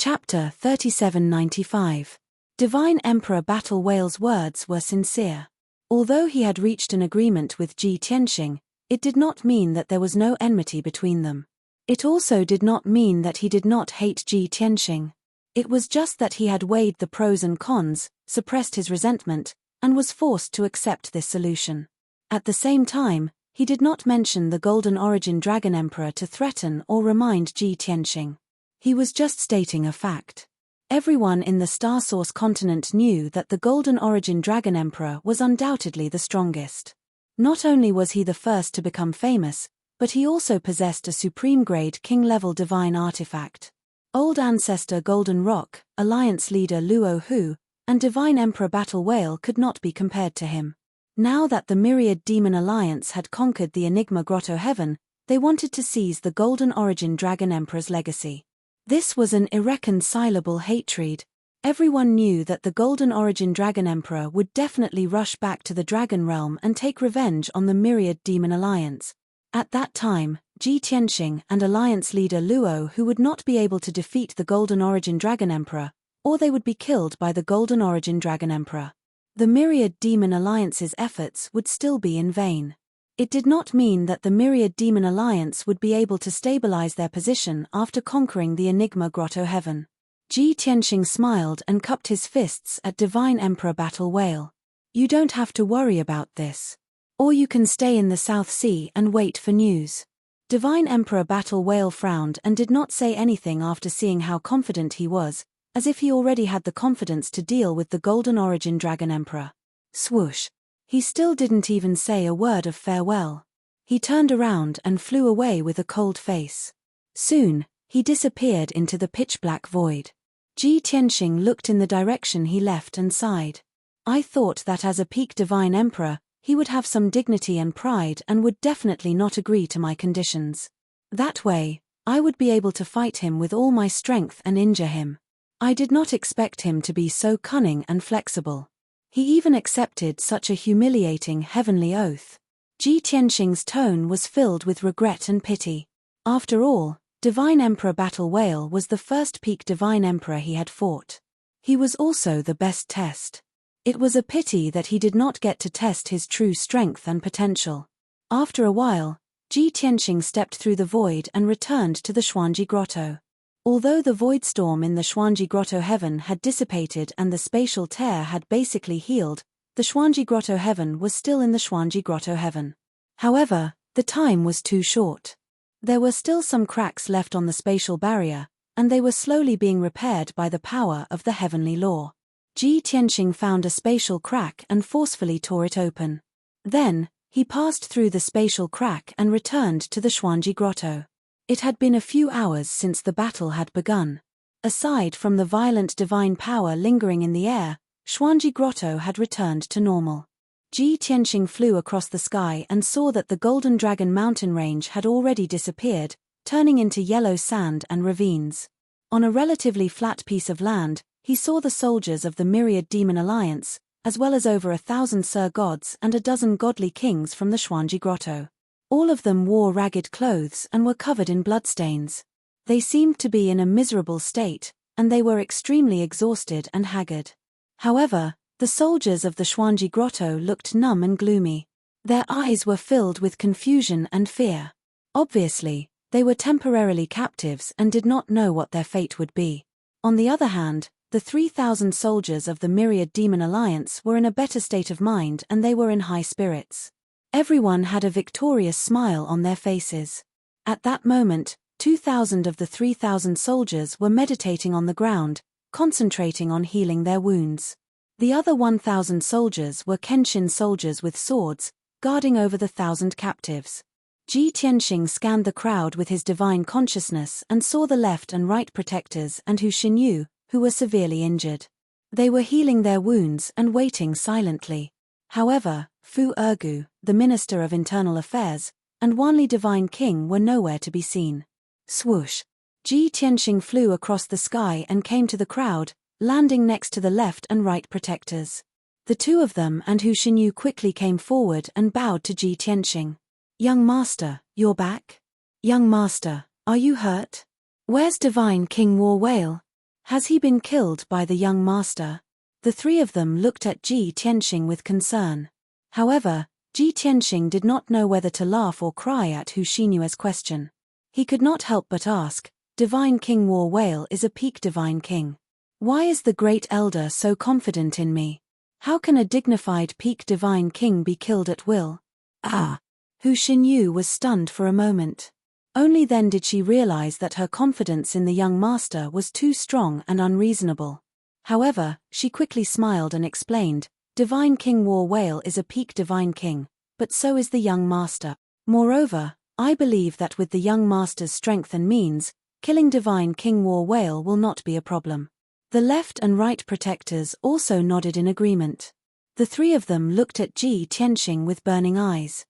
Chapter 3795. Divine Emperor Battle Whale's words were sincere. Although he had reached an agreement with Ji Tianxing, it did not mean that there was no enmity between them. It also did not mean that he did not hate Ji Tianxing. It was just that he had weighed the pros and cons, suppressed his resentment, and was forced to accept this solution. At the same time, he did not mention the Golden Origin Dragon Emperor to threaten or remind Ji Tianxing. He was just stating a fact. Everyone in the Star Source continent knew that the Golden Origin Dragon Emperor was undoubtedly the strongest. Not only was he the first to become famous, but he also possessed a supreme-grade king-level divine artifact. Old Ancestor Golden Rock, Alliance Leader Luo Hu, and Divine Emperor Battle Whale could not be compared to him. Now that the Myriad Demon Alliance had conquered the Enigma Grotto Heaven, they wanted to seize the Golden Origin Dragon Emperor's legacy. This was an irreconcilable hatred. Everyone knew that the Golden Origin Dragon Emperor would definitely rush back to the Dragon Realm and take revenge on the Myriad Demon Alliance. At that time, Ji Tianxing and Alliance Leader Luo Hu would not be able to defeat the Golden Origin Dragon Emperor, or they would be killed by the Golden Origin Dragon Emperor. The Myriad Demon Alliance's efforts would still be in vain. It did not mean that the Myriad Demon Alliance would be able to stabilize their position after conquering the Enigma Grotto Heaven. Ji Tianxing smiled and cupped his fists at Divine Emperor Battle Whale. You don't have to worry about this. Or you can stay in the South Sea and wait for news. Divine Emperor Battle Whale frowned and did not say anything after seeing how confident he was, as if he already had the confidence to deal with the Golden Origin Dragon Emperor. Swoosh. He still didn't even say a word of farewell. He turned around and flew away with a cold face. Soon, he disappeared into the pitch-black void. Ji Tianxing looked in the direction he left and sighed. I thought that as a peak Divine Emperor, he would have some dignity and pride and would definitely not agree to my conditions. That way, I would be able to fight him with all my strength and injure him. I did not expect him to be so cunning and flexible. He even accepted such a humiliating heavenly oath. Ji Tianxing's tone was filled with regret and pity. After all, Divine Emperor Battle Whale was the first peak Divine Emperor he had fought. He was also the best test. It was a pity that he did not get to test his true strength and potential. After a while, Ji Tianxing stepped through the void and returned to the Xuanji Grotto. Although the void storm in the Xuanji Grotto Heaven had dissipated and the spatial tear had basically healed, the Xuanji Grotto Heaven was still in the Xuanji Grotto Heaven. However, the time was too short. There were still some cracks left on the spatial barrier, and they were slowly being repaired by the power of the heavenly law. Ji Tianxing found a spatial crack and forcefully tore it open. Then, he passed through the spatial crack and returned to the Xuanji Grotto. It had been a few hours since the battle had begun. Aside from the violent divine power lingering in the air, Xuanji Grotto had returned to normal. Ji Tianxing flew across the sky and saw that the Golden Dragon mountain range had already disappeared, turning into yellow sand and ravines. On a relatively flat piece of land, he saw the soldiers of the Myriad Demon Alliance, as well as over 1,000 Sir Gods and a dozen godly kings from the Xuanji Grotto. All of them wore ragged clothes and were covered in bloodstains. They seemed to be in a miserable state, and they were extremely exhausted and haggard. However, the soldiers of the Xuanji Grotto looked numb and gloomy. Their eyes were filled with confusion and fear. Obviously, they were temporarily captives and did not know what their fate would be. On the other hand, the 3,000 soldiers of the Myriad Demon Alliance were in a better state of mind and they were in high spirits. Everyone had a victorious smile on their faces. At that moment, 2,000 of the 3,000 soldiers were meditating on the ground, concentrating on healing their wounds. The other 1,000 soldiers were Kenshin soldiers with swords, guarding over the 1,000 captives. Ji Tianxing scanned the crowd with his divine consciousness and saw the left and right protectors and Hu Xinyu, who were severely injured. They were healing their wounds and waiting silently. However, Fu Ergu, the Minister of Internal Affairs, and Wanli Divine King were nowhere to be seen. Swoosh! Ji Tianxing flew across the sky and came to the crowd, landing next to the left and right protectors. The two of them and Hu Xinyu quickly came forward and bowed to Ji Tianxing. Young Master, you're back? Young Master, are you hurt? Where's Divine King War Whale? Has he been killed by the young master? The three of them looked at Ji Tianxing with concern. However, Ji Tianxing did not know whether to laugh or cry at Hu Xinyue's question. He could not help but ask, Divine King War Whale is a peak divine king. Why is the great elder so confident in me? How can a dignified peak divine king be killed at will? Ah! Hu Xinyu was stunned for a moment. Only then did she realize that her confidence in the young master was too strong and unreasonable. However, she quickly smiled and explained, Divine King War Whale is a peak divine king, but so is the young master. Moreover, I believe that with the young master's strength and means, killing Divine King War Whale will not be a problem. The left and right protectors also nodded in agreement. The three of them looked at Ji Tianxing with burning eyes.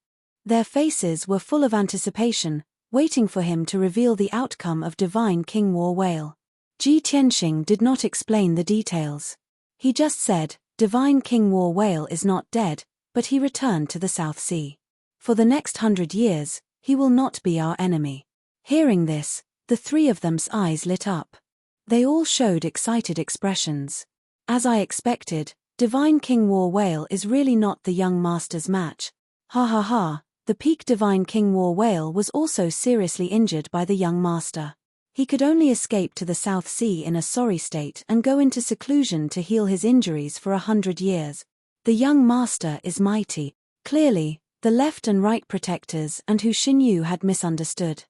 Their faces were full of anticipation, waiting for him to reveal the outcome of Divine King War Whale. Ji Tianxing did not explain the details. He just said, Divine King War Whale is not dead, but he returned to the South Sea. For the next 100 years, he will not be our enemy. Hearing this, the three of them's eyes lit up. They all showed excited expressions. As I expected, Divine King War Whale is really not the young master's match. Ha ha ha, the peak Divine King War Whale was also seriously injured by the young master. He could only escape to the South Sea in a sorry state and go into seclusion to heal his injuries for 100 years. The young master is mighty. Clearly, the left and right protectors and Hu Xinyu had misunderstood.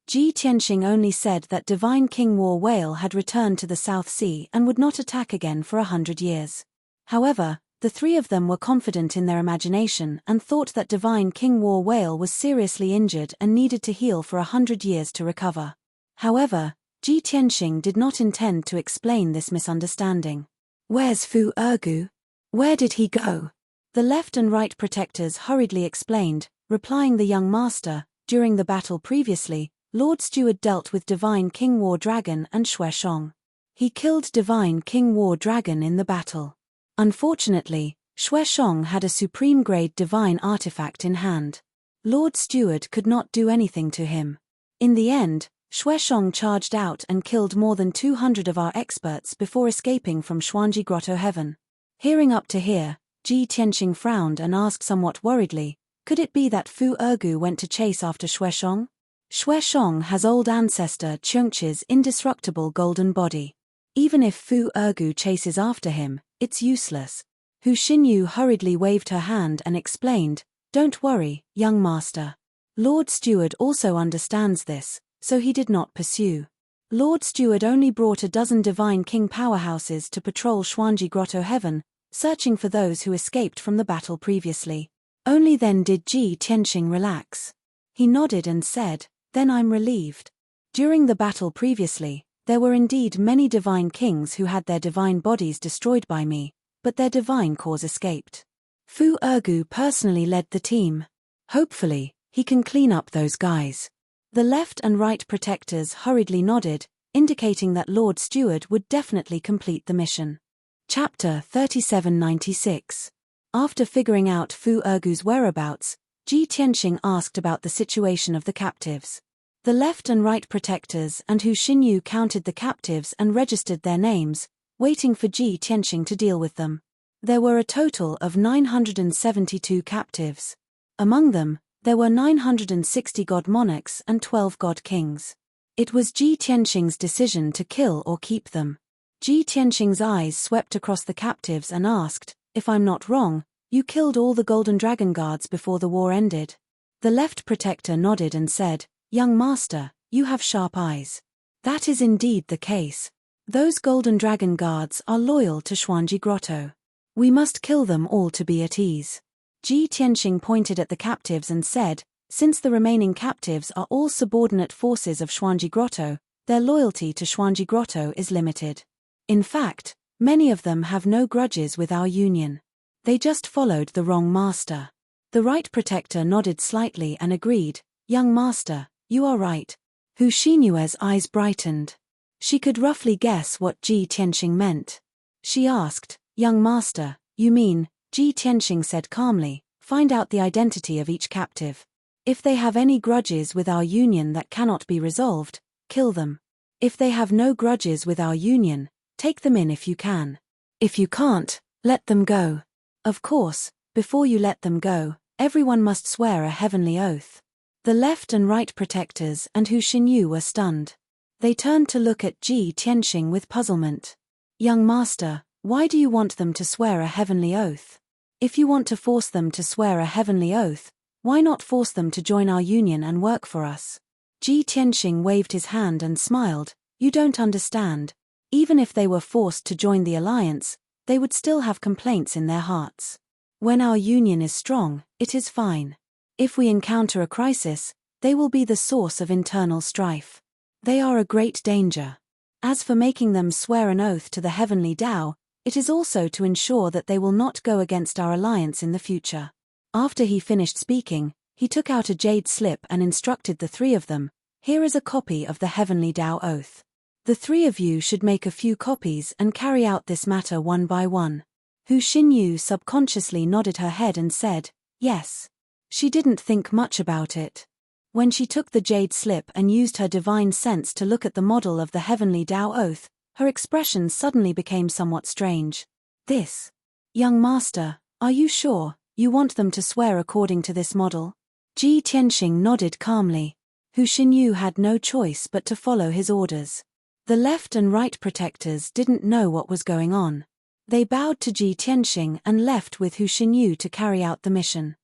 Ji Tianxing only said that Divine King War Whale had returned to the South Sea and would not attack again for 100 years. However, the three of them were confident in their imagination and thought that Divine King War Whale was seriously injured and needed to heal for 100 years to recover. However, Ji Tianxing did not intend to explain this misunderstanding. Where's Fu Ergu? Where did he go? The left and right protectors hurriedly explained, replying the young master, during the battle previously, Lord Steward dealt with Divine King War Dragon and Xueshong. He killed Divine King War Dragon in the battle. Unfortunately, Xueshong had a supreme-grade divine artifact in hand. Lord Steward could not do anything to him. In the end, Xueshong charged out and killed more than 200 of our experts before escaping from Xuanji Grotto Heaven. Hearing up to here, Ji Tianxing frowned and asked somewhat worriedly, could it be that Fu Ergu went to chase after Xueshong? Xueshong has old ancestor Chengqi's indestructible golden body. Even if Fu Ergu chases after him, it's useless. Hu Xinyu hurriedly waved her hand and explained, don't worry, young master. Lord Steward also understands this, so he did not pursue. Lord Steward only brought a dozen Divine King powerhouses to patrol Xuanji Grotto Heaven, searching for those who escaped from the battle previously. Only then did Ji Tianxing relax. He nodded and said, then I'm relieved. During the battle previously, there were indeed many divine kings who had their divine bodies destroyed by me, but their divine cause escaped. Fu Ergu personally led the team. Hopefully, he can clean up those guys. The left and right protectors hurriedly nodded, indicating that Lord Steward would definitely complete the mission. Chapter 3796. After figuring out Fu Ergu's whereabouts, Ji Tianxing asked about the situation of the captives. The left and right protectors and Hu Xinyu counted the captives and registered their names, waiting for Ji Tianxing to deal with them. There were a total of 972 captives. Among them, there were 960 god monarchs and 12 god kings. It was Ji Tianxing's decision to kill or keep them. Ji Tianxing's eyes swept across the captives and asked, if I'm not wrong, you killed all the Golden Dragon Guards before the war ended. The left protector nodded and said, young master, you have sharp eyes. That is indeed the case. Those Golden Dragon Guards are loyal to Xuanji Grotto. We must kill them all to be at ease. Ji Tianxing pointed at the captives and said, since the remaining captives are all subordinate forces of Xuanji Grotto, their loyalty to Xuanji Grotto is limited. In fact, many of them have no grudges with our union. They just followed the wrong master. The right protector nodded slightly and agreed, young master, you are right. Hu Xinyue's eyes brightened. She could roughly guess what Ji Tianxing meant. She asked, young master, you mean, Ji Tianxing said calmly, find out the identity of each captive. If they have any grudges with our union that cannot be resolved, kill them. If they have no grudges with our union, Take them in if you can. If you can't, let them go. Of course, before you let them go, everyone must swear a heavenly oath. The left and right protectors and Hu Xinyu were stunned. They turned to look at Ji Tianxing with puzzlement. Young master, why do you want them to swear a heavenly oath? If you want to force them to swear a heavenly oath, why not force them to join our union and work for us? Ji Tianxing waved his hand and smiled. You don't understand. Even if they were forced to join the alliance, they would still have complaints in their hearts. When our union is strong, it is fine. If we encounter a crisis, they will be the source of internal strife. They are a great danger. As for making them swear an oath to the heavenly Tao, it is also to ensure that they will not go against our alliance in the future. After he finished speaking, he took out a jade slip and instructed the three of them, here is a copy of the heavenly Tao oath. The three of you should make a few copies and carry out this matter one by one. Hu Xinyu subconsciously nodded her head and said, yes. She didn't think much about it. When she took the jade slip and used her divine sense to look at the model of the heavenly Tao oath, her expression suddenly became somewhat strange. This. Young master, are you sure you want them to swear according to this model? Ji Tianxing nodded calmly. Hu Xinyu had no choice but to follow his orders. The left and right protectors didn't know what was going on. They bowed to Ji Tianxing and left with Hu Xinyu to carry out the mission.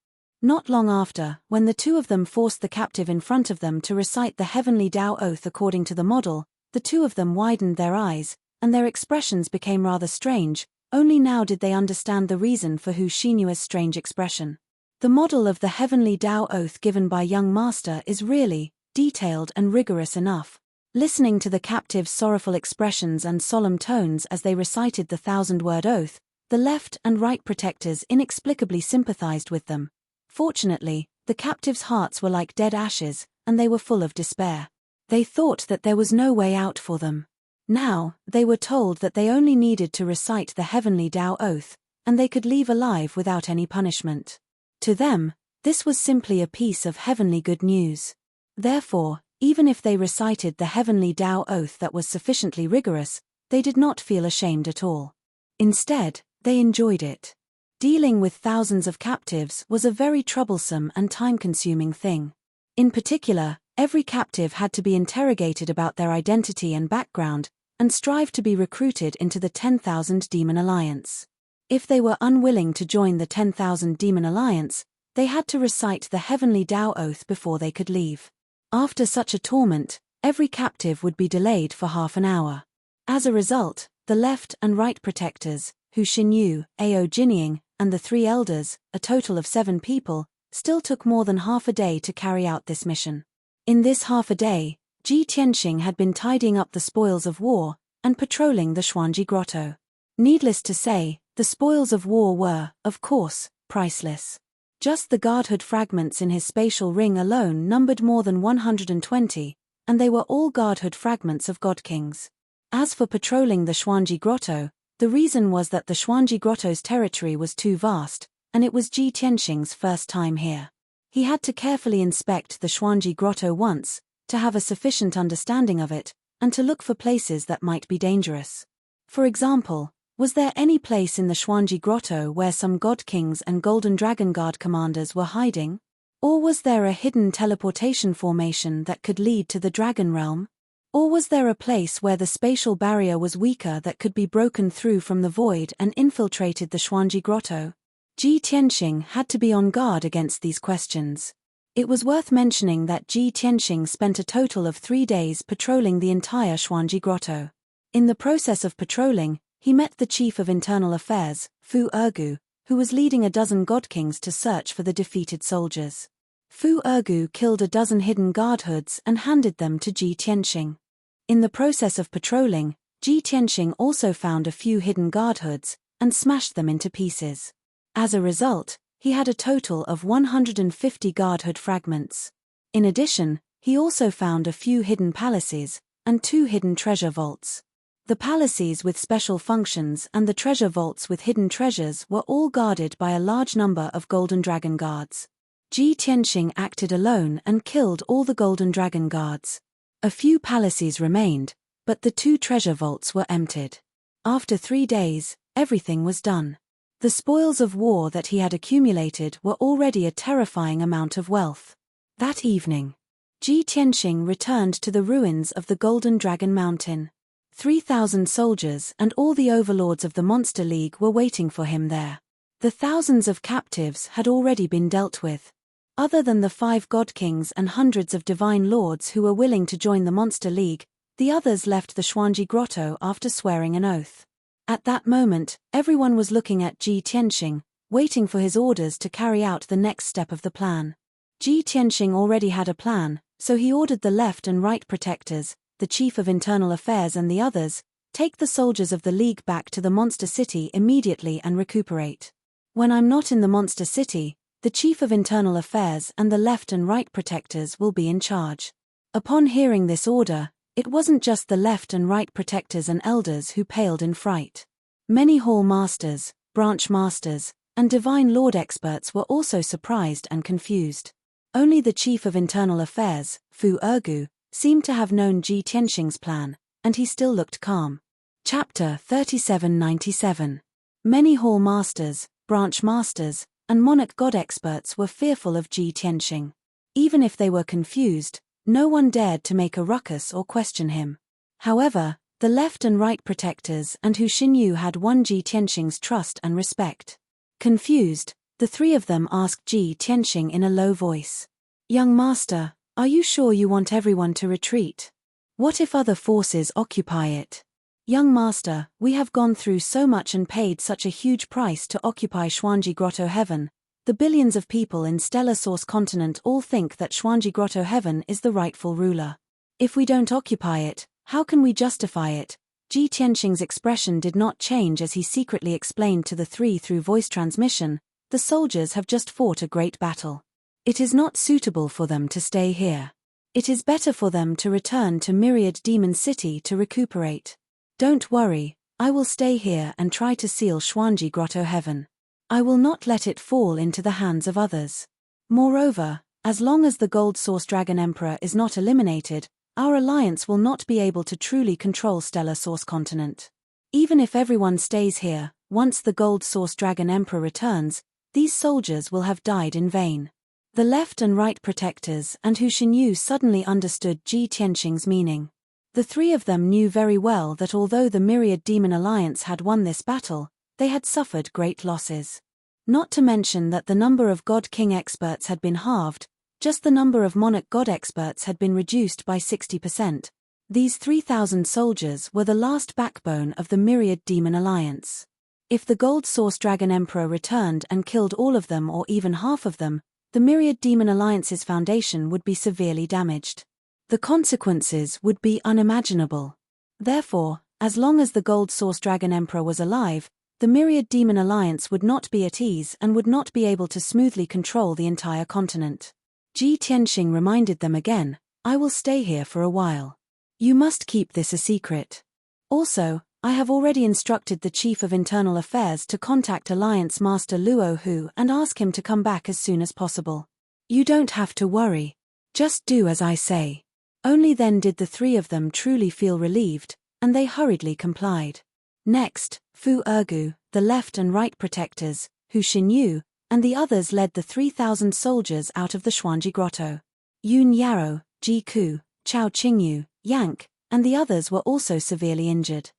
Not long after, when the two of them forced the captive in front of them to recite the heavenly Tao oath according to the model, the two of them widened their eyes, and their expressions became rather strange. Only now did they understand the reason for Hu Xinyu's strange expression. The model of the heavenly Tao oath given by young master is really detailed and rigorous enough. Listening to the captive's sorrowful expressions and solemn tones as they recited the 1,000-word oath, the left and right protectors inexplicably sympathized with them. Fortunately, the captives' hearts were like dead ashes, and they were full of despair. They thought that there was no way out for them. Now, they were told that they only needed to recite the heavenly Tao oath, and they could leave alive without any punishment. To them, this was simply a piece of heavenly good news. Therefore, even if they recited the heavenly Tao oath that was sufficiently rigorous, they did not feel ashamed at all. Instead, they enjoyed it. Dealing with thousands of captives was a very troublesome and time-consuming thing. In particular, every captive had to be interrogated about their identity and background, and strive to be recruited into the 10,000 Demon Alliance. If they were unwilling to join the 10,000 Demon Alliance, they had to recite the heavenly Tao oath before they could leave. After such a torment, every captive would be delayed for half an hour. As a result, the left and right protectors, Hu Xinyu, Ao Jinying, and the three elders, a total of 7 people, still took more than half a day to carry out this mission. In this half a day, Ji Tianxing had been tidying up the spoils of war and patrolling the Xuanji Grotto. Needless to say, the spoils of war were, of course, priceless. Just the godhood fragments in his spatial ring alone numbered more than 120, and they were all godhood fragments of god kings. As for patrolling the Xuanji Grotto, the reason was that the Xuanji Grotto's territory was too vast, and it was Ji Tianxing's first time here. He had to carefully inspect the Xuanji Grotto once, to have a sufficient understanding of it, and to look for places that might be dangerous. For example, was there any place in the Xuanji Grotto where some god kings and Golden Dragon Guard commanders were hiding? Or was there a hidden teleportation formation that could lead to the Dragon Realm? Or was there a place where the spatial barrier was weaker that could be broken through from the void and infiltrated the Xuanji Grotto? Ji Tianxing had to be on guard against these questions. It was worth mentioning that Ji Tianxing spent a total of 3 days patrolling the entire Xuanji Grotto. In the process of patrolling, he met the Chief of Internal Affairs, Fu Ergu, who was leading a dozen god kings to search for the defeated soldiers. Fu Ergu killed a dozen hidden guardhoods and handed them to Ji Tianxing. In the process of patrolling, Ji Tianxing also found a few hidden guardhoods and smashed them into pieces. As a result, he had a total of 150 guardhood fragments. In addition, he also found a few hidden palaces and 2 hidden treasure vaults. The palaces with special functions and the treasure vaults with hidden treasures were all guarded by a large number of Golden Dragon Guards. Ji Tianxing acted alone and killed all the Golden Dragon Guards. A few palaces remained, but the 2 treasure vaults were emptied. After 3 days, everything was done. The spoils of war that he had accumulated were already a terrifying amount of wealth. That evening, Ji Tianxing returned to the ruins of the Golden Dragon Mountain. 3,000 soldiers and all the overlords of the Monster League were waiting for him there. The thousands of captives had already been dealt with. Other than the 5 God Kings and hundreds of divine lords who were willing to join the Monster League, the others left the Xuanji Grotto after swearing an oath. At that moment, everyone was looking at Ji Tianxing, waiting for his orders to carry out the next step of the plan. Ji Tianxing already had a plan, so he ordered the left and right protectors, the chief of internal affairs and the others, take the soldiers of the League back to the Monster City immediately and recuperate. When I'm not in the Monster City, the chief of internal affairs and the left and right protectors will be in charge. Upon hearing this order, it wasn't just the left and right protectors and elders who paled in fright. Many hall masters, branch masters, and divine lord experts were also surprised and confused. Only the chief of internal affairs, Fu Ergu, seemed to have known Ji Tianxing's plan, and he still looked calm. Chapter 3797. Many hall masters, branch masters, and monarch god experts were fearful of Ji Tianxing. Even if they were confused, no one dared to make a ruckus or question him. However, the left and right protectors and Hu Xinyu had won Ji Tianxing's trust and respect. Confused, the 3 of them asked Ji Tianxing in a low voice. "Young master, are you sure you want everyone to retreat? What if other forces occupy it? Young master, we have gone through so much and paid such a huge price to occupy Xuanji Grotto Heaven. The billions of people in Stellar Source Continent all think that Xuanji Grotto Heaven is the rightful ruler. If we don't occupy it, how can we justify it?" Ji Tianxing's expression did not change as he secretly explained to the 3 through voice transmission, "The soldiers have just fought a great battle. It is not suitable for them to stay here. It is better for them to return to Myriad Demon City to recuperate. Don't worry, I will stay here and try to seal Xuanji Grotto Heaven. I will not let it fall into the hands of others. Moreover, as long as the Gold Source Dragon Emperor is not eliminated, our alliance will not be able to truly control Stellar Source Continent. Even if everyone stays here, once the Gold Source Dragon Emperor returns, these soldiers will have died in vain." The left and right protectors and Hu Xinyu suddenly understood Ji Tianxing's meaning. The 3 of them knew very well that although the Myriad Demon Alliance had won this battle, they had suffered great losses. Not to mention that the number of God King experts had been halved, just the number of Monarch God experts had been reduced by 60%. These 3,000 soldiers were the last backbone of the Myriad Demon Alliance. If the Gold Source Dragon Emperor returned and killed all of them or even half of them, the Myriad Demon Alliance's foundation would be severely damaged. The consequences would be unimaginable. Therefore, as long as the Gold Source Dragon Emperor was alive, the Myriad Demon Alliance would not be at ease and would not be able to smoothly control the entire continent. Ji Tianxing reminded them again, "I will stay here for a while. You must keep this a secret. Also, I have already instructed the Chief of Internal Affairs to contact Alliance Master Luo Hu and ask him to come back as soon as possible. You don't have to worry. Just do as I say." Only then did the 3 of them truly feel relieved, and they hurriedly complied. Next, Fu Ergu, the left and right protectors, Hu Xinyu, and the others led the 3,000 soldiers out of the Xuanji Grotto. Yun Yaro, Ji Ku, Chao Qingyu, Yank, and the others were also severely injured.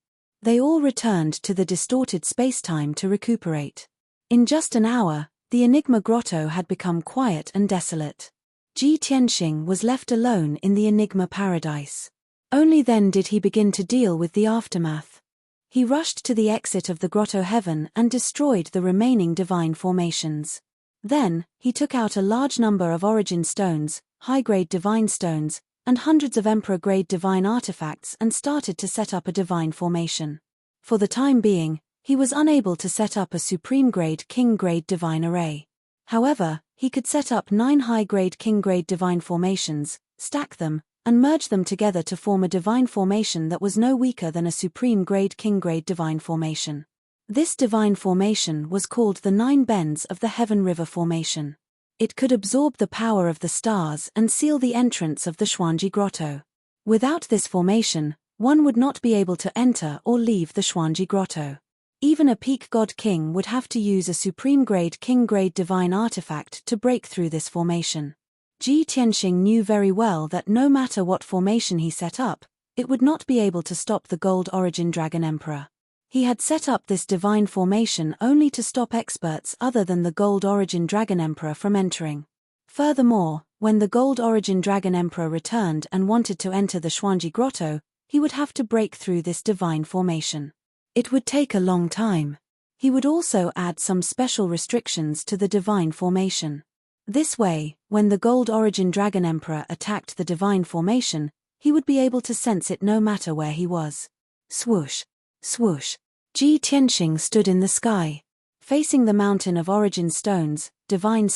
They all returned to the distorted space-time to recuperate. In just an hour, the Enigma Grotto had become quiet and desolate. Ji Tianxing was left alone in the Enigma Paradise. Only then did he begin to deal with the aftermath. He rushed to the exit of the Grotto Heaven and destroyed the remaining divine formations. Then, he took out a large number of origin stones, high-grade divine stones, and hundreds of emperor-grade divine artifacts and started to set up a divine formation. For the time being, he was unable to set up a supreme-grade king-grade divine array. However, he could set up 9 high-grade king-grade divine formations, stack them, and merge them together to form a divine formation that was no weaker than a supreme-grade king-grade divine formation. This divine formation was called the 9 Bends of the Heaven River Formation. It could absorb the power of the stars and seal the entrance of the Xuanji Grotto. Without this formation, one would not be able to enter or leave the Xuanji Grotto. Even a peak god king would have to use a supreme-grade king-grade divine artifact to break through this formation. Ji Tianxing knew very well that no matter what formation he set up, it would not be able to stop the Gold Origin Dragon Emperor. He had set up this divine formation only to stop experts other than the Gold Origin Dragon Emperor from entering. Furthermore, when the Gold Origin Dragon Emperor returned and wanted to enter the Xuanji Grotto, he would have to break through this divine formation. It would take a long time. He would also add some special restrictions to the divine formation. This way, when the Gold Origin Dragon Emperor attacked the divine formation, he would be able to sense it no matter where he was. Swoosh! Swoosh! Ji Tianxing stood in the sky. Facing the mountain of origin stones, divine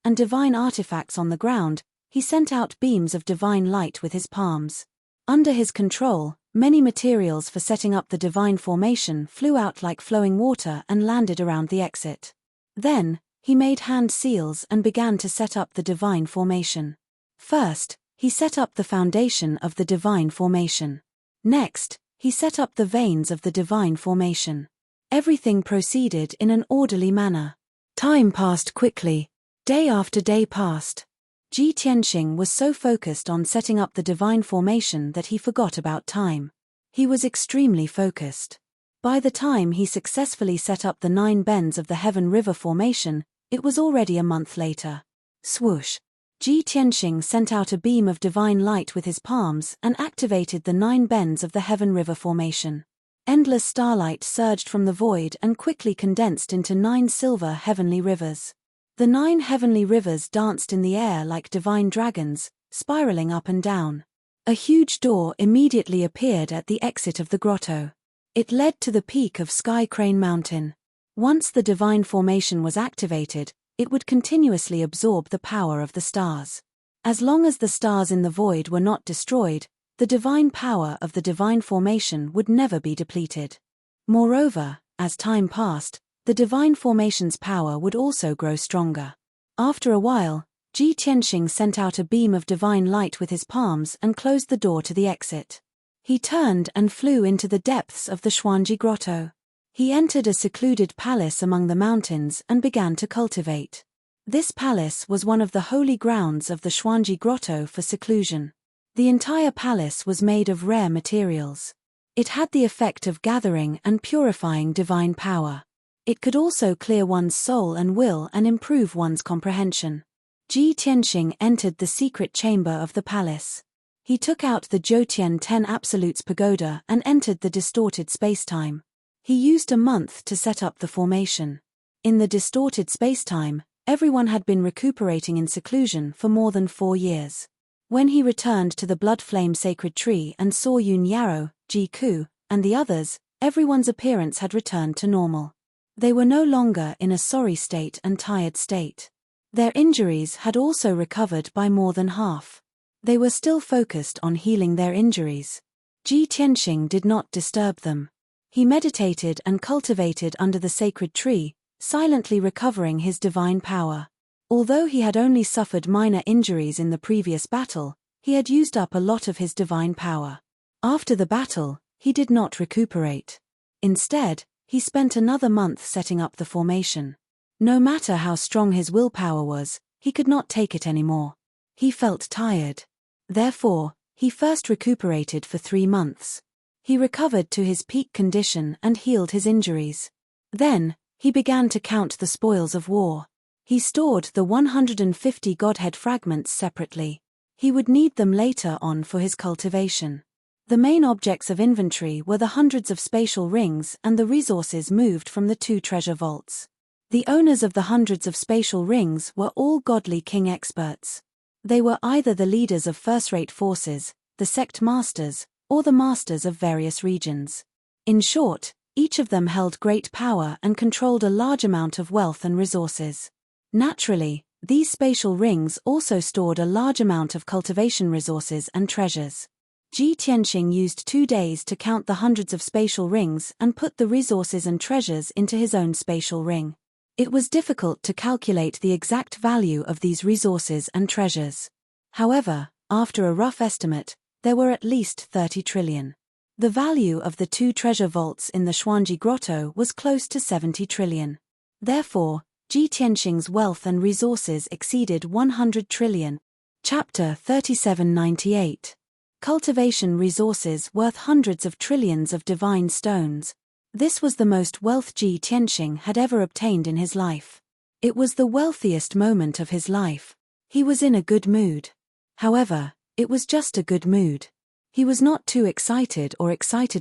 and divine artifacts on the ground, he sent out beams of divine light with his palms. Under his control, many materials for setting up the divine formation flew out like flowing water and landed around the exit. Then, he made hand seals and began to set up the divine formation. First, he set up the foundation of the divine formation. Next, he set up the veins of the divine formation. Everything proceeded in an orderly manner. Time passed quickly. Day after day passed. Ji Tianxing was so focused on setting up the divine formation that he forgot about time. He was extremely focused. By the time he successfully set up the 9 bends of the Heaven River formation, it was already a month later. Swoosh! Ji Tianxing sent out a beam of divine light with his palms and activated the 9 bends of the Heaven River formation. Endless starlight surged from the void and quickly condensed into 9 silver heavenly rivers. The 9 heavenly rivers danced in the air like divine dragons, spiraling up and down. A huge door immediately appeared at the exit of the grotto. It led to the peak of Sky Crane Mountain. Once the divine formation was activated, it would continuously absorb the power of the stars. As long as the stars in the void were not destroyed, the divine power of the divine formation would never be depleted. Moreover, as time passed, the divine formation's power would also grow stronger. After a while, Ji Tianxing sent out a beam of divine light with his palms and closed the door to the exit. He turned and flew into the depths of the Xuanji Grotto. He entered a secluded palace among the mountains and began to cultivate. This palace was one of the holy grounds of the Xuanji Grotto for seclusion. The entire palace was made of rare materials. It had the effect of gathering and purifying divine power. It could also clear one's soul and will and improve one's comprehension. Ji Tianxing entered the secret chamber of the palace. He took out the Zhoutian 10 Absolutes Pagoda and entered the distorted spacetime. He used a month to set up the formation. In the distorted spacetime, everyone had been recuperating in seclusion for more than 4 years. When he returned to the Blood Flame Sacred Tree and saw Yun Yarrow, Ji Ku, and the others, everyone's appearance had returned to normal. They were no longer in a sorry state and tired state. Their injuries had also recovered by more than half. They were still focused on healing their injuries. Ji Tianxing did not disturb them. He meditated and cultivated under the sacred tree, silently recovering his divine power. Although he had only suffered minor injuries in the previous battle, he had used up a lot of his divine power. After the battle, he did not recuperate. Instead, he spent another month setting up the formation. No matter how strong his willpower was, he could not take it anymore. He felt tired. Therefore, he first recuperated for 3 months. He recovered to his peak condition and healed his injuries. Then, he began to count the spoils of war. He stored the 150 Godhead fragments separately. He would need them later on for his cultivation. The main objects of inventory were the hundreds of spatial rings and the resources moved from the 2 treasure vaults. The owners of the hundreds of spatial rings were all godly king experts. They were either the leaders of first-rate forces, the sect masters, or the masters of various regions. In short, each of them held great power and controlled a large amount of wealth and resources. Naturally, these spatial rings also stored a large amount of cultivation resources and treasures. Ji Tianxing used 2 days to count the hundreds of spatial rings and put the resources and treasures into his own spatial ring. It was difficult to calculate the exact value of these resources and treasures. However, after a rough estimate, there were at least 30 trillion. The value of the 2 treasure vaults in the Xuanji Grotto was close to 70 trillion. Therefore, Ji Tianxing's wealth and resources exceeded 100 trillion. Chapter 3798. Cultivation resources worth hundreds of trillions of divine stones. This was the most wealth Ji Tianxing had ever obtained in his life. It was the wealthiest moment of his life. He was in a good mood. However, it was just a good mood. He was not too excited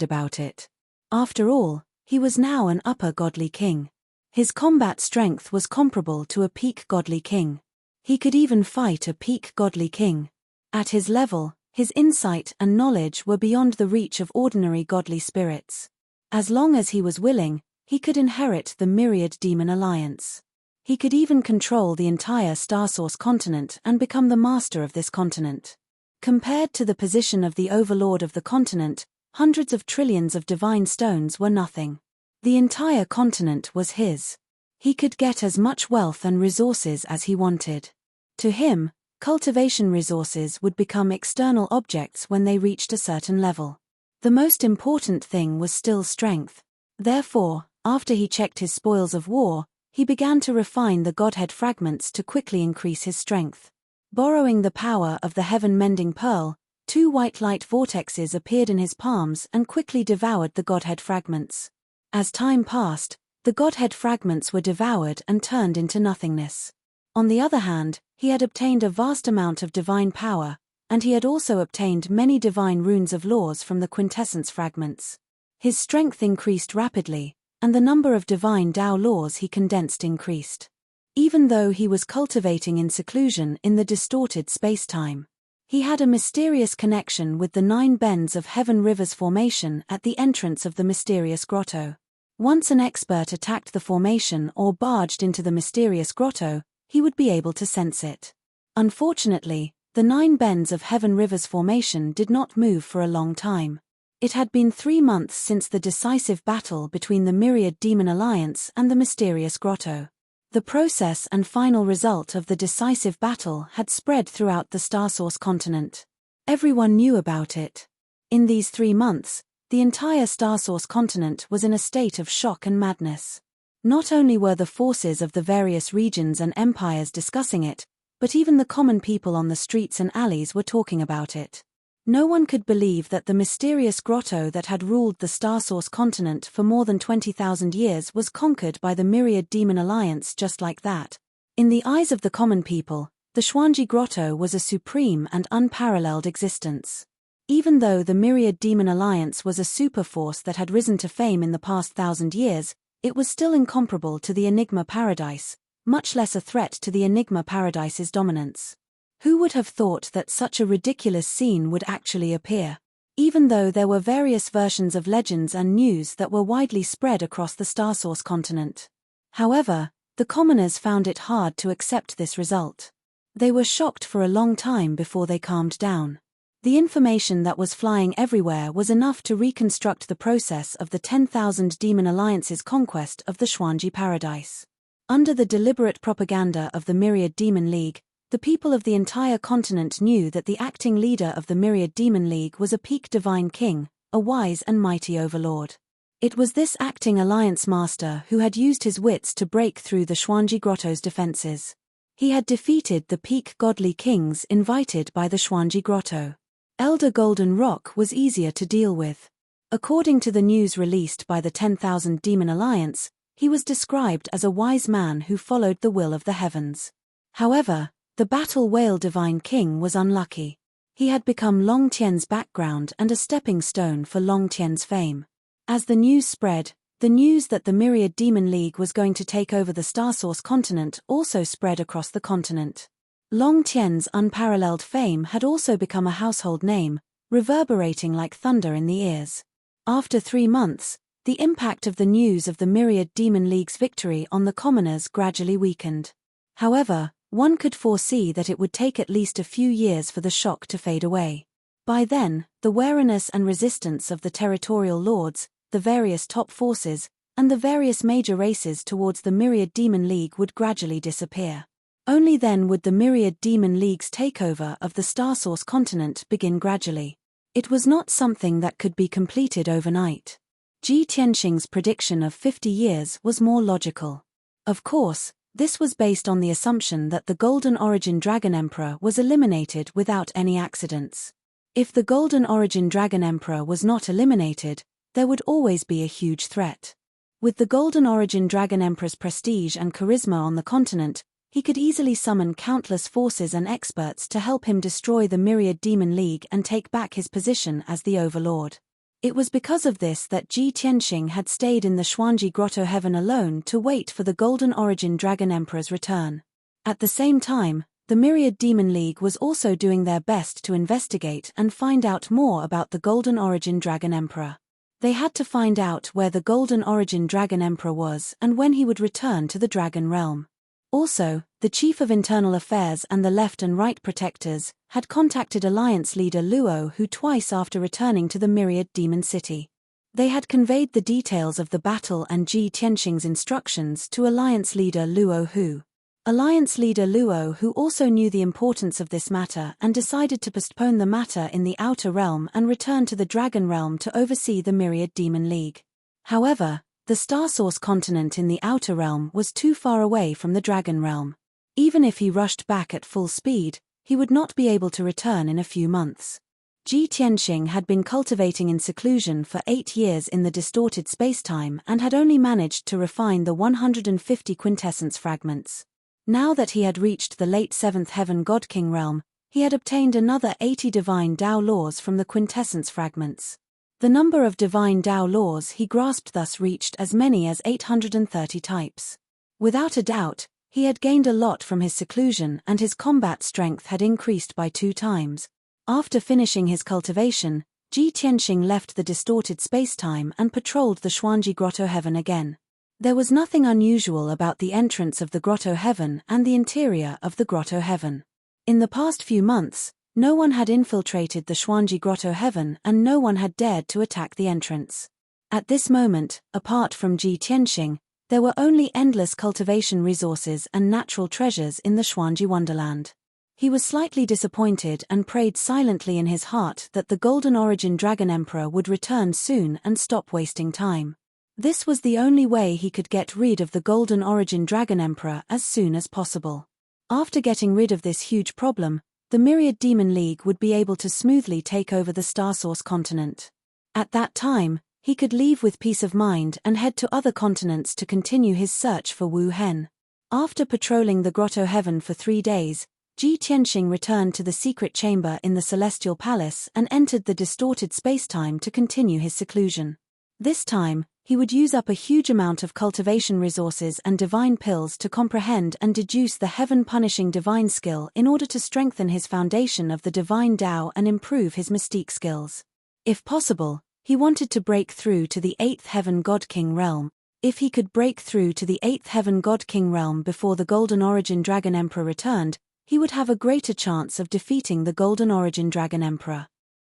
about it. After all, he was now an upper godly king. His combat strength was comparable to a peak godly king. He could even fight a peak godly king. At his level, his insight and knowledge were beyond the reach of ordinary godly spirits. As long as he was willing, he could inherit the myriad demon alliance. He could even control the entire Star Source continent and become the master of this continent. Compared to the position of the overlord of the continent, hundreds of trillions of divine stones were nothing. The entire continent was his. He could get as much wealth and resources as he wanted. To him, cultivation resources would become external objects when they reached a certain level. The most important thing was still strength. Therefore, after he checked his spoils of war, he began to refine the Godhead fragments to quickly increase his strength. Borrowing the power of the heaven-mending pearl, 2 white light vortexes appeared in his palms and quickly devoured the Godhead fragments. As time passed, the Godhead fragments were devoured and turned into nothingness. On the other hand, he had obtained a vast amount of divine power, and he had also obtained many divine runes of laws from the quintessence fragments. His strength increased rapidly, and the number of divine Tao laws he condensed increased. Even though he was cultivating in seclusion in the distorted space-time, he had a mysterious connection with the 9 bends of Heaven River's formation at the entrance of the mysterious grotto. Once an expert attacked the formation or barged into the mysterious grotto, he would be able to sense it. Unfortunately, the 9 bends of Heaven River's formation did not move for a long time. It had been 3 months since the decisive battle between the Myriad Demon Alliance and the mysterious grotto. The process and final result of the decisive battle had spread throughout the Star Source continent. Everyone knew about it. In these 3 months, the entire Star Source continent was in a state of shock and madness. Not only were the forces of the various regions and empires discussing it, but even the common people on the streets and alleys were talking about it. No one could believe that the mysterious grotto that had ruled the Star Source continent for more than 20,000 years was conquered by the Myriad Demon Alliance just like that. In the eyes of the common people, the Xuanji Grotto was a supreme and unparalleled existence. Even though the Myriad Demon Alliance was a superforce that had risen to fame in the past 1,000 years, it was still incomparable to the Enigma Paradise, much less a threat to the Enigma Paradise's dominance. Who would have thought that such a ridiculous scene would actually appear? Even though there were various versions of legends and news that were widely spread across the Star Source continent. However, the commoners found it hard to accept this result. They were shocked for a long time before they calmed down. The information that was flying everywhere was enough to reconstruct the process of the 10,000 Demon Alliance's conquest of the Xuanji Paradise. Under the deliberate propaganda of the Myriad Demon League, the people of the entire continent knew that the acting leader of the Myriad Demon League was a peak divine king, a wise and mighty overlord. It was this acting alliance master who had used his wits to break through the Xuanji Grotto's defenses. He had defeated the peak godly kings invited by the Xuanji Grotto. Elder Golden Rock was easier to deal with. According to the news released by the 10,000 Demon Alliance, he was described as a wise man who followed the will of the heavens. However, the Battle Whale Divine King was unlucky. He had become Long Tian's background and a stepping stone for Long Tian's fame. As the news spread, the news that the Myriad Demon League was going to take over the Star Source continent also spread across the continent. Long Tian's unparalleled fame had also become a household name, reverberating like thunder in the ears. After 3 months, the impact of the news of the Myriad Demon League's victory on the commoners gradually weakened. However, one could foresee that it would take at least a few years for the shock to fade away. By then, the wariness and resistance of the territorial lords, the various top forces, and the various major races towards the Myriad Demon League would gradually disappear. Only then would the Myriad Demon League's takeover of the Star Source continent begin gradually. It was not something that could be completed overnight. Ji Tianxing's prediction of 50 years was more logical. Of course, this was based on the assumption that the Golden Origin Dragon Emperor was eliminated without any accidents. If the Golden Origin Dragon Emperor was not eliminated, there would always be a huge threat. With the Golden Origin Dragon Emperor's prestige and charisma on the continent, he could easily summon countless forces and experts to help him destroy the Myriad Demon League and take back his position as the Overlord. It was because of this that Ji Tianxing had stayed in the Xuanji Grotto Heaven alone to wait for the Golden Origin Dragon Emperor's return. At the same time, the Myriad Demon League was also doing their best to investigate and find out more about the Golden Origin Dragon Emperor. They had to find out where the Golden Origin Dragon Emperor was and when he would return to the Dragon Realm. Also, the Chief of Internal Affairs and the Left and Right Protectors had contacted Alliance leader Luo Hu twice after returning to the Myriad Demon City. They had conveyed the details of the battle and Ji Tianxing's instructions to Alliance leader Luo Hu. Alliance leader Luo Hu also knew the importance of this matter and decided to postpone the matter in the Outer Realm and return to the Dragon Realm to oversee the Myriad Demon League. However, the Star Source continent in the Outer Realm was too far away from the Dragon Realm. Even if he rushed back at full speed, he would not be able to return in a few months. Ji Tianxing had been cultivating in seclusion for 8 years in the distorted spacetime and had only managed to refine the 150 quintessence fragments. Now that he had reached the late 7th Heaven God King realm, he had obtained another 80 divine Tao laws from the quintessence fragments. The number of divine Tao laws he grasped thus reached as many as 830 types. Without a doubt, he had gained a lot from his seclusion and his combat strength had increased by 2 times. After finishing his cultivation, Ji Tianxing left the distorted spacetime and patrolled the Xuanji Grotto Heaven again. There was nothing unusual about the entrance of the Grotto Heaven and the interior of the Grotto Heaven. In the past few months, no one had infiltrated the Xuanji Grotto Heaven and no one had dared to attack the entrance. At this moment, apart from Ji Tianxing, there were only endless cultivation resources and natural treasures in the Xuanji Wonderland. He was slightly disappointed and prayed silently in his heart that the Golden Origin Dragon Emperor would return soon and stop wasting time. This was the only way he could get rid of the Golden Origin Dragon Emperor as soon as possible. After getting rid of this huge problem, the Myriad Demon League would be able to smoothly take over the Star Source continent. At that time, he could leave with peace of mind and head to other continents to continue his search for Wu Hen. After patrolling the Grotto Heaven for 3 days, Ji Tianxing returned to the secret chamber in the Celestial Palace and entered the distorted spacetime to continue his seclusion. This time, he would use up a huge amount of cultivation resources and divine pills to comprehend and deduce the heaven-punishing divine skill in order to strengthen his foundation of the divine Tao and improve his mystique skills. If possible, he wanted to break through to the 8th Heaven God King realm. If he could break through to the 8th Heaven God King realm before the Golden Origin Dragon Emperor returned, he would have a greater chance of defeating the Golden Origin Dragon Emperor.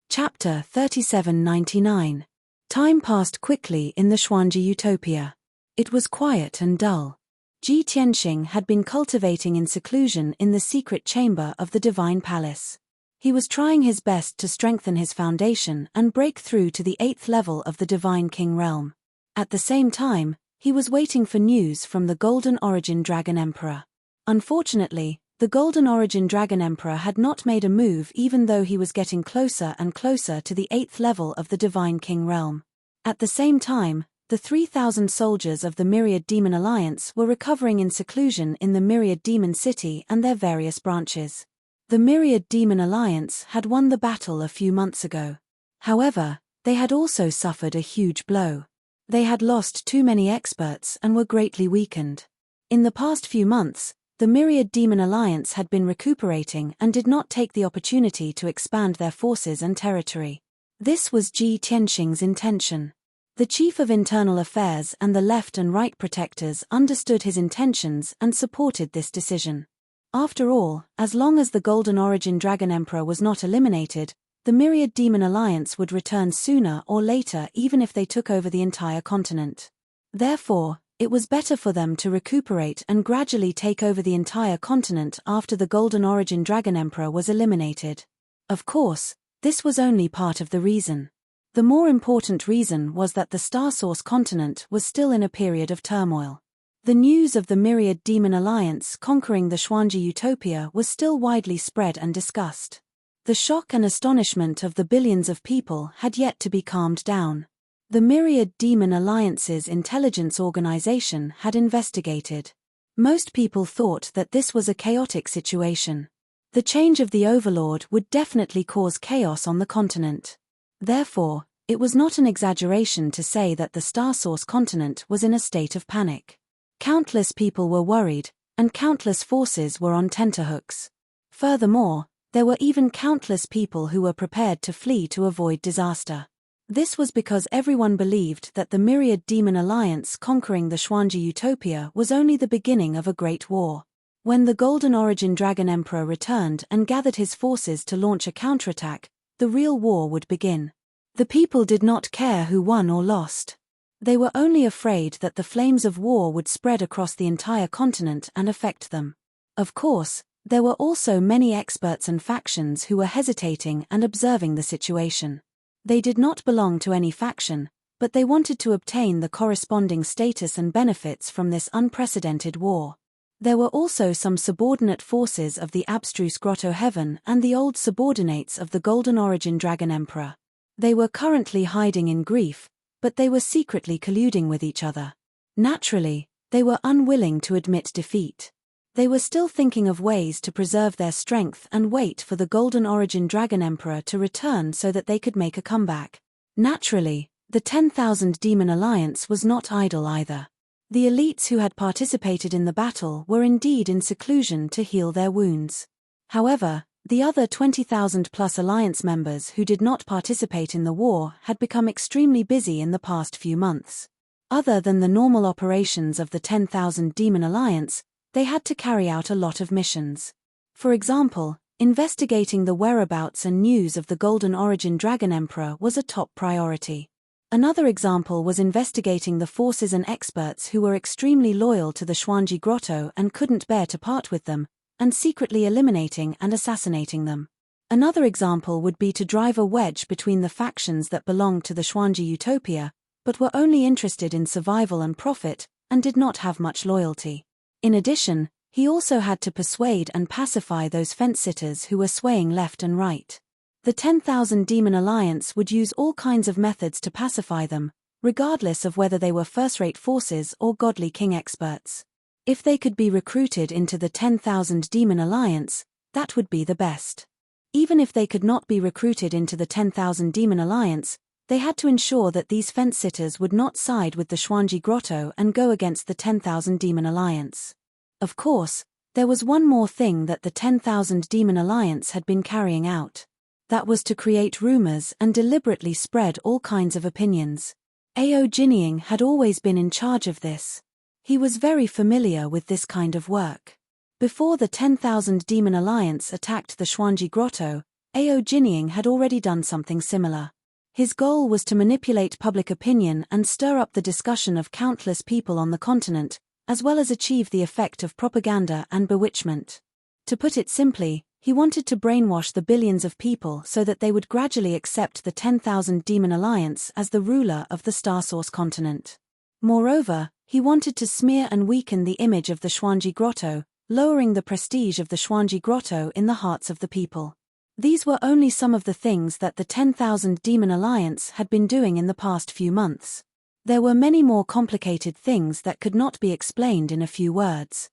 Chapter 3799. Time passed quickly in the Xuanji Utopia. It was quiet and dull. Ji Tianxing had been cultivating in seclusion in the secret chamber of the Divine Palace. He was trying his best to strengthen his foundation and break through to the 8th level of the Divine King realm. At the same time, he was waiting for news from the Golden Origin Dragon Emperor. Unfortunately, the Golden Origin Dragon Emperor had not made a move even though he was getting closer and closer to the 8th level of the Divine King realm. At the same time, the 3,000 soldiers of the Myriad Demon Alliance were recovering in seclusion in the Myriad Demon City and their various branches. The Myriad Demon Alliance had won the battle a few months ago. However, they had also suffered a huge blow. They had lost too many experts and were greatly weakened. In the past few months, the Myriad Demon Alliance had been recuperating and did not take the opportunity to expand their forces and territory. This was Ji Tianxing's intention. The Chief of Internal Affairs and the Left and Right Protectors understood his intentions and supported this decision. After all, as long as the Golden Origin Dragon Emperor was not eliminated, the Myriad Demon Alliance would return sooner or later even if they took over the entire continent. Therefore, it was better for them to recuperate and gradually take over the entire continent after the Golden Origin Dragon Emperor was eliminated. Of course, This was only part of the reason. The more important reason was that the Star Source continent was still in a period of turmoil. The news of the myriad demon alliance conquering the Xuanji utopia was still widely spread and discussed. The shock and astonishment of the billions of people had yet to be calmed down. The myriad demon alliance's intelligence organization had investigated. Most people thought that this was a chaotic situation. The change of the overlord would definitely cause chaos on the continent. Therefore, it was not an exaggeration to say that the Star Source continent was in a state of panic. Countless people were worried, and countless forces were on tenterhooks. Furthermore, there were even countless people who were prepared to flee to avoid disaster. This was because everyone believed that the myriad demon alliance conquering the Xuanji utopia was only the beginning of a great war. When the Golden Origin Dragon Emperor returned and gathered his forces to launch a counterattack, the real war would begin. The people did not care who won or lost. They were only afraid that the flames of war would spread across the entire continent and affect them. Of course, there were also many experts and factions who were hesitating and observing the situation. They did not belong to any faction, but they wanted to obtain the corresponding status and benefits from this unprecedented war. There were also some subordinate forces of the abstruse Grotto Heaven and the old subordinates of the Golden Origin Dragon Emperor. They were currently hiding in grief, but they were secretly colluding with each other. Naturally, they were unwilling to admit defeat. They were still thinking of ways to preserve their strength and wait for the Golden Origin Dragon Emperor to return so that they could make a comeback. Naturally, the 10,000 Demon Alliance was not idle either. The elites who had participated in the battle were indeed in seclusion to heal their wounds. However, the other 20,000+ Alliance members who did not participate in the war had become extremely busy in the past few months. Other than the normal operations of the 10,000 Demon Alliance, they had to carry out a lot of missions. For example, investigating the whereabouts and news of the Golden Origin Dragon Emperor was a top priority. Another example was investigating the forces and experts who were extremely loyal to the Xuanji Grotto and couldn't bear to part with them, and secretly eliminating and assassinating them. Another example would be to drive a wedge between the factions that belonged to the Xuanji Utopia, but were only interested in survival and profit, and did not have much loyalty. In addition, he also had to persuade and pacify those fence-sitters who were swaying left and right. The 10,000 Demon Alliance would use all kinds of methods to pacify them, regardless of whether they were first-rate forces or godly king experts. If they could be recruited into the 10,000 Demon Alliance, that would be the best. Even if they could not be recruited into the 10,000 Demon Alliance, they had to ensure that these fence-sitters would not side with the Xuanji Grotto and go against the 10,000 Demon Alliance. Of course, there was one more thing that the 10,000 Demon Alliance had been carrying out. That was to create rumors and deliberately spread all kinds of opinions. Ao Jinying had always been in charge of this. He was very familiar with this kind of work. Before the 10,000 Demon Alliance attacked the Xuanji Grotto, Ao Jinying had already done something similar. His goal was to manipulate public opinion and stir up the discussion of countless people on the continent, as well as achieve the effect of propaganda and bewitchment. To put it simply, he wanted to brainwash the billions of people so that they would gradually accept the 10,000 Demon Alliance as the ruler of the Star Source continent. Moreover, he wanted to smear and weaken the image of the Xuanji Grotto, lowering the prestige of the Xuanji Grotto in the hearts of the people. These were only some of the things that the 10,000 Demon Alliance had been doing in the past few months. There were many more complicated things that could not be explained in a few words.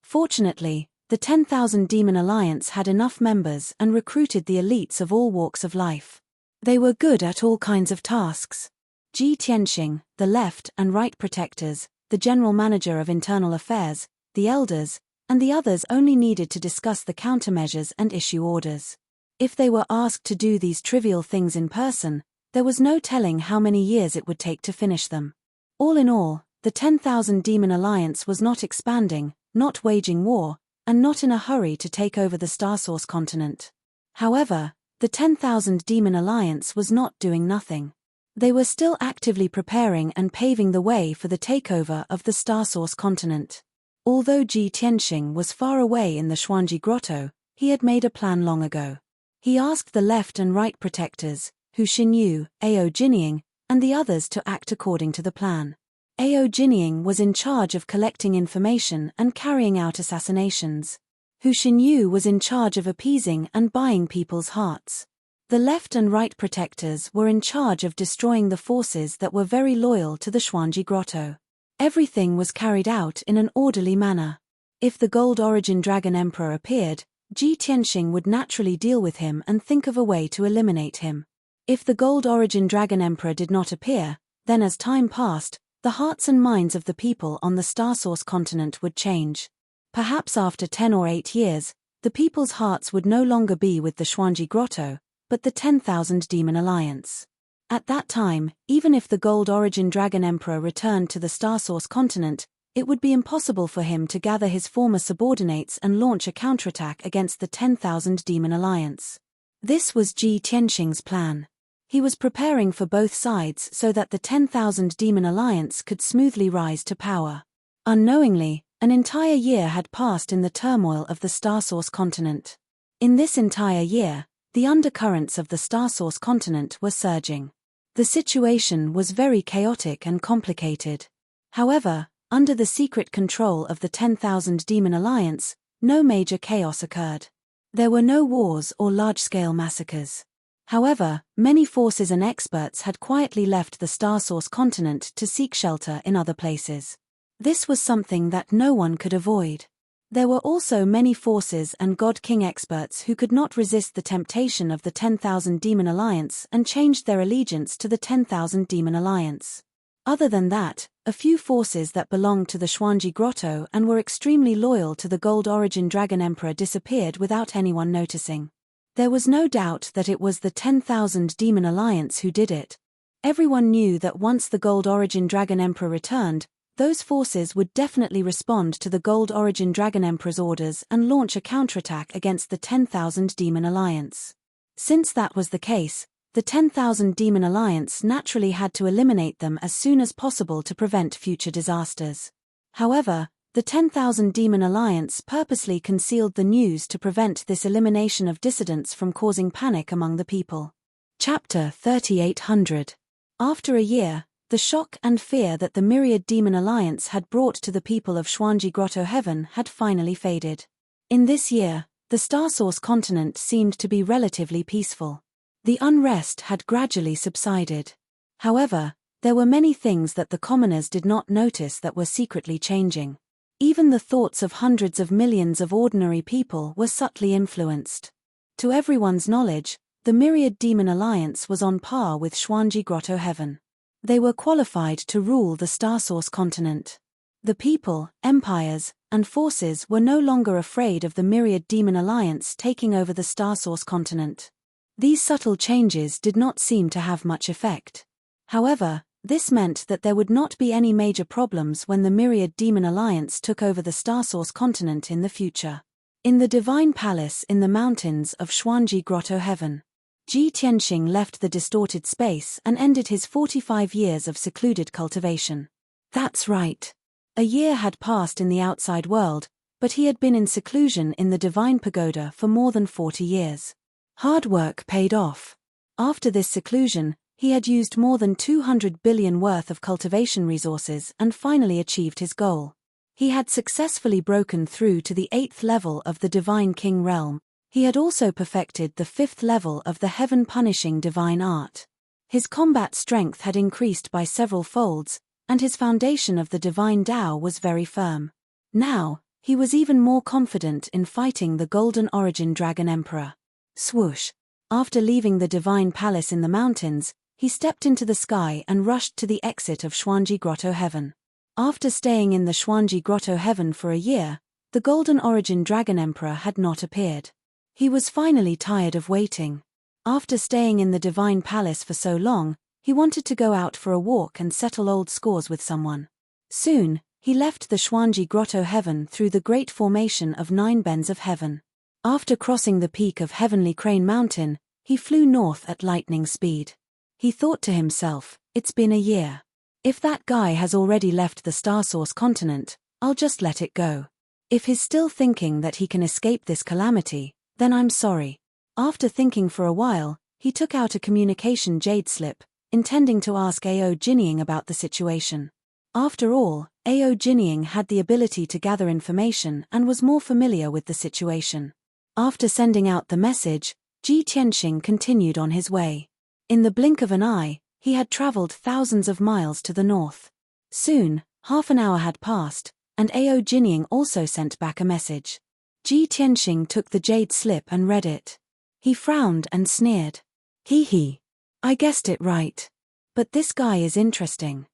Fortunately, the 10,000 Demon Alliance had enough members and recruited the elites of all walks of life. They were good at all kinds of tasks. Ji Tianxing, the left and right protectors, the general manager of internal affairs, the elders, and the others only needed to discuss the countermeasures and issue orders. If they were asked to do these trivial things in person, there was no telling how many years it would take to finish them. All in all, the 10,000 Demon Alliance was not expanding, not waging war, and not in a hurry to take over the Star Source continent. However, the 10,000 Demon Alliance was not doing nothing. They were still actively preparing and paving the way for the takeover of the Star Source continent. Although Ji Tianxing was far away in the Xuanji Grotto, he had made a plan long ago. He asked the left and right protectors, Hu Xinyu, Ao Jinying, and the others to act according to the plan. Ao Jinying was in charge of collecting information and carrying out assassinations. Hu Xinyu was in charge of appeasing and buying people's hearts. The left and right protectors were in charge of destroying the forces that were very loyal to the Xuanji Grotto. Everything was carried out in an orderly manner. If the Gold Origin Dragon Emperor appeared, Ji Tianxing would naturally deal with him and think of a way to eliminate him. If the Gold Origin Dragon Emperor did not appear, then as time passed, the hearts and minds of the people on the Star Source continent would change. Perhaps after 10 or 8 years, the people's hearts would no longer be with the Xuanji Grotto, but the 10,000 Demon Alliance. At that time, even if the Gold Origin Dragon Emperor returned to the Star Source continent, it would be impossible for him to gather his former subordinates and launch a counterattack against the 10,000 Demon Alliance. This was Ji Tianxing's plan. He was preparing for both sides so that the 10,000 Demon Alliance could smoothly rise to power. Unknowingly, an entire year had passed in the turmoil of the Star Source continent. In this entire year, the undercurrents of the Star Source continent were surging. The situation was very chaotic and complicated. However, under the secret control of the 10,000 Demon Alliance, no major chaos occurred. There were no wars or large-scale massacres. However, many forces and experts had quietly left the Star Source continent to seek shelter in other places. This was something that no one could avoid. There were also many forces and God King experts who could not resist the temptation of the 10,000 Demon Alliance and changed their allegiance to the 10,000 Demon Alliance. Other than that, a few forces that belonged to the Xuanji Grotto and were extremely loyal to the Gold Origin Dragon Emperor disappeared without anyone noticing. There was no doubt that it was the 10,000 Demon Alliance who did it. Everyone knew that once the Gold Origin Dragon Emperor returned, those forces would definitely respond to the Gold Origin Dragon Emperor's orders and launch a counterattack against the 10,000 Demon Alliance. Since that was the case, the 10,000 Demon Alliance naturally had to eliminate them as soon as possible to prevent future disasters. However, the 10,000 Demon Alliance purposely concealed the news to prevent this elimination of dissidents from causing panic among the people. Chapter 3800. After a year, the shock and fear that the myriad Demon Alliance had brought to the people of Xuanji Grotto Heaven had finally faded. In this year, the Star Source continent seemed to be relatively peaceful. The unrest had gradually subsided. However, there were many things that the commoners did not notice that were secretly changing. Even the thoughts of hundreds of millions of ordinary people were subtly influenced. To everyone's knowledge, the myriad Demon Alliance was on par with Xuanji Grotto Heaven. They were qualified to rule the Star Source continent. The people, empires, and forces were no longer afraid of the myriad Demon Alliance taking over the Star Source continent. These subtle changes did not seem to have much effect. However, this meant that there would not be any major problems when the myriad Demon Alliance took over the Star Source continent in the future. In the Divine Palace in the mountains of Xuanji Grotto Heaven, Ji Tianxing left the distorted space and ended his 45 years of secluded cultivation. That's right. A year had passed in the outside world, but he had been in seclusion in the Divine Pagoda for more than 40 years. Hard work paid off. After this seclusion, he had used more than 200 billion worth of cultivation resources and finally achieved his goal. He had successfully broken through to the 8th level of the Divine King realm. He had also perfected the 5th level of the heaven-punishing divine art. His combat strength had increased by several folds, and his foundation of the divine Tao was very firm. Now, he was even more confident in fighting the Golden Origin Dragon Emperor. Swoosh! After leaving the Divine Palace in the mountains, he stepped into the sky and rushed to the exit of Xuanji Grotto Heaven. After staying in the Xuanji Grotto Heaven for a year, the Golden Origin Dragon Emperor had not appeared. He was finally tired of waiting. After staying in the Divine Palace for so long, he wanted to go out for a walk and settle old scores with someone. Soon, he left the Xuanji Grotto Heaven through the great formation of 9 bends of heaven. After crossing the peak of Heavenly Crane Mountain, he flew north at lightning speed. He thought to himself, it's been a year. If that guy has already left the Star Source continent, I'll just let it go. If he's still thinking that he can escape this calamity, then I'm sorry. After thinking for a while, he took out a communication jade slip, intending to ask Ao Jinying about the situation. After all, Ao Jinying had the ability to gather information and was more familiar with the situation. After sending out the message, Ji Tianxing continued on his way. In the blink of an eye, he had traveled thousands of miles to the north. Soon, half an hour had passed, and Ao Jinying also sent back a message. Ji Tianxing took the jade slip and read it. He frowned and sneered. Hee. I guessed it right. But this guy is interesting.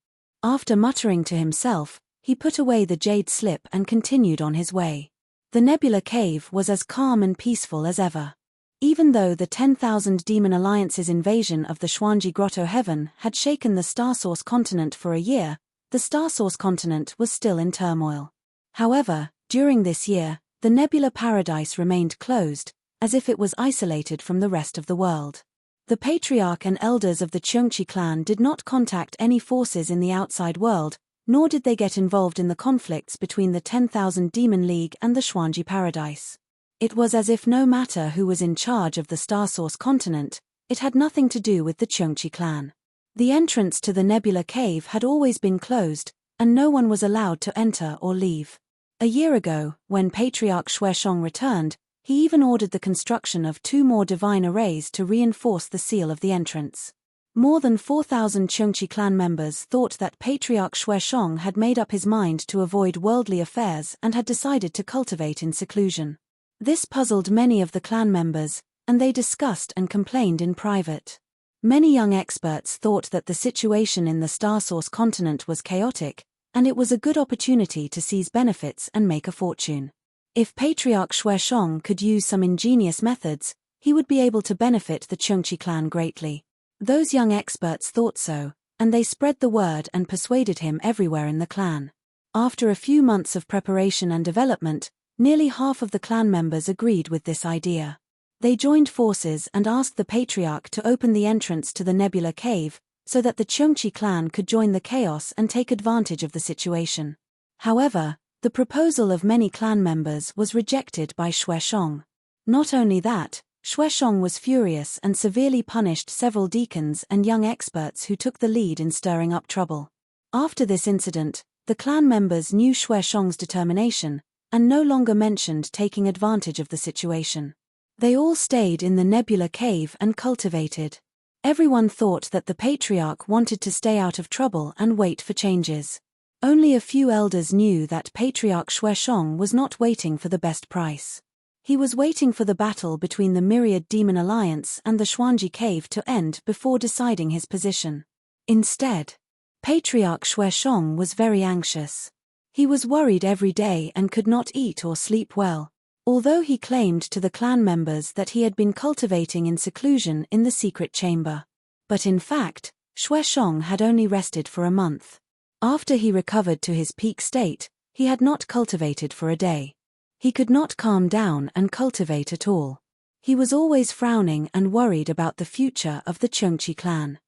After muttering to himself, he put away the jade slip and continued on his way. The Nebula Cave was as calm and peaceful as ever. Even though the 10,000 Demon Alliance's invasion of the Xuanji Grotto Heaven had shaken the Star Source continent for a year, the Star Source continent was still in turmoil. However, during this year, the Nebula Paradise remained closed, as if it was isolated from the rest of the world. The Patriarch and elders of the Cheongqi clan did not contact any forces in the outside world, nor did they get involved in the conflicts between the 10,000 Demon League and the Xuanji Paradise. It was as if no matter who was in charge of the Star Source continent, it had nothing to do with the Cheongqi clan. The entrance to the Nebula Cave had always been closed, and no one was allowed to enter or leave. A year ago, when Patriarch Xueshong returned, he even ordered the construction of 2 more divine arrays to reinforce the seal of the entrance. More than 4,000 Cheongqi clan members thought that Patriarch Xueshong had made up his mind to avoid worldly affairs and had decided to cultivate in seclusion. This puzzled many of the clan members, and they discussed and complained in private. Many young experts thought that the situation in the Star Source continent was chaotic, and it was a good opportunity to seize benefits and make a fortune. If Patriarch Xueshong could use some ingenious methods, he would be able to benefit the Cheongqi clan greatly. Those young experts thought so, and they spread the word and persuaded him everywhere in the clan. After a few months of preparation and development, nearly half of the clan members agreed with this idea. They joined forces and asked the Patriarch to open the entrance to the Nebula Cave, so that the Cheongqi clan could join the chaos and take advantage of the situation. However, the proposal of many clan members was rejected by Xueshong. Not only that, Xueshong was furious and severely punished several deacons and young experts who took the lead in stirring up trouble. After this incident, the clan members knew Xueshong's determination, and no longer mentioned taking advantage of the situation. They all stayed in the Nebula Cave and cultivated. Everyone thought that the Patriarch wanted to stay out of trouble and wait for changes. Only a few elders knew that Patriarch Xueshong was not waiting for the best price. He was waiting for the battle between the Myriad Demon Alliance and the Xuanji Cave to end before deciding his position. Instead, Patriarch Xueshong was very anxious. He was worried every day and could not eat or sleep well, although he claimed to the clan members that he had been cultivating in seclusion in the secret chamber. But in fact, Xueshong had only rested for a month. After he recovered to his peak state, he had not cultivated for a day. He could not calm down and cultivate at all. He was always frowning and worried about the future of the Cheongqi clan.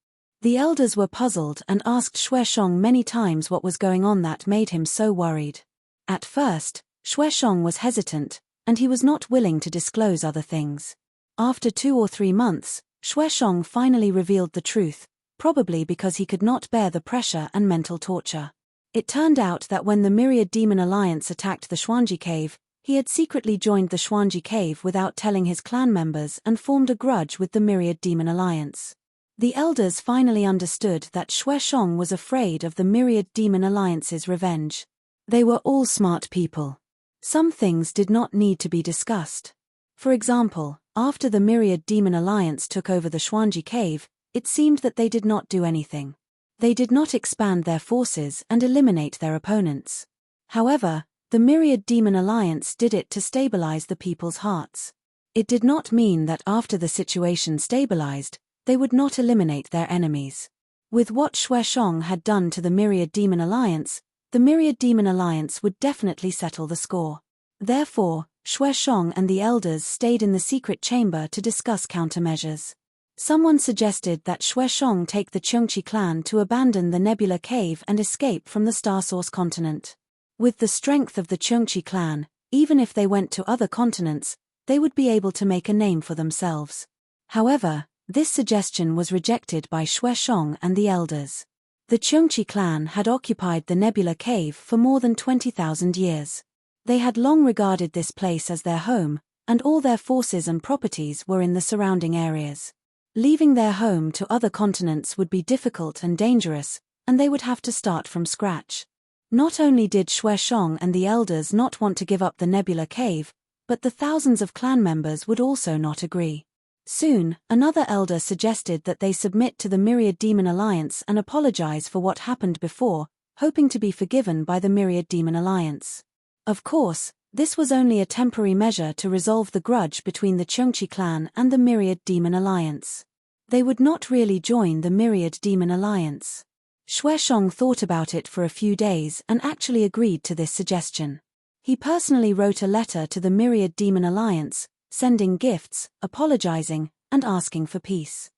The elders were puzzled and asked Xueshong many times what was going on that made him so worried. At first, Xueshong was hesitant, and he was not willing to disclose other things. After 2 or 3 months, Xueshong finally revealed the truth, probably because he could not bear the pressure and mental torture. It turned out that when the Myriad Demon Alliance attacked the Xuanji Cave, he had secretly joined the Xuanji Cave without telling his clan members and formed a grudge with the Myriad Demon Alliance. The elders finally understood that Xueshong was afraid of the Myriad Demon Alliance's revenge. They were all smart people. Some things did not need to be discussed. For example, after the Myriad Demon Alliance took over the Xuanji Cave, it seemed that they did not do anything. They did not expand their forces and eliminate their opponents. However, the Myriad Demon Alliance did it to stabilize the people's hearts. It did not mean that after the situation stabilized, they would not eliminate their enemies. With what Xueshong had done to the Myriad Demon Alliance, the Myriad Demon Alliance would definitely settle the score. Therefore, Xueshong and the elders stayed in the secret chamber to discuss countermeasures. Someone suggested that Xueshong take the Cheongqi clan to abandon the Nebula Cave and escape from the Star Source continent. With the strength of the Cheongqi clan, even if they went to other continents, they would be able to make a name for themselves. However, this suggestion was rejected by Xueshong and the elders. The Cheongqi clan had occupied the Nebula Cave for more than 20,000 years. They had long regarded this place as their home, and all their forces and properties were in the surrounding areas. Leaving their home to other continents would be difficult and dangerous, and they would have to start from scratch. Not only did Xueshong and the elders not want to give up the Nebula Cave, but the thousands of clan members would also not agree. Soon, another elder suggested that they submit to the Myriad Demon Alliance and apologize for what happened before, hoping to be forgiven by the Myriad Demon Alliance. Of course, this was only a temporary measure to resolve the grudge between the Cheongqi clan and the Myriad Demon Alliance. They would not really join the Myriad Demon Alliance. Xueshong thought about it for a few days and actually agreed to this suggestion. He personally wrote a letter to the Myriad Demon Alliance, sending gifts, apologizing, and asking for peace.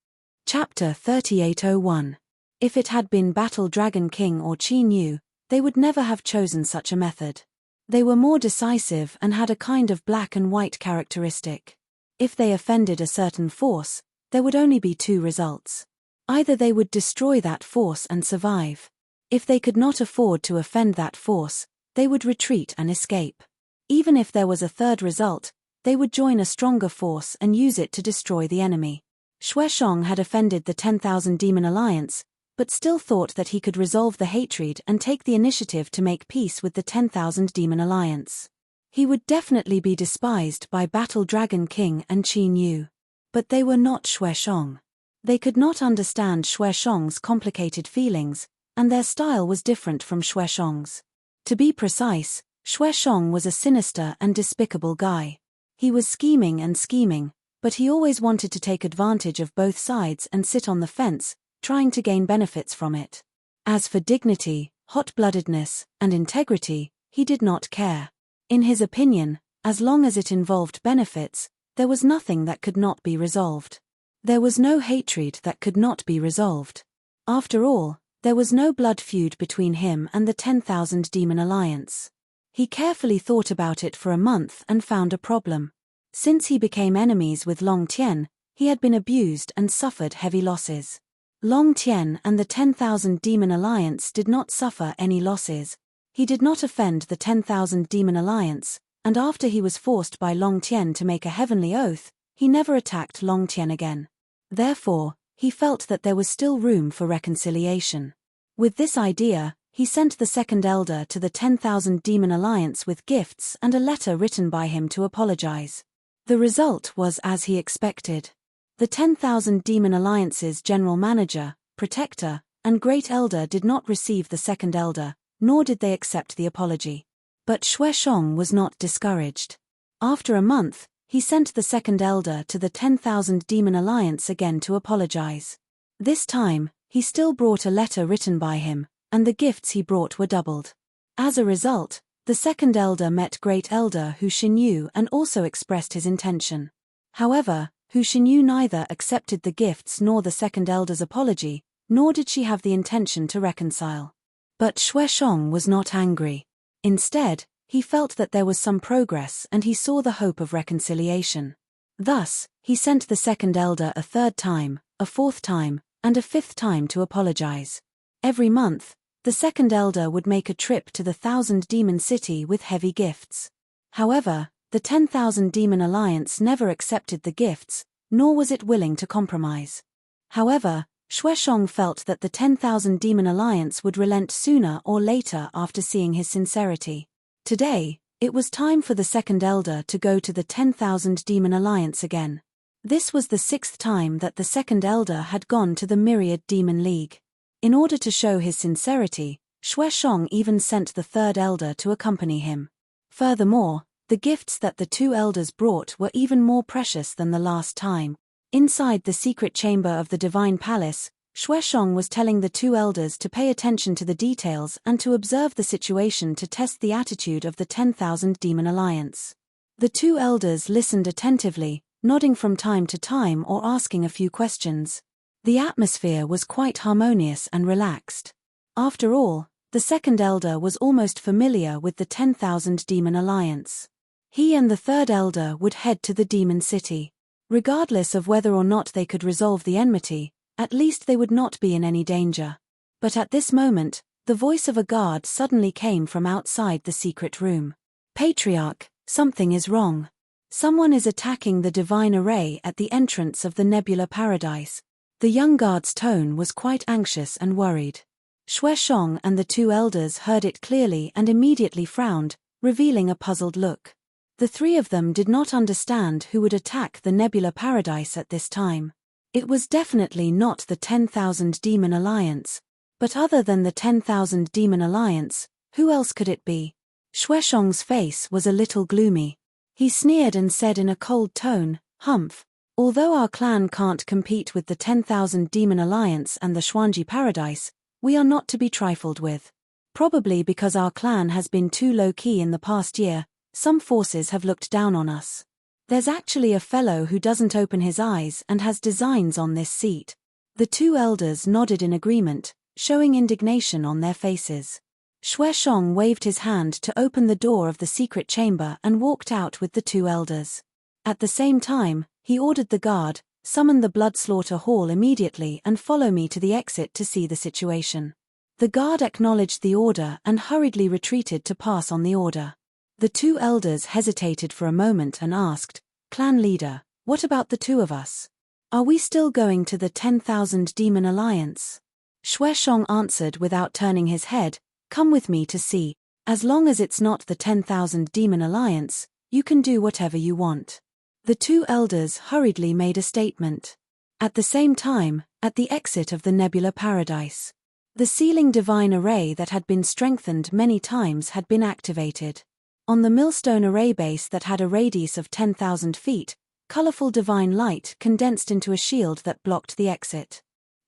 Chapter 3801. If it had been Battle Dragon King or Qin Yu, they would never have chosen such a method. They were more decisive and had a kind of black and white characteristic. If they offended a certain force, there would only be two results. Either they would destroy that force and survive. If they could not afford to offend that force, they would retreat and escape. Even if there was a third result, they would join a stronger force and use it to destroy the enemy. Xueshong had offended the 10,000 Demon Alliance, but still thought that he could resolve the hatred and take the initiative to make peace with the 10,000 Demon Alliance. He would definitely be despised by Battle Dragon King and Qin Yu. But they were not Xueshong. They could not understand Xueshong's complicated feelings, and their style was different from Xueshong's. To be precise, Xueshong was a sinister and despicable guy. He was scheming, but he always wanted to take advantage of both sides and sit on the fence, trying to gain benefits from it. As for dignity, hot-bloodedness, and integrity, he did not care. In his opinion, as long as it involved benefits, there was nothing that could not be resolved. There was no hatred that could not be resolved. After all, there was no blood feud between him and the 10,000 Demon Alliance. He carefully thought about it for a month and found a problem. Since he became enemies with Long Tien, he had been abused and suffered heavy losses. Long Tien and the 10,000 Demon Alliance did not suffer any losses. He did not offend the 10,000 Demon Alliance, and after he was forced by Long Tien to make a heavenly oath, he never attacked Long Tien again. Therefore, he felt that there was still room for reconciliation. With this idea, he sent the second elder to the 10,000 Demon Alliance with gifts and a letter written by him to apologize. The result was as he expected. The 10,000 Demon Alliance's general manager, protector, and great elder did not receive the second elder, nor did they accept the apology. But Xueshong was not discouraged. After a month, he sent the second elder to the 10,000 Demon Alliance again to apologize. This time, he still brought a letter written by him, and the gifts he brought were doubled. As a result, the second elder met great elder Hu Xinyu and also expressed his intention. However, Hu Xinyu neither accepted the gifts nor the second elder's apology, nor did she have the intention to reconcile. But Xueshong was not angry. Instead, he felt that there was some progress and he saw the hope of reconciliation. Thus, he sent the second elder a third time, a fourth time, and a fifth time to apologize. Every month, the second elder would make a trip to the 1,000 Demon City with heavy gifts. However, the 10,000 Demon Alliance never accepted the gifts, nor was it willing to compromise. However, Xueshong felt that the 10,000 Demon Alliance would relent sooner or later after seeing his sincerity. Today, it was time for the second elder to go to the 10,000 Demon Alliance again. This was the 6th time that the second elder had gone to the Myriad Demon League. In order to show his sincerity, Xueshong even sent the third elder to accompany him. Furthermore, the gifts that the two elders brought were even more precious than the last time. Inside the secret chamber of the Divine Palace, Xueshong was telling the two elders to pay attention to the details and to observe the situation to test the attitude of the 10,000 Demon Alliance. The two elders listened attentively, nodding from time to time or asking a few questions. The atmosphere was quite harmonious and relaxed. After all, the second elder was almost familiar with the 10,000 Demon Alliance. He and the third elder would head to the demon city. Regardless of whether or not they could resolve the enmity, at least they would not be in any danger. But at this moment, the voice of a guard suddenly came from outside the secret room. Patriarch, something is wrong. Someone is attacking the divine array at the entrance of the Nebula Paradise. The young guard's tone was quite anxious and worried. Xueshong and the two elders heard it clearly and immediately frowned, revealing a puzzled look. The three of them did not understand who would attack the Nebula Paradise at this time. It was definitely not the 10,000 Demon Alliance. But other than the 10,000 Demon Alliance, who else could it be? Xueshong's face was a little gloomy. He sneered and said in a cold tone, "Humph. Although our clan can't compete with the 10,000 Demon Alliance and the Xuanji Paradise, we are not to be trifled with. Probably because our clan has been too low-key in the past year, some forces have looked down on us. There's actually a fellow who doesn't open his eyes and has designs on this seat." The two elders nodded in agreement, showing indignation on their faces. Xueshong waved his hand to open the door of the secret chamber and walked out with the two elders. At the same time, he ordered the guard, "Summon the blood slaughter hall immediately and follow me to the exit to see the situation." The guard acknowledged the order and hurriedly retreated to pass on the order. The two elders hesitated for a moment and asked, "Clan leader, what about the two of us? Are we still going to the 10,000 Demon Alliance?" Xueshong answered without turning his head, "Come with me to see. As long as it's not the 10,000 Demon Alliance, you can do whatever you want." The two elders hurriedly made a statement. At the same time, at the exit of the Nebula Paradise, the sealing divine array that had been strengthened many times had been activated. On the millstone array base that had a radius of 10,000 feet, colorful divine light condensed into a shield that blocked the exit.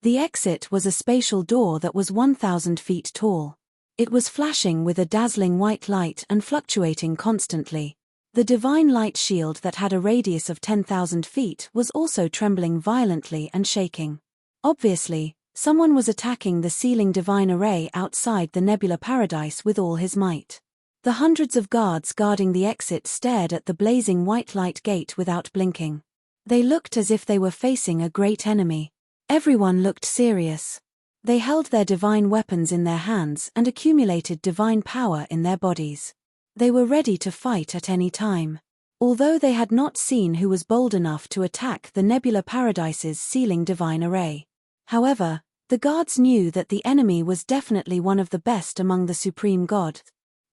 The exit was a spatial door that was 1,000 feet tall. It was flashing with a dazzling white light and fluctuating constantly. The divine light shield that had a radius of 10,000 feet was also trembling violently and shaking. Obviously, someone was attacking the sealing divine array outside the Nebula Paradise with all his might. The hundreds of guards guarding the exit stared at the blazing white light gate without blinking. They looked as if they were facing a great enemy. Everyone looked serious. They held their divine weapons in their hands and accumulated divine power in their bodies. They were ready to fight at any time. Although they had not seen who was bold enough to attack the Nebula Paradise's sealing divine array. However, the guards knew that the enemy was definitely one of the best among the supreme gods.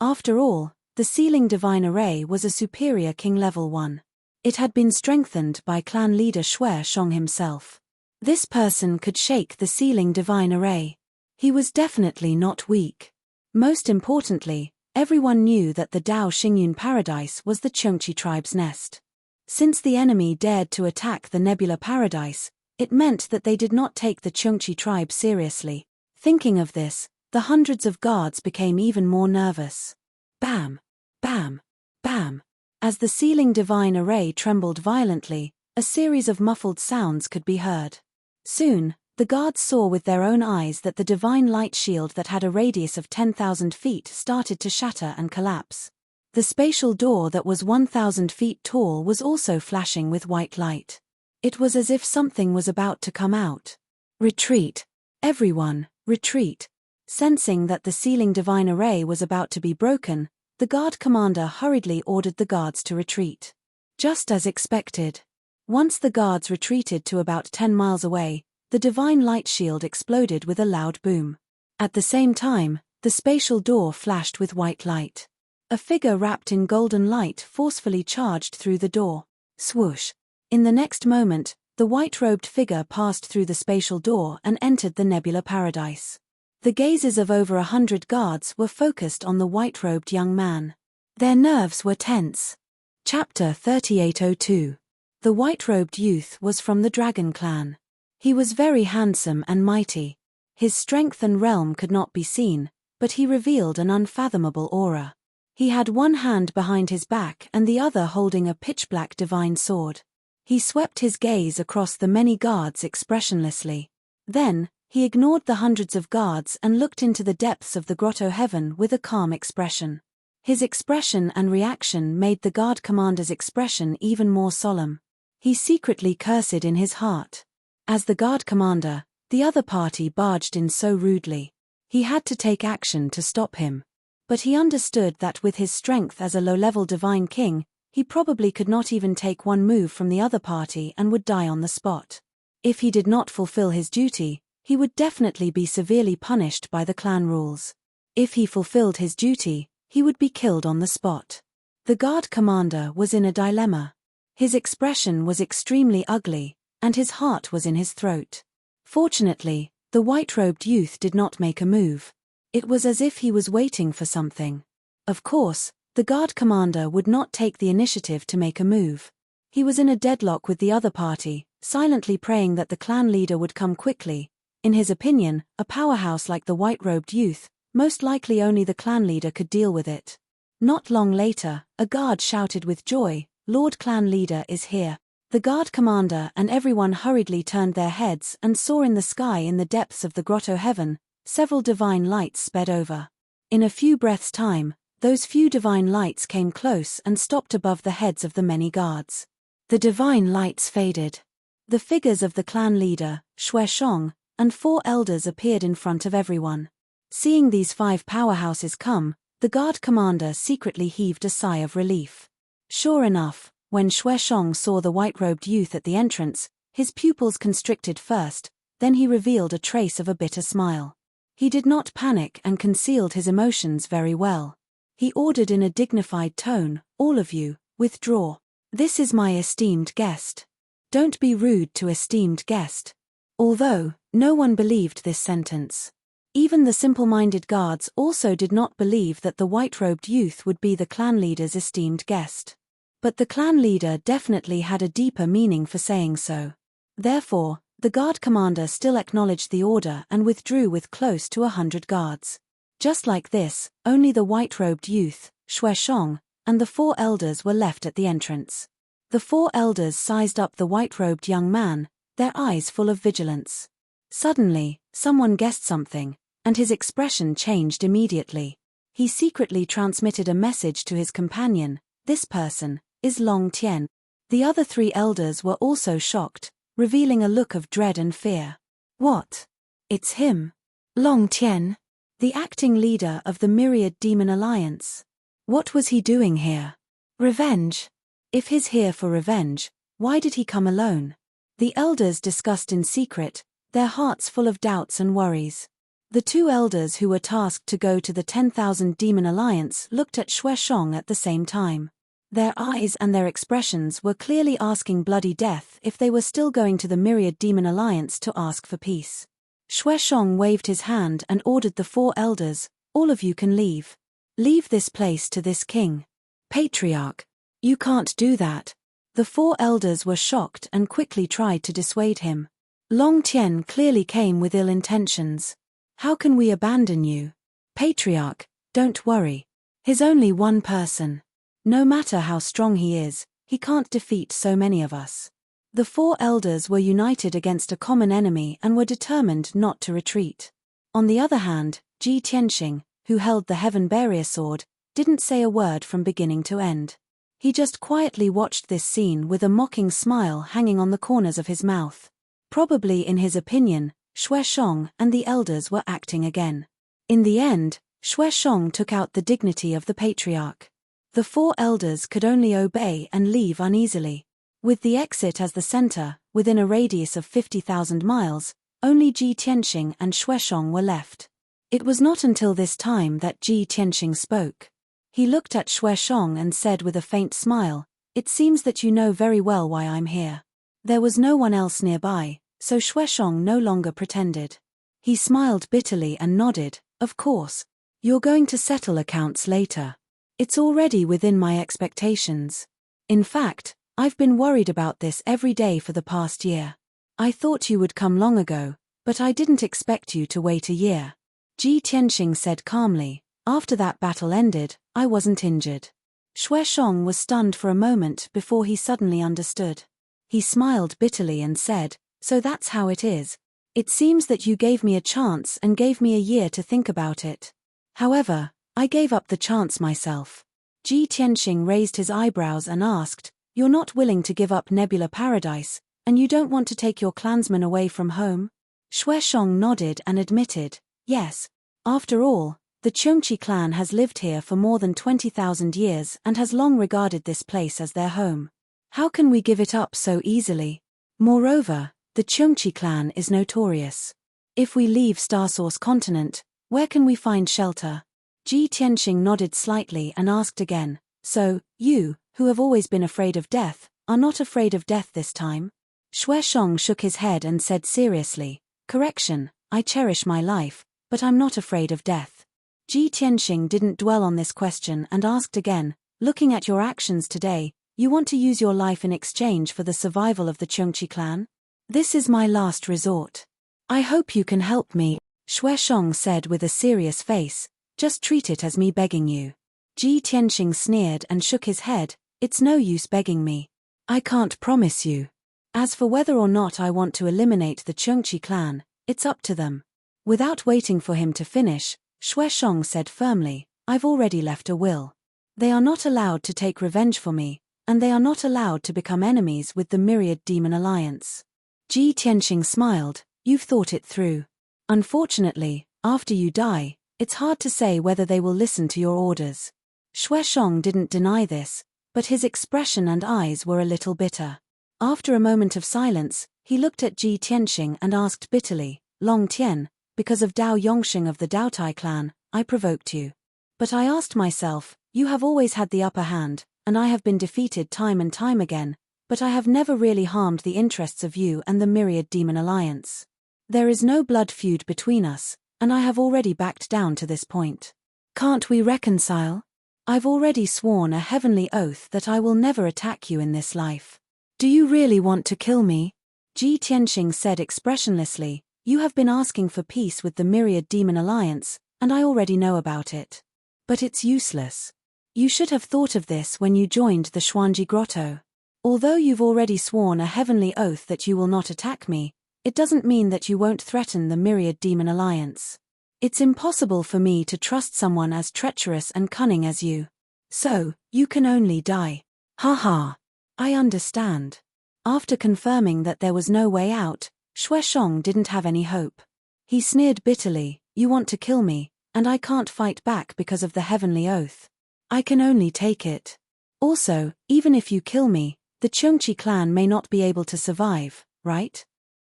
After all, the sealing divine array was a superior king level 1. It had been strengthened by clan leader Xueshong himself. This person could shake the sealing divine array. He was definitely not weak. Most importantly, everyone knew that the Dao Xingyun Paradise was the Chengchi tribe's nest. Since the enemy dared to attack the Nebula Paradise, it meant that they did not take the Chengchi tribe seriously. Thinking of this, the hundreds of guards became even more nervous. Bam! Bam! Bam! As the sealing divine array trembled violently, a series of muffled sounds could be heard. Soon, the guards saw with their own eyes that the divine light shield that had a radius of 10,000 feet started to shatter and collapse. The spatial door that was 1,000 feet tall was also flashing with white light. It was as if something was about to come out. "Retreat! Everyone, retreat!" Sensing that the sealing divine array was about to be broken, the guard commander hurriedly ordered the guards to retreat. Just as expected. Once the guards retreated to about 10 miles away, the divine light shield exploded with a loud boom. At the same time, the spatial door flashed with white light. A figure wrapped in golden light forcefully charged through the door. Swoosh! In the next moment, the white-robed figure passed through the spatial door and entered the Nebula Paradise. The gazes of over 100 guards were focused on the white-robed young man. Their nerves were tense. Chapter 3802. The white-robed youth was from the Dragon Clan. He was very handsome and mighty. His strength and realm could not be seen, but he revealed an unfathomable aura. He had one hand behind his back and the other holding a pitch-black divine sword. He swept his gaze across the many guards expressionlessly. Then, he ignored the hundreds of guards and looked into the depths of the grotto heaven with a calm expression. His expression and reaction made the guard commander's expression even more solemn. He secretly cursed in his heart. As the guard commander, the other party barged in so rudely. He had to take action to stop him. But he understood that with his strength as a low-level divine king, he probably could not even take one move from the other party and would die on the spot. If he did not fulfill his duty, he would definitely be severely punished by the clan rules. If he fulfilled his duty, he would be killed on the spot. The guard commander was in a dilemma. His expression was extremely ugly, and his heart was in his throat. Fortunately, the white-robed youth did not make a move. It was as if he was waiting for something. Of course, the guard commander would not take the initiative to make a move. He was in a deadlock with the other party, silently praying that the clan leader would come quickly. In his opinion, a powerhouse like the white-robed youth, most likely only the clan leader could deal with it. Not long later, a guard shouted with joy, "Lord Clan Leader is here." The guard commander and everyone hurriedly turned their heads and saw in the sky in the depths of the grotto heaven, several divine lights sped over. In a few breaths' time, those few divine lights came close and stopped above the heads of the many guards. The divine lights faded. The figures of the clan leader, Xue Shong, and 4 elders appeared in front of everyone. Seeing these 5 powerhouses come, the guard commander secretly heaved a sigh of relief. Sure enough, when Xue Shong saw the white-robed youth at the entrance, his pupils constricted first, then he revealed a trace of a bitter smile. He did not panic and concealed his emotions very well. He ordered in a dignified tone, "All of you, withdraw. This is my esteemed guest. Don't be rude to esteemed guest." Although no one believed this sentence. Even the simple-minded guards also did not believe that the white-robed youth would be the clan leader's esteemed guest. But the clan leader definitely had a deeper meaning for saying so. Therefore, the guard commander still acknowledged the order and withdrew with close to 100 guards. Just like this, only the white-robed youth, Xue Shong, and the 4 elders were left at the entrance. The 4 elders sized up the white-robed young man, their eyes full of vigilance. Suddenly, someone guessed something, and his expression changed immediately. He secretly transmitted a message to his companion, "This person is Long Tian." The other 3 elders were also shocked, revealing a look of dread and fear. "What? It's him. Long Tian, the acting leader of the Myriad Demon Alliance. What was he doing here? Revenge? If he's here for revenge, why did he come alone?" The elders discussed in secret, their hearts full of doubts and worries. The 2 elders who were tasked to go to the 10,000 Demon Alliance looked at Xue Shong at the same time. Their eyes and their expressions were clearly asking bloody death if they were still going to the Myriad Demon Alliance to ask for peace. Xue Shong waved his hand and ordered the 4 elders, "All of you can leave. Leave this place to this king." "Patriarch, you can't do that." The 4 elders were shocked and quickly tried to dissuade him. Long Tian clearly came with ill intentions. "How can we abandon you? Patriarch, don't worry. He's only one person. No matter how strong he is, he can't defeat so many of us." The 4 elders were united against a common enemy and were determined not to retreat. On the other hand, Ji Tianxing, who held the Heavenpiercer sword, didn't say a word from beginning to end. He just quietly watched this scene with a mocking smile hanging on the corners of his mouth. Probably in his opinion, Xue Shong and the elders were acting again. In the end, Xue Shong took out the dignity of the patriarch. The 4 elders could only obey and leave uneasily. With the exit as the center, within a radius of 50,000 miles, only Ji Tianxing and Xue Shong were left. It was not until this time that Ji Tianxing spoke. He looked at Xue Shong and said with a faint smile, "It seems that you know very well why I'm here." There was no one else nearby, so Xue Shong no longer pretended. He smiled bitterly and nodded, "Of course. You're going to settle accounts later. It's already within my expectations. In fact, I've been worried about this every day for the past year. I thought you would come long ago, but I didn't expect you to wait a year." Ji Tianxing said calmly, "After that battle ended, I wasn't injured." Xue Shong was stunned for a moment before he suddenly understood. He smiled bitterly and said, "So that's how it is. It seems that you gave me a chance and gave me a year to think about it. However, I gave up the chance myself. Ji Tianxing raised his eyebrows and asked, "You're not willing to give up Nebula Paradise, and you don't want to take your clansmen away from home?" Shueshong nodded and admitted, "Yes. After all, the Cheongqi clan has lived here for more than 20,000 years and has long regarded this place as their home. How can we give it up so easily? Moreover, the Cheongqi clan is notorious. If we leave Starsource Continent, where can we find shelter?" Ji Tianxing nodded slightly and asked again, "So, you, who have always been afraid of death, are not afraid of death this time?" Shueshong shook his head and said seriously, "Correction, I cherish my life, but I'm not afraid of death." Ji Tianxing didn't dwell on this question and asked again, "Looking at your actions today, you want to use your life in exchange for the survival of the Cheongqi clan? This is my last resort. I hope you can help me," Shueshong said with a serious face. "Just treat it as me begging you." Ji Tianxing sneered and shook his head, "It's no use begging me. I can't promise you. As for whether or not I want to eliminate the Cheongqi clan, it's up to them." Without waiting for him to finish, Shueshong said firmly, "I've already left a will. They are not allowed to take revenge for me, and they are not allowed to become enemies with the Myriad Demon Alliance." Ji Tianxing smiled, "You've thought it through. Unfortunately, after you die, it's hard to say whether they will listen to your orders." Shueshong didn't deny this, but his expression and eyes were a little bitter. After a moment of silence, he looked at Ji Tianxing and asked bitterly, "Long Tian, because of Dao Yongxing of the Daotai clan, I provoked you. But I asked myself, you have always had the upper hand, and I have been defeated time and time again, but I have never really harmed the interests of you and the Myriad Demon Alliance. There is no blood feud between us, and I have already backed down to this point. Can't we reconcile? I've already sworn a heavenly oath that I will never attack you in this life. Do you really want to kill me?" Ji Tianxing said expressionlessly, "You have been asking for peace with the Myriad Demon Alliance, and I already know about it. But it's useless. You should have thought of this when you joined the Xuanji Grotto. Although you've already sworn a heavenly oath that you will not attack me, it doesn't mean that you won't threaten the Myriad Demon Alliance. It's impossible for me to trust someone as treacherous and cunning as you. So, you can only die. Ha ha. I understand." After confirming that there was no way out, Shueshong didn't have any hope. He sneered bitterly, "You want to kill me, and I can't fight back because of the heavenly oath. I can only take it. Also, even if you kill me, the Cheongqi clan may not be able to survive, right?"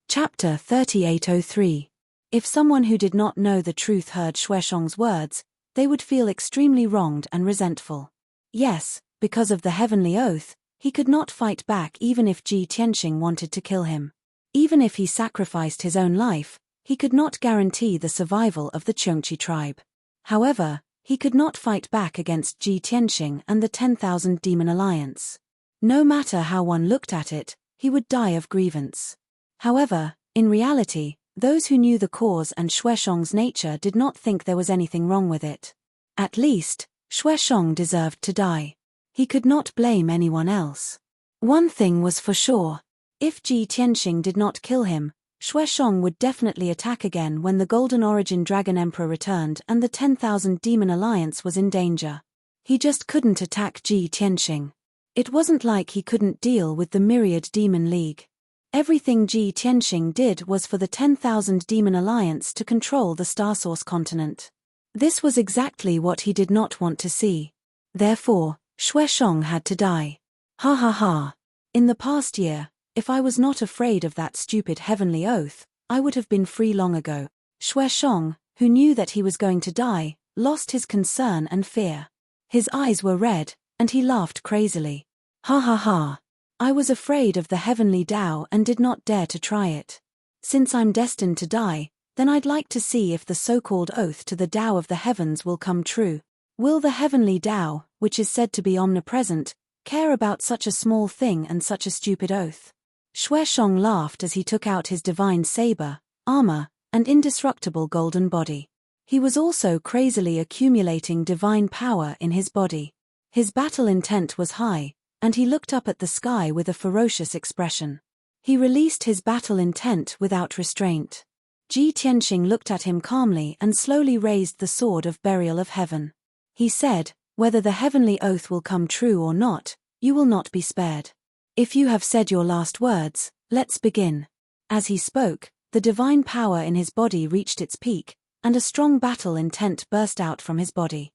Chapter 3803. If someone who did not know the truth heard Shueshong's words, they would feel extremely wronged and resentful. Yes, because of the heavenly oath, he could not fight back even if Ji Tianxing wanted to kill him. Even if he sacrificed his own life, he could not guarantee the survival of the Cheongqi tribe. However, he could not fight back against Ji Tianxing and the 10,000 Demon Alliance. No matter how one looked at it, he would die of grievance. However, in reality, those who knew the cause and Shueshong's nature did not think there was anything wrong with it. At least, Shueshong deserved to die. He could not blame anyone else. One thing was for sure. If Ji Tianxing did not kill him, Shueshong would definitely attack again when the Golden Origin Dragon Emperor returned and the 10,000 Demon Alliance was in danger. He just couldn't attack Ji Tianxing. It wasn't like he couldn't deal with the Myriad Demon League. Everything Ji Tianxing did was for the 10,000 Demon Alliance to control the Starsource continent. This was exactly what he did not want to see. Therefore, Shueshong had to die. Ha ha ha. In the past year, if I was not afraid of that stupid heavenly oath, I would have been free long ago. Shueshong, who knew that he was going to die, lost his concern and fear. His eyes were red, and he laughed crazily. Ha ha ha. I was afraid of the heavenly Tao and did not dare to try it. Since I'm destined to die, then I'd like to see if the so-called oath to the Tao of the heavens will come true. Will the heavenly Tao, which is said to be omnipresent, care about such a small thing and such a stupid oath? Shueshong laughed as he took out his divine saber, armor, and indestructible golden body. He was also crazily accumulating divine power in his body. His battle intent was high, and he looked up at the sky with a ferocious expression. He released his battle intent without restraint. Ji Tianxing looked at him calmly and slowly raised the sword of burial of heaven. He said, "Whether the heavenly oath will come true or not, you will not be spared. If you have said your last words, let's begin." As he spoke, the divine power in his body reached its peak, and a strong battle intent burst out from his body.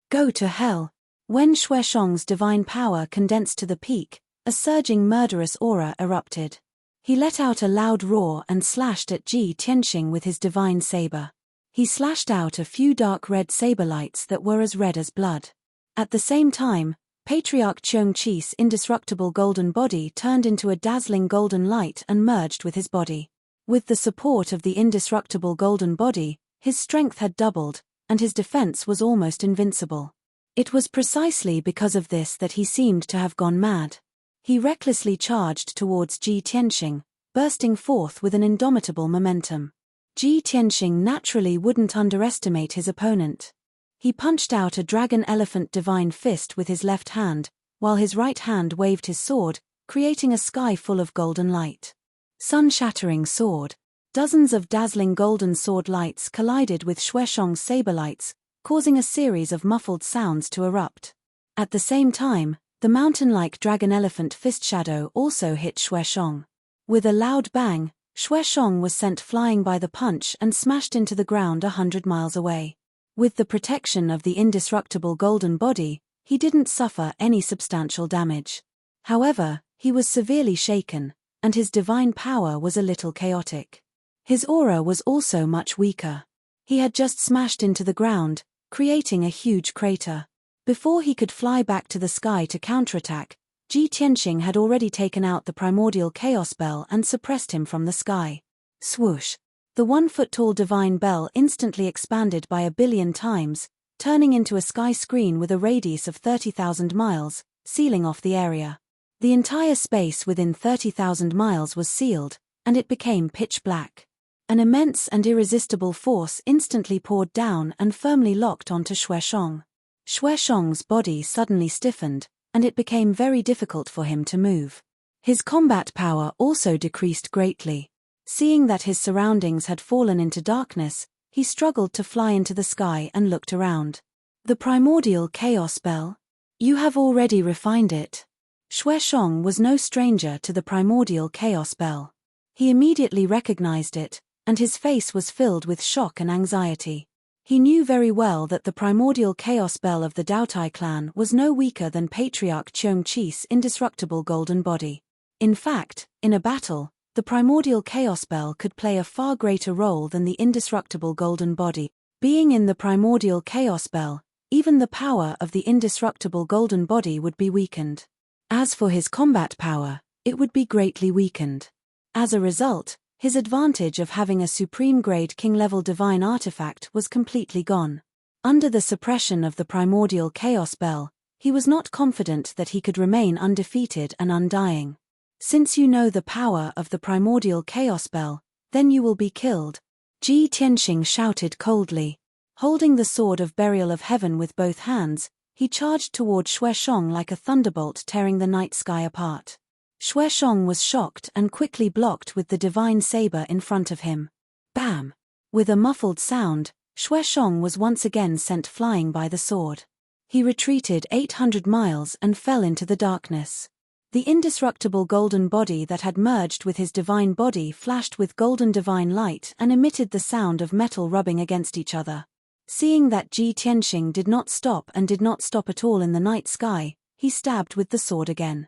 Go to hell! When Xueshong's divine power condensed to the peak, a surging murderous aura erupted. He let out a loud roar and slashed at Ji Tianxing with his divine saber. He slashed out a few dark red saber lights that were as red as blood. At the same time, Patriarch Cheung Chi's indestructible golden body turned into a dazzling golden light and merged with his body. With the support of the indestructible golden body, his strength had doubled, and his defense was almost invincible. It was precisely because of this that he seemed to have gone mad. He recklessly charged towards Ji Tianxing, bursting forth with an indomitable momentum. Ji Tianxing naturally wouldn't underestimate his opponent. He punched out a dragon-elephant divine fist with his left hand, while his right hand waved his sword, creating a sky full of golden light. Sun-shattering sword. Dozens of dazzling golden sword lights collided with Xueshong's saber lights, causing a series of muffled sounds to erupt. At the same time, the mountain-like dragon-elephant fist shadow also hit Xueshong. With a loud bang, Xueshong was sent flying by the punch and smashed into the ground 100 miles away. With the protection of the indestructible golden body, he didn't suffer any substantial damage. However, he was severely shaken, and his divine power was a little chaotic. His aura was also much weaker. He had just smashed into the ground, creating a huge crater. Before he could fly back to the sky to counterattack, Ji Tianxing had already taken out the primordial chaos bell and suppressed him from the sky. Swoosh! The 1-foot-tall divine bell instantly expanded by 1 billion times, turning into a sky screen with a radius of 30,000 miles, sealing off the area. The entire space within 30,000 miles was sealed, and it became pitch black. An immense and irresistible force instantly poured down and firmly locked onto Xueshong. Xueshong's body suddenly stiffened, and it became very difficult for him to move. His combat power also decreased greatly. Seeing that his surroundings had fallen into darkness, he struggled to fly into the sky and looked around. The primordial chaos bell? You have already refined it. Xueshong was no stranger to the primordial chaos bell. He immediately recognized it, and his face was filled with shock and anxiety. He knew very well that the primordial chaos bell of the Daotai clan was no weaker than Patriarch Cheung Chi's indestructible golden body. In fact, in a battle, the primordial chaos bell could play a far greater role than the indestructible golden body. Being in the primordial chaos bell, even the power of the indestructible golden body would be weakened. As for his combat power, it would be greatly weakened. As a result, his advantage of having a supreme-grade king-level divine artifact was completely gone. Under the suppression of the primordial chaos bell, he was not confident that he could remain undefeated and undying. Since you know the power of the primordial chaos bell, then you will be killed, Ji Tianxing shouted coldly. Holding the sword of burial of heaven with both hands, he charged toward Xueshong like a thunderbolt tearing the night sky apart. Xueshong was shocked and quickly blocked with the divine saber in front of him. Bam! With a muffled sound, Xueshong was once again sent flying by the sword. He retreated 800 miles and fell into the darkness. The indestructible golden body that had merged with his divine body flashed with golden divine light and emitted the sound of metal rubbing against each other. Seeing that Ji Tianxing did not stop at all in the night sky, he stabbed with the sword again.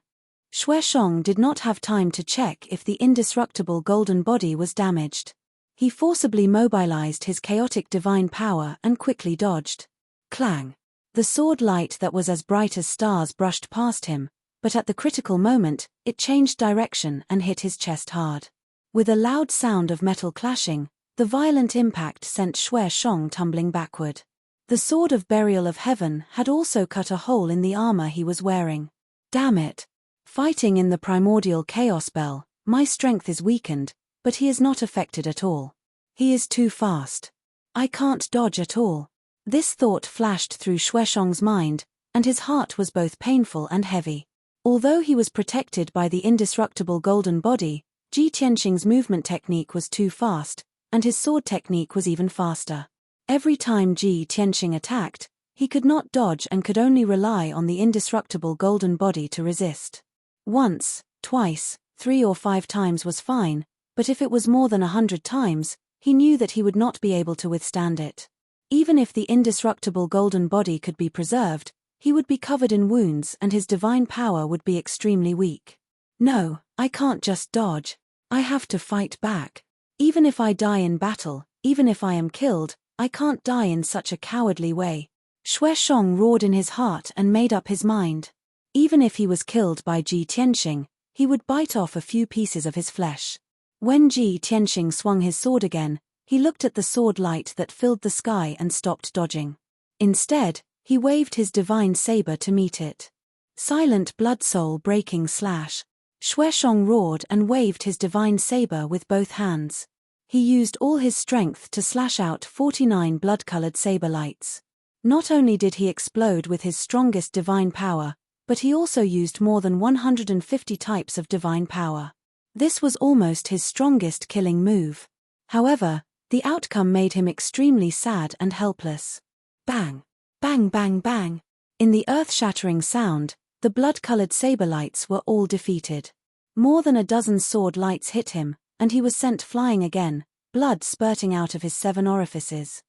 Xueshong did not have time to check if the indestructible golden body was damaged. He forcibly mobilized his chaotic divine power and quickly dodged. Clang! The sword light that was as bright as stars brushed past him, but at the critical moment, it changed direction and hit his chest hard. With a loud sound of metal clashing, the violent impact sent Xueshong tumbling backward. The sword of burial of heaven had also cut a hole in the armor he was wearing. Damn it! Fighting in the primordial chaos bell, my strength is weakened, but he is not affected at all. He is too fast. I can't dodge at all. This thought flashed through Xueshong's mind, and his heart was both painful and heavy. Although he was protected by the indestructible golden body, Ji Tianxing's movement technique was too fast, and his sword technique was even faster. Every time Ji Tianxing attacked, He could not dodge and could only rely on the indestructible golden body to resist. Once, twice, 3 or 5 times was fine, but if it was more than 100 times, he knew that he would not be able to withstand it. Even if the indestructible golden body could be preserved, he would be covered in wounds and his divine power would be extremely weak. No, I can't just dodge. I have to fight back. Even if I die in battle, even if I am killed, I can't die in such a cowardly way. Xuesheng roared in his heart and made up his mind. Even if he was killed by Ji Tianxing, he would bite off a few pieces of his flesh. When Ji Tianxing swung his sword again, he looked at the sword light that filled the sky and stopped dodging. Instead, he waved his divine saber to meet it. Silent blood soul breaking slash. Xuesheng roared and waved his divine saber with both hands. He used all his strength to slash out 49 blood-colored saber lights. Not only did he explode with his strongest divine power, but he also used more than 150 types of divine power. This was almost his strongest killing move. However, the outcome made him extremely sad and helpless. Bang! Bang bang bang! In the earth-shattering sound, the blood-colored saber lights were all defeated. More than a dozen sword lights hit him, and he was sent flying again, blood spurting out of his 7 orifices.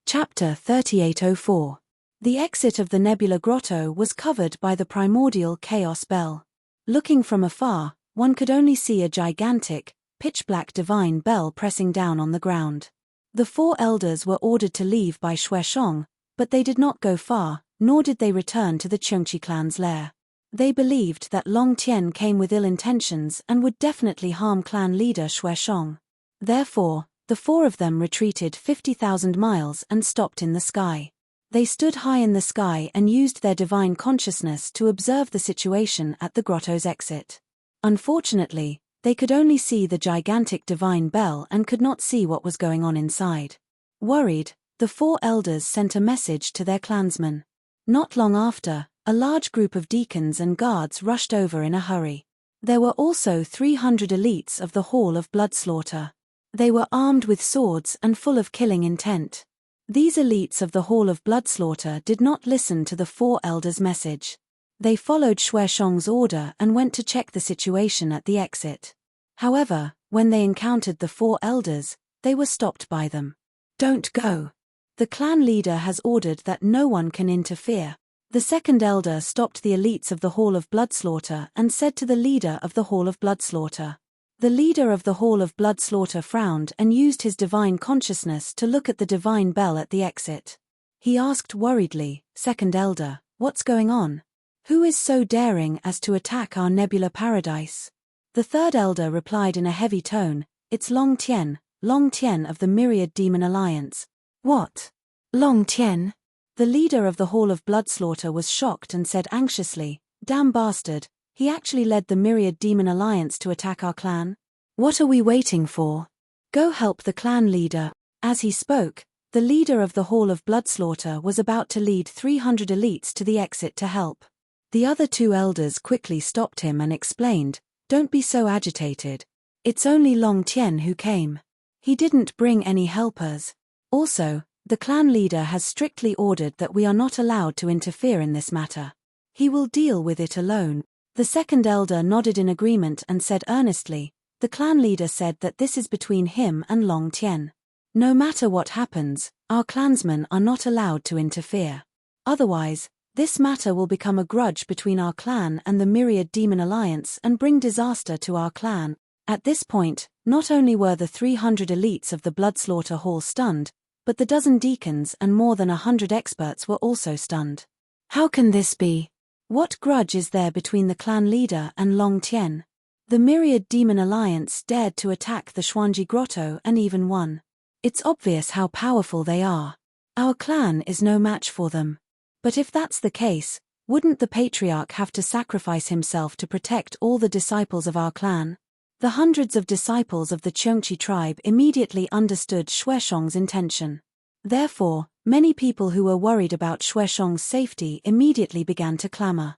Chapter 3804. The exit of the Nebula Grotto was covered by the primordial chaos bell. Looking from afar, one could only see a gigantic, pitch-black divine bell pressing down on the ground. The 4 elders were ordered to leave by Xuesheng, but they did not go far, nor did they return to the Chengqi clan's lair. They believed that Long Tian came with ill intentions and would definitely harm clan leader Xuesheng. Therefore, the 4 of them retreated 50,000 miles and stopped in the sky. They stood high in the sky and used their divine consciousness to observe the situation at the grotto's exit. Unfortunately, they could only see the gigantic divine bell and could not see what was going on inside. Worried, the 4 elders sent a message to their clansmen. Not long after, a large group of deacons and guards rushed over in a hurry. There were also 300 elites of the Hall of Blood Slaughter. They were armed with swords and full of killing intent. These elites of the Hall of Blood Slaughter did not listen to the 4 elders' message. They followed Xuesheng's order and went to check the situation at the exit. However, when they encountered the 4 elders, they were stopped by them. "Don't go. The clan leader has ordered that no one can interfere." The 2nd elder stopped the elites of the Hall of Blood Slaughter and said to the leader of the Hall of Blood Slaughter. The leader of the Hall of Blood Slaughter frowned and used his divine consciousness to look at the divine bell at the exit. He asked worriedly, "2nd elder, what's going on? Who is so daring as to attack our nebula paradise?" The 3rd elder replied in a heavy tone, "It's Long Tian of the Myriad Demon Alliance." "What? Long Tian?" The leader of the Hall of Blood Slaughter was shocked and said anxiously, "Damn bastard, he actually led the Myriad Demon Alliance to attack our clan? What are we waiting for? Go help the clan leader." As he spoke, the leader of the Hall of Blood Slaughter was about to lead 300 elites to the exit to help. The other 2 elders quickly stopped him and explained, "Don't be so agitated. It's only Long Tian who came. He didn't bring any helpers. Also, the clan leader has strictly ordered that we are not allowed to interfere in this matter. He will deal with it alone." The 2nd elder nodded in agreement and said earnestly, "The clan leader said that this is between him and Long Tian. No matter what happens, our clansmen are not allowed to interfere. Otherwise, this matter will become a grudge between our clan and the Myriad Demon Alliance and bring disaster to our clan." At this point, not only were the 300 elites of the Blood Slaughter Hall stunned, but the dozen deacons and more than 100 experts were also stunned. How can this be? What grudge is there between the clan leader and Long Tian? The Myriad Demon Alliance dared to attack the Xuanji Grotto and even won. It's obvious how powerful they are. Our clan is no match for them. But if that's the case, wouldn't the patriarch have to sacrifice himself to protect all the disciples of our clan? The hundreds of disciples of the Chengqi tribe immediately understood Xuesheng's intention. Therefore, many people who were worried about Xuesheng's safety immediately began to clamor.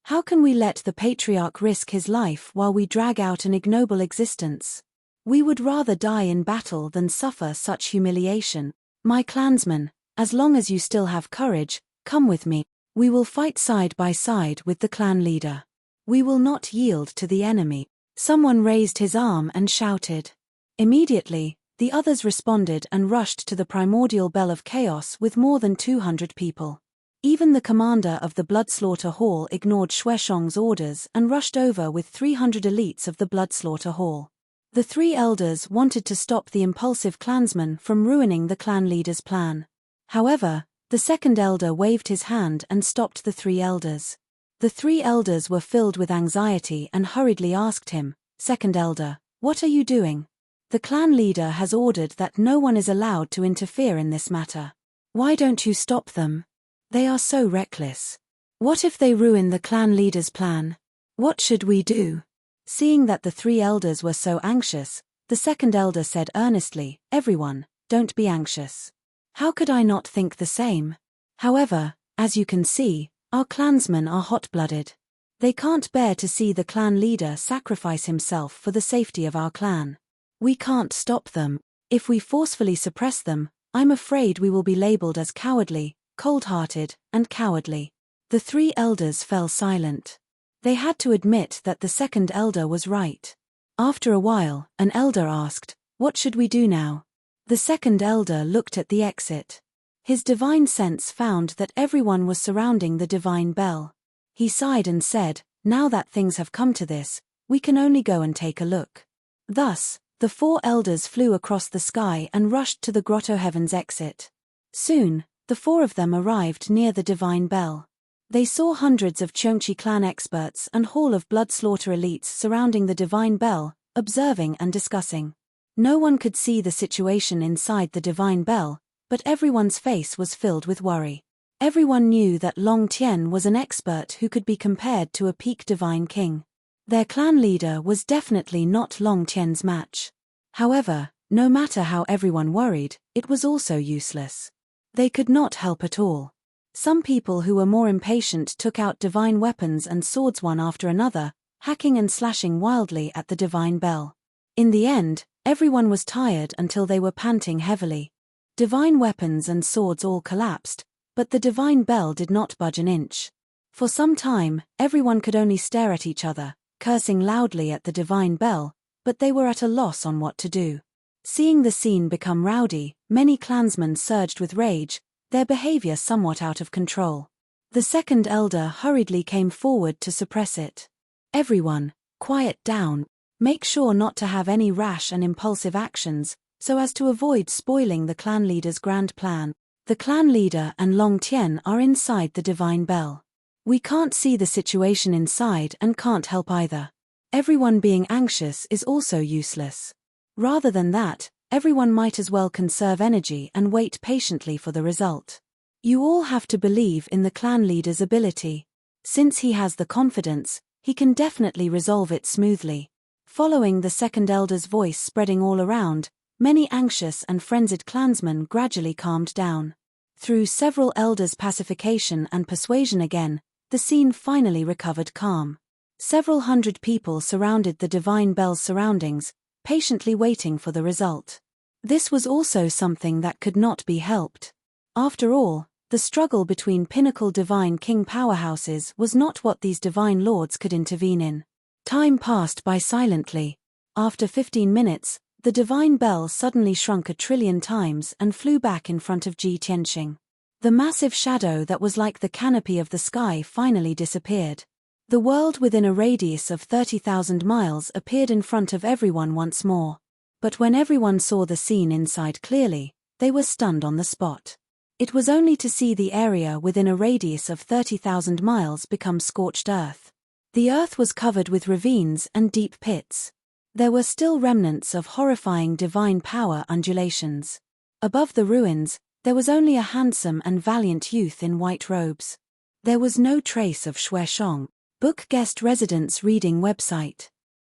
How can we let the patriarch risk his life while we drag out an ignoble existence? We would rather die in battle than suffer such humiliation. My clansmen, As long as you still have courage, come with me. We will fight side by side with the clan leader. We will not yield to the enemy. Someone raised his arm and shouted. Immediately, the others responded and rushed to the primordial bell of chaos with more than 200 people. Even the commander of the Bloodslaughter Hall ignored Shueshong's orders and rushed over with 300 elites of the Bloodslaughter Hall. The three elders wanted to stop the impulsive clansman from ruining the clan leader's plan. However, the second elder waved his hand and stopped the three elders. The three elders were filled with anxiety and hurriedly asked him, "Second elder, what are you doing? The clan leader has ordered that no one is allowed to interfere in this matter. Why don't you stop them? They are so reckless. What if they ruin the clan leader's plan? What should we do?" Seeing that the three elders were so anxious, the second elder said earnestly, "Everyone, don't be anxious. How could I not think the same? However, as you can see, our clansmen are hot-blooded. They can't bear to see the clan leader sacrifice himself for the safety of our clan. We can't stop them. If we forcefully suppress them, I'm afraid we will be labeled as cowardly, cold-hearted, and cowardly." The three elders fell silent. They had to admit that the second elder was right. After a while, an elder asked, "What should we do now?" The second elder looked at the exit. His divine sense found that everyone was surrounding the divine bell. He sighed and said, "Now that things have come to this, we can only go and take a look." Thus, the four elders flew across the sky and rushed to the Grotto Heaven's exit. Soon, the four of them arrived near the divine bell. They saw hundreds of Cheongchi clan experts and Hall of Blood Slaughter elites surrounding the divine bell, observing and discussing. No one could see the situation inside the divine bell, but everyone's face was filled with worry. Everyone knew that Long Tien was an expert who could be compared to a peak divine king. Their clan leader was definitely not Long Tien's match. However, no matter how everyone worried, it was also useless. They could not help at all. Some people who were more impatient took out divine weapons and swords one after another, hacking and slashing wildly at the divine bell. In the end, everyone was tired until they were panting heavily. Divine weapons and swords all collapsed, but the divine bell did not budge an inch. For some time, everyone could only stare at each other, cursing loudly at the divine bell, but they were at a loss on what to do. Seeing the scene become rowdy, many clansmen surged with rage, their behavior somewhat out of control. The second elder hurriedly came forward to suppress it. "Everyone, quiet down. Make sure not to have any rash and impulsive actions, so as to avoid spoiling the clan leader's grand plan. The clan leader and Long Tien are inside the divine bell. We can't see the situation inside and can't help either. Everyone being anxious is also useless. Rather than that, everyone might as well conserve energy and wait patiently for the result. You all have to believe in the clan leader's ability. Since he has the confidence, he can definitely resolve it smoothly." Following the second elder's voice spreading all around, many anxious and frenzied clansmen gradually calmed down. Through several elders' pacification and persuasion again, the scene finally recovered calm. Several hundred people surrounded the divine bell's surroundings, patiently waiting for the result. This was also something that could not be helped. After all, the struggle between pinnacle divine king powerhouses was not what these divine lords could intervene in. Time passed by silently. After 15 minutes, the divine bell suddenly shrunk 1,000,000,000,000 times and flew back in front of Ji Tianxing. The massive shadow that was like the canopy of the sky finally disappeared. The world within a radius of 30,000 miles appeared in front of everyone once more. But when everyone saw the scene inside clearly, they were stunned on the spot. It was only to see the area within a radius of 30,000 miles become scorched earth. The earth was covered with ravines and deep pits. There were still remnants of horrifying divine power undulations. Above the ruins, there was only a handsome and valiant youth in white robes. There was no trace of Shueshong. Book Guest Residence Reading Website.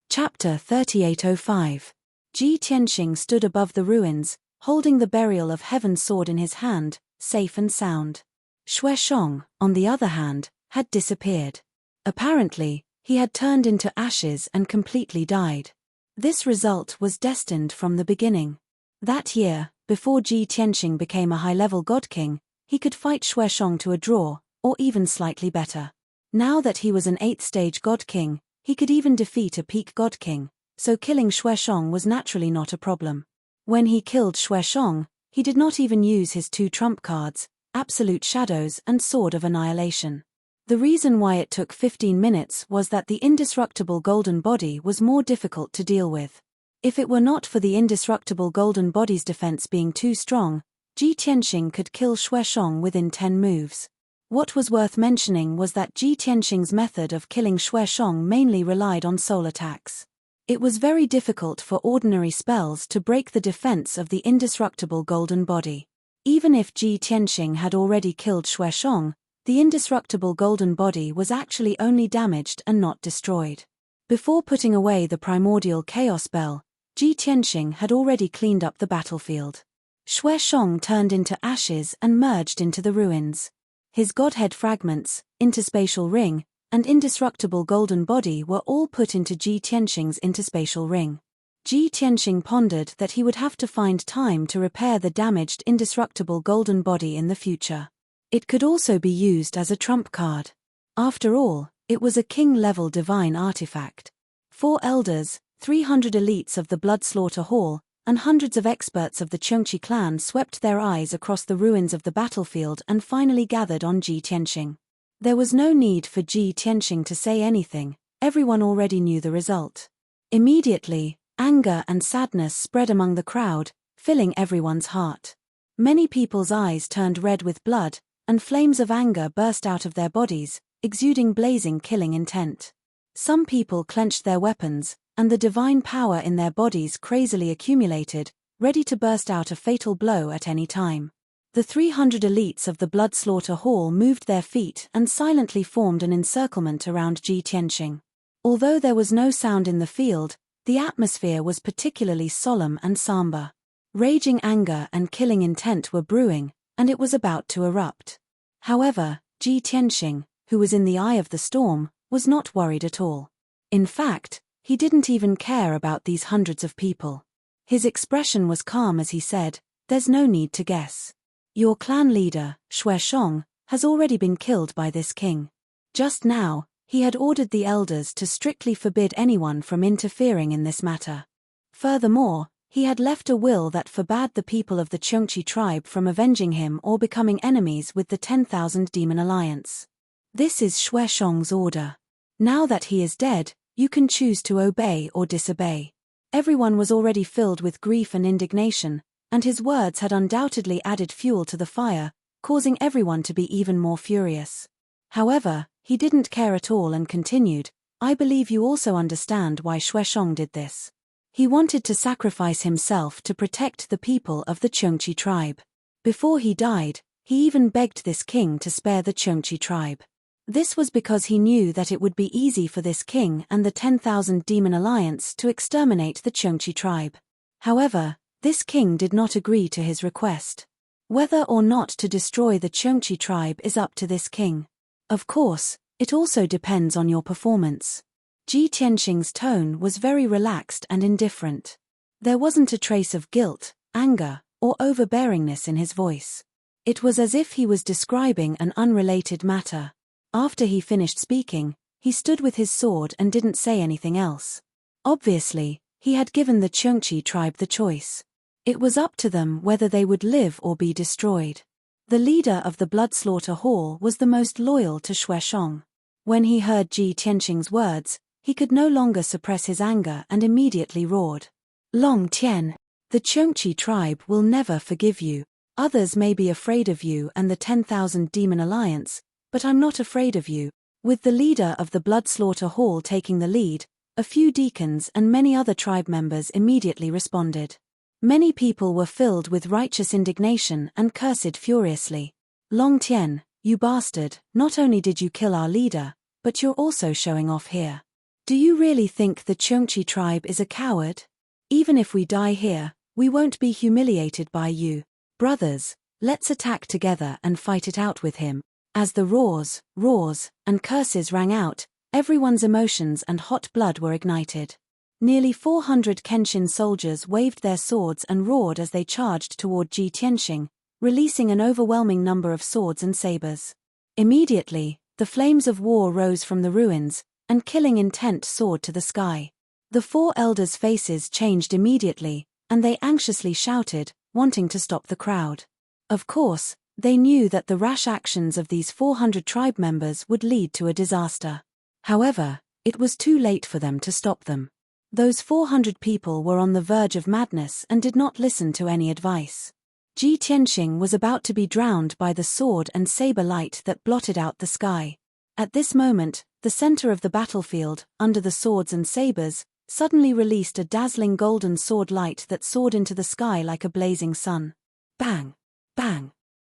Chapter 3805. Ji Tianxing stood above the ruins, holding the burial of Heaven's sword in his hand, safe and sound. Shueshong, on the other hand, had disappeared. Apparently, he had turned into ashes and completely died. This result was destined from the beginning. That year, Before Ji Tianxing became a high-level god king, he could fight Xueshong to a draw, or even slightly better. Now that he was an 8th-stage god king, he could even defeat a peak god king, so killing Xueshong was naturally not a problem. When he killed Xueshong, he did not even use his 2 trump cards, Absolute Shadows and Sword of Annihilation. The reason why it took 15 minutes was that the indestructible golden body was more difficult to deal with. If it were not for the indestructible golden body's defense being too strong, Ji Tianxing could kill Xueshong within 10 moves. What was worth mentioning was that Ji Tianxing's method of killing Xueshong mainly relied on soul attacks. It was very difficult for ordinary spells to break the defense of the indestructible golden body. Even if Ji Tianxing had already killed Xueshong, the indestructible golden body was actually only damaged and not destroyed. Before putting away the primordial chaos spell, Ji Tianxing had already cleaned up the battlefield. Xueshong turned into ashes and merged into the ruins. His godhead fragments, interspatial ring, and indestructible golden body were all put into Ji Tianxing's interspatial ring. Ji Tianxing pondered that he would have to find time to repair the damaged indestructible golden body in the future. It could also be used as a trump card. After all, it was a king-level divine artifact. 4 elders, 300 elites of the Blood Slaughter Hall, and hundreds of experts of the Cheongqi clan swept their eyes across the ruins of the battlefield and finally gathered on Ji Tianxing. There was no need for Ji Tianxing to say anything, everyone already knew the result. Immediately, anger and sadness spread among the crowd, filling everyone's heart. Many people's eyes turned red with blood, and flames of anger burst out of their bodies, exuding blazing killing intent. Some people clenched their weapons, and the divine power in their bodies crazily accumulated, ready to burst out a fatal blow at any time. The 300 elites of the Blood Slaughter Hall moved their feet and silently formed an encirclement around Ji Tianxing. Although there was no sound in the field, the atmosphere was particularly solemn and somber. Raging anger and killing intent were brewing, and it was about to erupt. However, Ji Tianxing, who was in the eye of the storm, was not worried at all. In fact, he didn't even care about these hundreds of people. His expression was calm as he said, "There's no need to guess. Your clan leader, Xueshong, has already been killed by this king. Just now, he had ordered the elders to strictly forbid anyone from interfering in this matter. Furthermore, he had left a will that forbade the people of the Cheongqi tribe from avenging him or becoming enemies with the 10,000 Demon Alliance. This is Xueshong's order. Now that he is dead, you can choose to obey or disobey." Everyone was already filled with grief and indignation, and his words had undoubtedly added fuel to the fire, causing everyone to be even more furious. However, he didn't care at all and continued, "I believe you also understand why Xueshong did this. He wanted to sacrifice himself to protect the people of the Cheongqi tribe. Before he died, he even begged this king to spare the Cheongqi tribe. This was because he knew that it would be easy for this king and the 10,000 Demon Alliance to exterminate the Cheongqi tribe. However, this king did not agree to his request. Whether or not to destroy the Cheongqi tribe is up to this king. Of course, it also depends on your performance." Ji Tianxing's tone was very relaxed and indifferent. There wasn't a trace of guilt, anger, or overbearingness in his voice. It was as if he was describing an unrelated matter. After he finished speaking, he stood with his sword and didn't say anything else. Obviously, he had given the Cheongqi tribe the choice. It was up to them whether they would live or be destroyed. The leader of the Blood Slaughter Hall was the most loyal to Xueshong. When he heard Ji Tianxing's words, he could no longer suppress his anger and immediately roared. "Long Tian, the Cheongqi tribe will never forgive you. Others may be afraid of you and the 10,000 Demon Alliance, but I'm not afraid of you." With the leader of the Blood Slaughter Hall taking the lead, a few deacons and many other tribe members immediately responded. Many people were filled with righteous indignation and cursed furiously. "Long Tian, you bastard, not only did you kill our leader, but you're also showing off here. Do you really think the Cheongqi tribe is a coward? Even if we die here, we won't be humiliated by you. Brothers, let's attack together and fight it out with him." As the roars, and curses rang out, everyone's emotions and hot blood were ignited. Nearly 400 Kenshin soldiers waved their swords and roared as they charged toward Ji Tianxing, releasing an overwhelming number of swords and sabers. Immediately, the flames of war rose from the ruins, and killing intent soared to the sky. The four elders' faces changed immediately, and they anxiously shouted, wanting to stop the crowd. Of course, they knew that the rash actions of these 400 tribe members would lead to a disaster. However, it was too late for them to stop them. Those 400 people were on the verge of madness and did not listen to any advice. Ji Tianxing was about to be drowned by the sword and saber light that blotted out the sky. At this moment, the center of the battlefield, under the swords and sabers, suddenly released a dazzling golden sword light that soared into the sky like a blazing sun. Bang! Bang!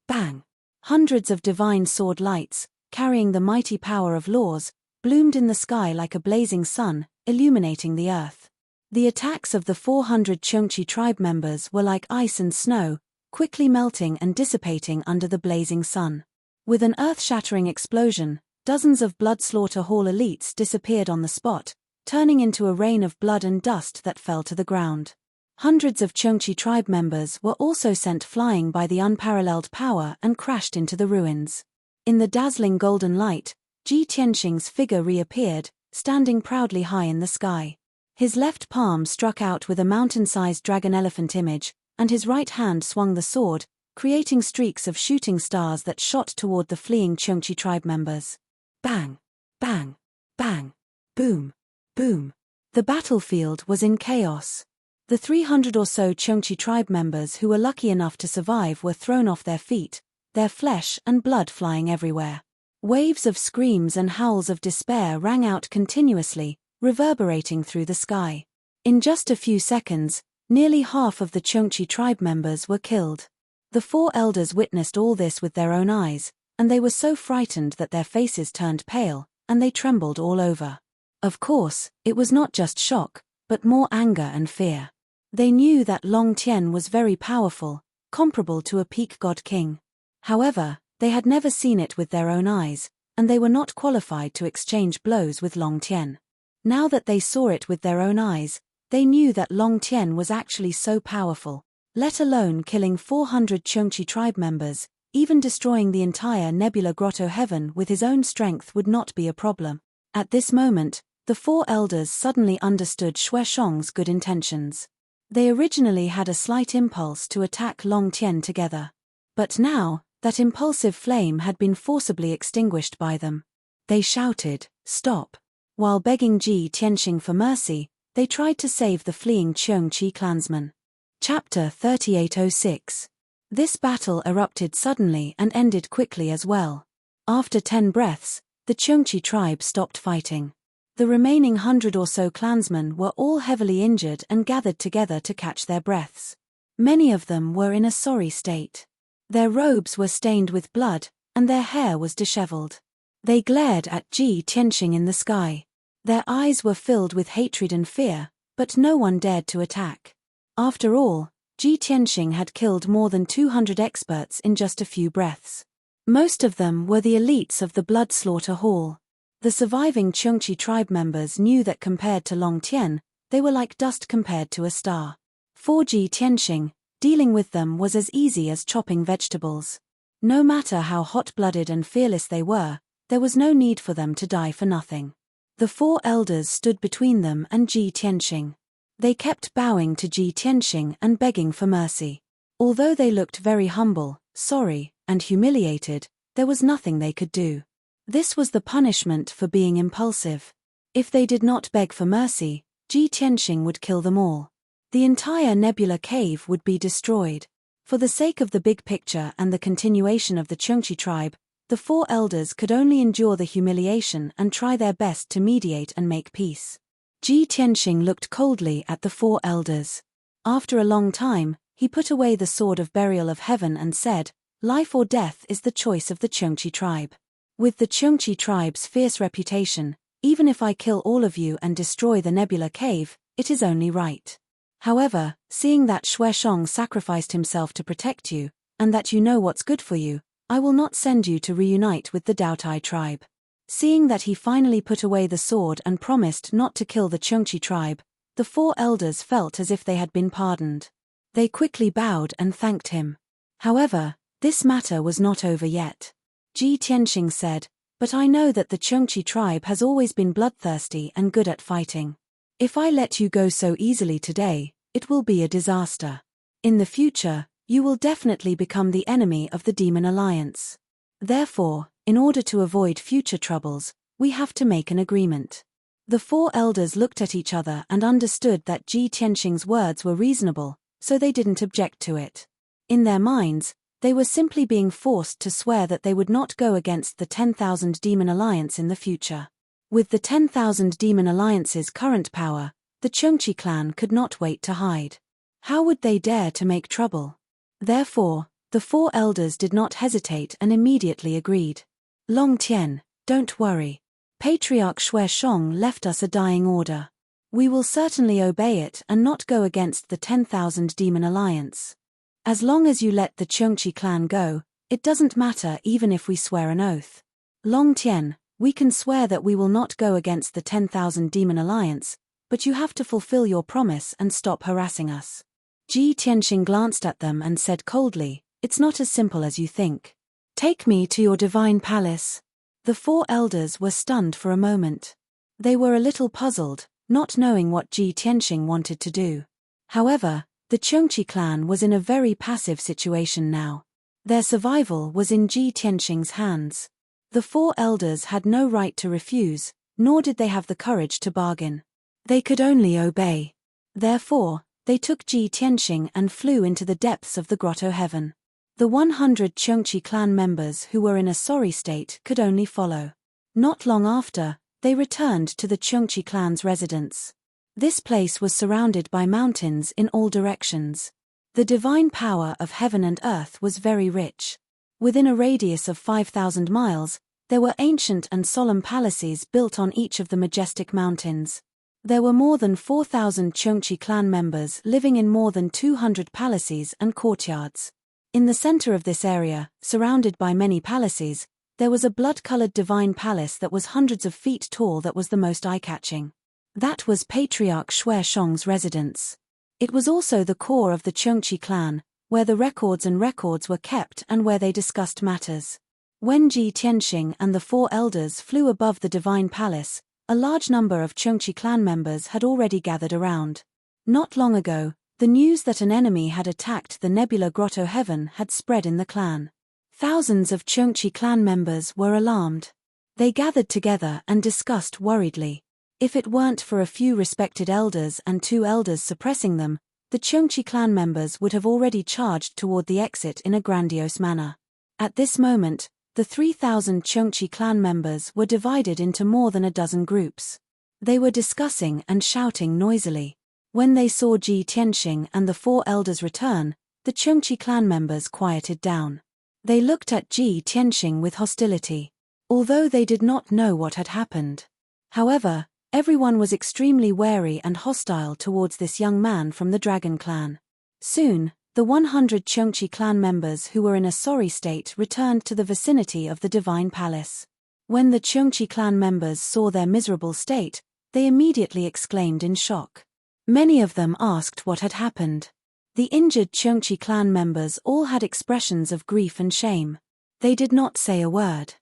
Bang! Hundreds of divine sword lights, carrying the mighty power of laws, bloomed in the sky like a blazing sun, illuminating the earth. The attacks of the 400 Cheongchi tribe members were like ice and snow, quickly melting and dissipating under the blazing sun. With an earth-shattering explosion, dozens of Blood Slaughter Hall elites disappeared on the spot, turning into a rain of blood and dust that fell to the ground. Hundreds of Cheongchi tribe members were also sent flying by the unparalleled power and crashed into the ruins. In the dazzling golden light, Ji Tianxing's figure reappeared, standing proudly high in the sky. His left palm struck out with a mountain-sized dragon-elephant image, and his right hand swung the sword, creating streaks of shooting stars that shot toward the fleeing Cheongchi tribe members. Bang! Bang! Bang! Boom! Boom! The battlefield was in chaos. The 300 or so Cheongchi tribe members who were lucky enough to survive were thrown off their feet, their flesh and blood flying everywhere. Waves of screams and howls of despair rang out continuously, reverberating through the sky. In just a few seconds, nearly half of the Cheongchi tribe members were killed. The four elders witnessed all this with their own eyes, and they were so frightened that their faces turned pale, and they trembled all over. Of course, it was not just shock, but more anger and fear. They knew that Long Tien was very powerful, comparable to a peak god king. However, they had never seen it with their own eyes, and they were not qualified to exchange blows with Long Tien. Now that they saw it with their own eyes, they knew that Long Tien was actually so powerful. Let alone killing 400 Cheongchi tribe members, even destroying the entire Nebula Grotto heaven with his own strength would not be a problem. At this moment, the four elders suddenly understood Xue Shong's good intentions. They originally had a slight impulse to attack Long Tien together. But now, that impulsive flame had been forcibly extinguished by them. They shouted, "Stop!" While begging Ji Tianxing for mercy, they tried to save the fleeing Cheongchi clansmen. Chapter 3806. This battle erupted suddenly and ended quickly as well. After 10 breaths, the Cheongchi tribe stopped fighting. The remaining 100 or so clansmen were all heavily injured and gathered together to catch their breaths. Many of them were in a sorry state. Their robes were stained with blood, and their hair was disheveled. They glared at Ji Tianxing in the sky. Their eyes were filled with hatred and fear, but no one dared to attack. After all, Ji Tianxing had killed more than 200 experts in just a few breaths. Most of them were the elites of the Blood Slaughter Hall. The surviving Cheongchi tribe members knew that compared to Long Tien, they were like dust compared to a star. For Ji Tianxing, dealing with them was as easy as chopping vegetables. No matter how hot-blooded and fearless they were, there was no need for them to die for nothing. The four elders stood between them and Ji Tianxing. They kept bowing to Ji Tianxing and begging for mercy. Although they looked very humble, sorry, and humiliated, there was nothing they could do. This was the punishment for being impulsive. If they did not beg for mercy, Ji Tianxing would kill them all. The entire Nebula Cave would be destroyed. For the sake of the big picture and the continuation of the Cheongchi tribe, the four elders could only endure the humiliation and try their best to mediate and make peace. Ji Tianxing looked coldly at the four elders. After a long time, he put away the sword of burial of heaven and said, "Life or death is the choice of the Cheongchi tribe. With the Cheongchi tribe's fierce reputation, even if I kill all of you and destroy the Nebula Cave, it is only right. However, seeing that Xue Shong sacrificed himself to protect you, and that you know what's good for you, I will not send you to reunite with the Daotai tribe." Seeing that he finally put away the sword and promised not to kill the Cheongchi tribe, The 4 elders felt as if they had been pardoned. They quickly bowed and thanked him. However, this matter was not over yet. Ji Tianxing said, "But I know that the Chengqi tribe has always been bloodthirsty and good at fighting. If I let you go so easily today, it will be a disaster. In the future, you will definitely become the enemy of the Demon Alliance. Therefore, in order to avoid future troubles, we have to make an agreement." The 4 elders looked at each other and understood that Ji Tianxing's words were reasonable, so they didn't object to it. In their minds, they were simply being forced to swear that they would not go against the 10,000 Demon Alliance in the future. With the 10,000 Demon Alliance's current power, the Chengqi clan could not wait to hide. How would they dare to make trouble? Therefore, the 4 elders did not hesitate and immediately agreed. "Long Tian, don't worry. Patriarch Xue Shong left us a dying order. We will certainly obey it and not go against the 10,000 Demon Alliance. As long as you let the Chengqi clan go, it doesn't matter even if we swear an oath. Long Tian, we can swear that we will not go against the 10,000 Demon Alliance, but you have to fulfill your promise and stop harassing us." Ji Tianxing glanced at them and said coldly, "It's not as simple as you think. Take me to your divine palace." The 4 elders were stunned for a moment. They were a little puzzled, not knowing what Ji Tianxing wanted to do. However, the Chengqi clan was in a very passive situation now. Their survival was in Ji Tianxing's hands. The 4 elders had no right to refuse, nor did they have the courage to bargain. They could only obey. Therefore, they took Ji Tianxing and flew into the depths of the grotto heaven. The 100 Chengqi clan members who were in a sorry state could only follow. Not long after, they returned to the Chengqi clan's residence. This place was surrounded by mountains in all directions. The divine power of heaven and earth was very rich. Within a radius of 5,000 miles, there were ancient and solemn palaces built on each of the majestic mountains. There were more than 4,000 Chengqi clan members living in more than 200 palaces and courtyards. In the center of this area, surrounded by many palaces, there was a blood-colored divine palace that was hundreds of feet tall that was the most eye-catching. That was Patriarch Xue Shong's residence. It was also the core of the Chengqi clan, where the records were kept and where they discussed matters. When Ji Tianxing and the 4 elders flew above the divine palace, a large number of Chengqi clan members had already gathered around. Not long ago, the news that an enemy had attacked the Nebula Grotto Heaven had spread in the clan. Thousands of Chengqi clan members were alarmed. They gathered together and discussed worriedly. If it weren't for a few respected elders and 2 elders suppressing them, the Chengqi clan members would have already charged toward the exit in a grandiose manner. At this moment, the 3,000 Chengqi clan members were divided into more than a dozen groups. They were discussing and shouting noisily. When they saw Ji Tianxing and the 4 elders return, the Chengqi clan members quieted down. They looked at Ji Tianxing with hostility, although they did not know what had happened. However, everyone was extremely wary and hostile towards this young man from the Dragon clan. Soon, the 100 Chengqi clan members who were in a sorry state returned to the vicinity of the divine palace. When the Chengqi clan members saw their miserable state, they immediately exclaimed in shock. Many of them asked what had happened. The injured Chengqi clan members all had expressions of grief and shame. They did not say a word.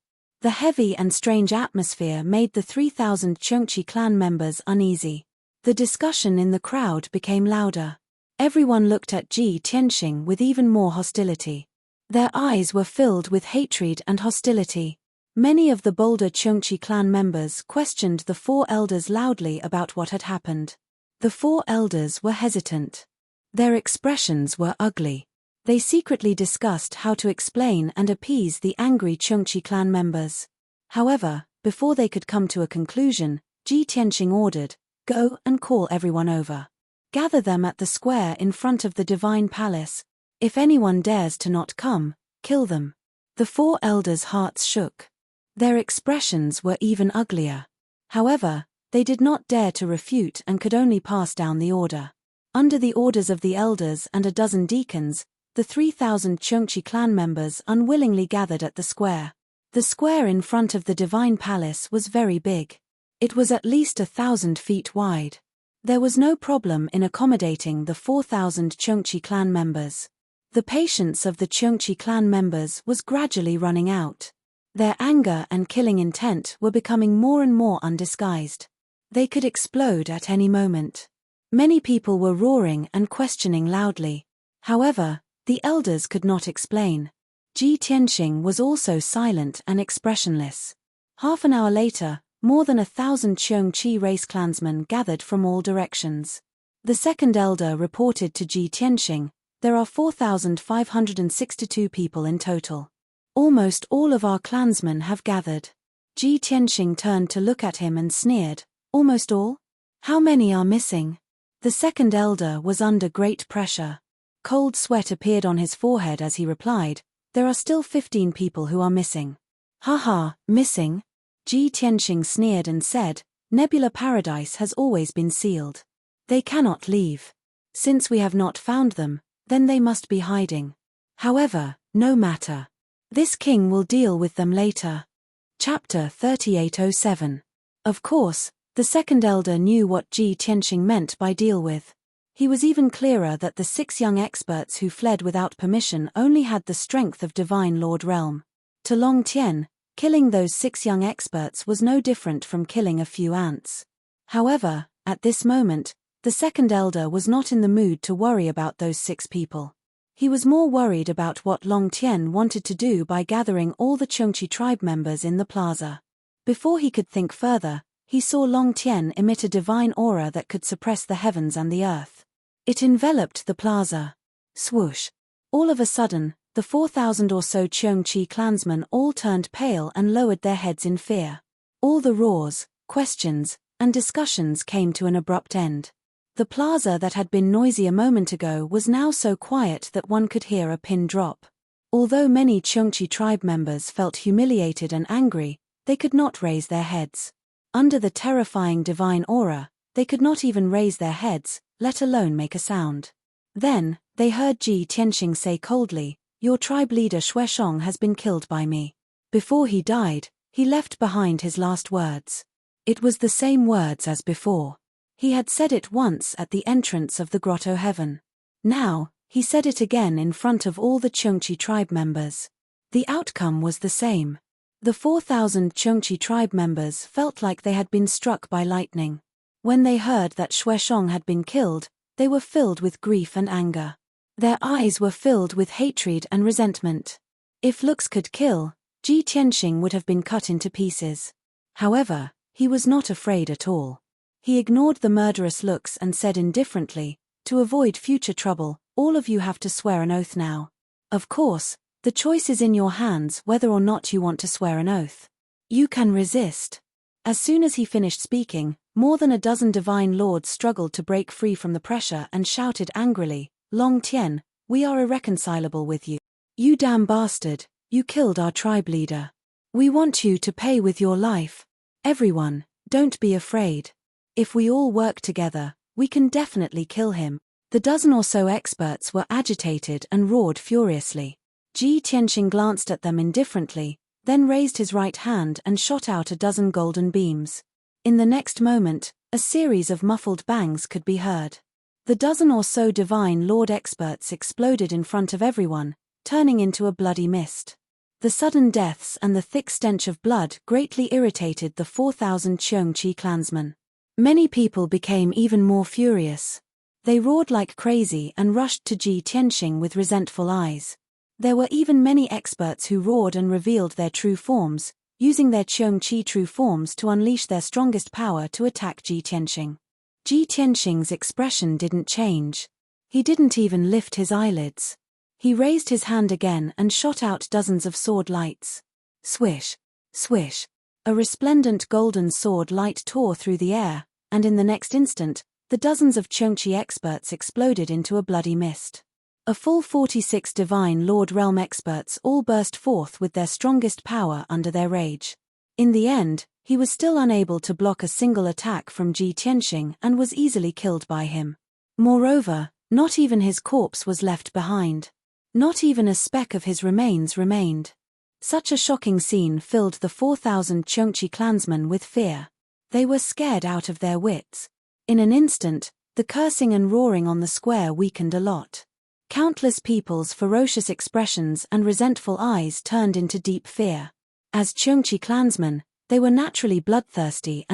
The heavy and strange atmosphere made the 3,000 Chengqi clan members uneasy. The discussion in the crowd became louder. Everyone looked at Ji Tianxing with even more hostility. Their eyes were filled with hatred and hostility. Many of the bolder Chengqi clan members questioned the 4 elders loudly about what had happened. The 4 elders were hesitant. Their expressions were ugly. They secretly discussed how to explain and appease the angry Chengqi clan members. However, before they could come to a conclusion, Ji Tianxing ordered, "Go and call everyone over. Gather them at the square in front of the divine palace. If anyone dares to not come, kill them." The 4 elders' hearts shook. Their expressions were even uglier. However, they did not dare to refute and could only pass down the order. Under the orders of the elders and a dozen deacons, the 3,000 Chengqi clan members unwillingly gathered at the square. The square in front of the divine palace was very big. It was at least 1,000 feet wide. There was no problem in accommodating the 4,000 Cheongchi clan members. The patience of the Cheongchi clan members was gradually running out. Their anger and killing intent were becoming more and more undisguised. They could explode at any moment. Many people were roaring and questioning loudly. However, the elders could not explain. Ji Tianxing was also silent and expressionless. Half an hour later, more than 1,000 Cheongchi race clansmen gathered from all directions. The second elder reported to Ji Tianxing, "There are 4,562 people in total. Almost all of our clansmen have gathered." Ji Tianxing turned to look at him and sneered, "Almost all? How many are missing?" The second elder was under great pressure. Cold sweat appeared on his forehead as he replied, "There are still 15 people who are missing." "Haha, missing?" Ji Tianxing sneered and said, "Nebula Paradise has always been sealed. They cannot leave. Since we have not found them, then they must be hiding. However, no matter. This king will deal with them later." Chapter 3807. Of course, the second elder knew what Ji Tianxing meant by deal with. He was even clearer that the 6 young experts who fled without permission only had the strength of Divine Lord Realm. To Long Tien, killing those 6 young experts was no different from killing a few ants. However, at this moment, the second elder was not in the mood to worry about those 6 people. He was more worried about what Long Tien wanted to do by gathering all the Cheongchi tribe members in the plaza. Before he could think further, he saw Long Tien emit a divine aura that could suppress the heavens and the earth. It enveloped the plaza. Swoosh! All of a sudden, the 4,000 or so Cheongchi clansmen all turned pale and lowered their heads in fear. All the roars, questions, and discussions came to an abrupt end. The plaza that had been noisy a moment ago was now so quiet that one could hear a pin drop. Although many Cheongchi tribe members felt humiliated and angry, they could not raise their heads. Under the terrifying divine aura, they could not even raise their heads, let alone make a sound. Then, they heard Ji Tianxing say coldly, "Your tribe leader Xueshong has been killed by me." Before he died, he left behind his last words. It was the same words as before. He had said it once at the entrance of the grotto heaven. Now, he said it again in front of all the Cheongchi tribe members. The outcome was the same. The 4,000 Cheongchi tribe members felt like they had been struck by lightning. When they heard that Xueshong had been killed, they were filled with grief and anger. Their eyes were filled with hatred and resentment. If looks could kill, Ji Tianxing would have been cut into pieces. However, he was not afraid at all. He ignored the murderous looks and said indifferently, "To avoid future trouble, all of you have to swear an oath now. Of course, the choice is in your hands whether or not you want to swear an oath. You can resist." As soon as he finished speaking, more than a dozen divine lords struggled to break free from the pressure and shouted angrily, "Long Tien, we are irreconcilable with you. You damn bastard, you killed our tribe leader. We want you to pay with your life. Everyone, don't be afraid. If we all work together, we can definitely kill him." The dozen or so experts were agitated and roared furiously. Ji Tianxing glanced at them indifferently, then raised his right hand and shot out a dozen golden beams. In the next moment, a series of muffled bangs could be heard. The dozen or so divine lord experts exploded in front of everyone, turning into a bloody mist. The sudden deaths and the thick stench of blood greatly irritated the 4,000 Cheongchi clansmen. Many people became even more furious. They roared like crazy and rushed to Ji Tianxing with resentful eyes. There were even many experts who roared and revealed their true forms, using their Cheongchi true forms to unleash their strongest power to attack Ji Tianxing. Ji Tianxing's expression didn't change. He didn't even lift his eyelids. He raised his hand again and shot out dozens of sword lights. Swish, swish. A resplendent golden sword light tore through the air, and in the next instant, the dozens of Cheongchi experts exploded into a bloody mist. A full 46 divine Lord Realm experts all burst forth with their strongest power under their rage. In the end, he was still unable to block a single attack from Ji Tianxing and was easily killed by him. Moreover, not even his corpse was left behind. Not even a speck of his remains remained. Such a shocking scene filled the 4,000 Cheongchi clansmen with fear. They were scared out of their wits. In an instant, the cursing and roaring on the square weakened a lot. Countless people's ferocious expressions and resentful eyes turned into deep fear. As Cheongchi clansmen, they were naturally bloodthirsty.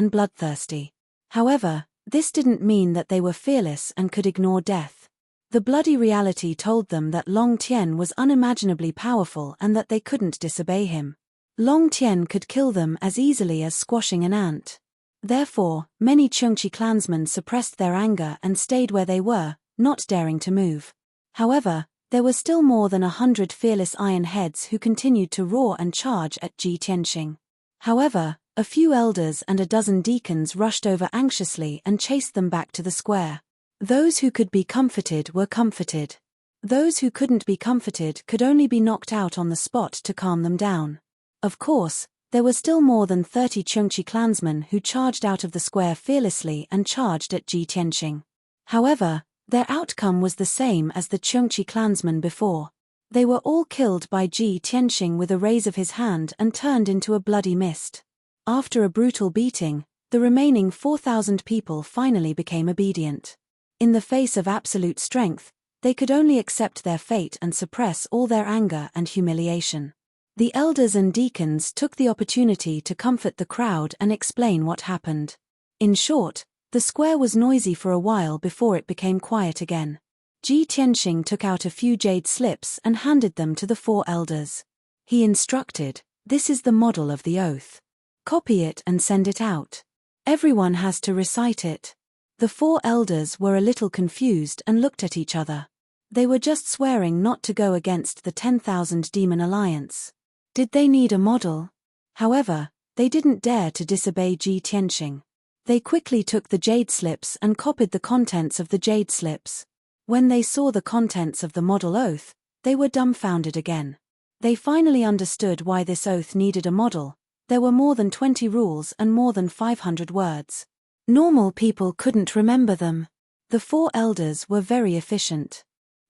However, this didn't mean that they were fearless and could ignore death. The bloody reality told them that Long Tien was unimaginably powerful and that they couldn't disobey him. Long Tien could kill them as easily as squashing an ant. Therefore, many Cheongchi clansmen suppressed their anger and stayed where they were, not daring to move. However, there were still more than 100 fearless iron heads who continued to roar and charge at Ji Tianxing. However, a few elders and a dozen deacons rushed over anxiously and chased them back to the square. Those who could be comforted were comforted. Those who couldn't be comforted could only be knocked out on the spot to calm them down. Of course, there were still more than 30 Cheongchi clansmen who charged out of the square fearlessly and charged at Ji Tianxing. However, their outcome was the same as the Cheongchi clansmen before. They were all killed by Ji Tianxing with a raise of his hand and turned into a bloody mist. After a brutal beating, the remaining 4,000 people finally became obedient. In the face of absolute strength, they could only accept their fate and suppress all their anger and humiliation. The elders and deacons took the opportunity to comfort the crowd and explain what happened. In short, the square was noisy for a while before it became quiet again. Ji Tianxing took out a few jade slips and handed them to the 4 elders. He instructed, "This is the model of the oath. Copy it and send it out. Everyone has to recite it." The 4 elders were a little confused and looked at each other. They were just swearing not to go against the 10,000 Demon Alliance. Did they need a model? However, they didn't dare to disobey Ji Tianxing. They quickly took the jade slips and copied the contents of the jade slips. When they saw the contents of the model oath, they were dumbfounded again. They finally understood why this oath needed a model. There were more than 20 rules and more than 500 words. Normal people couldn't remember them. The 4 elders were very efficient.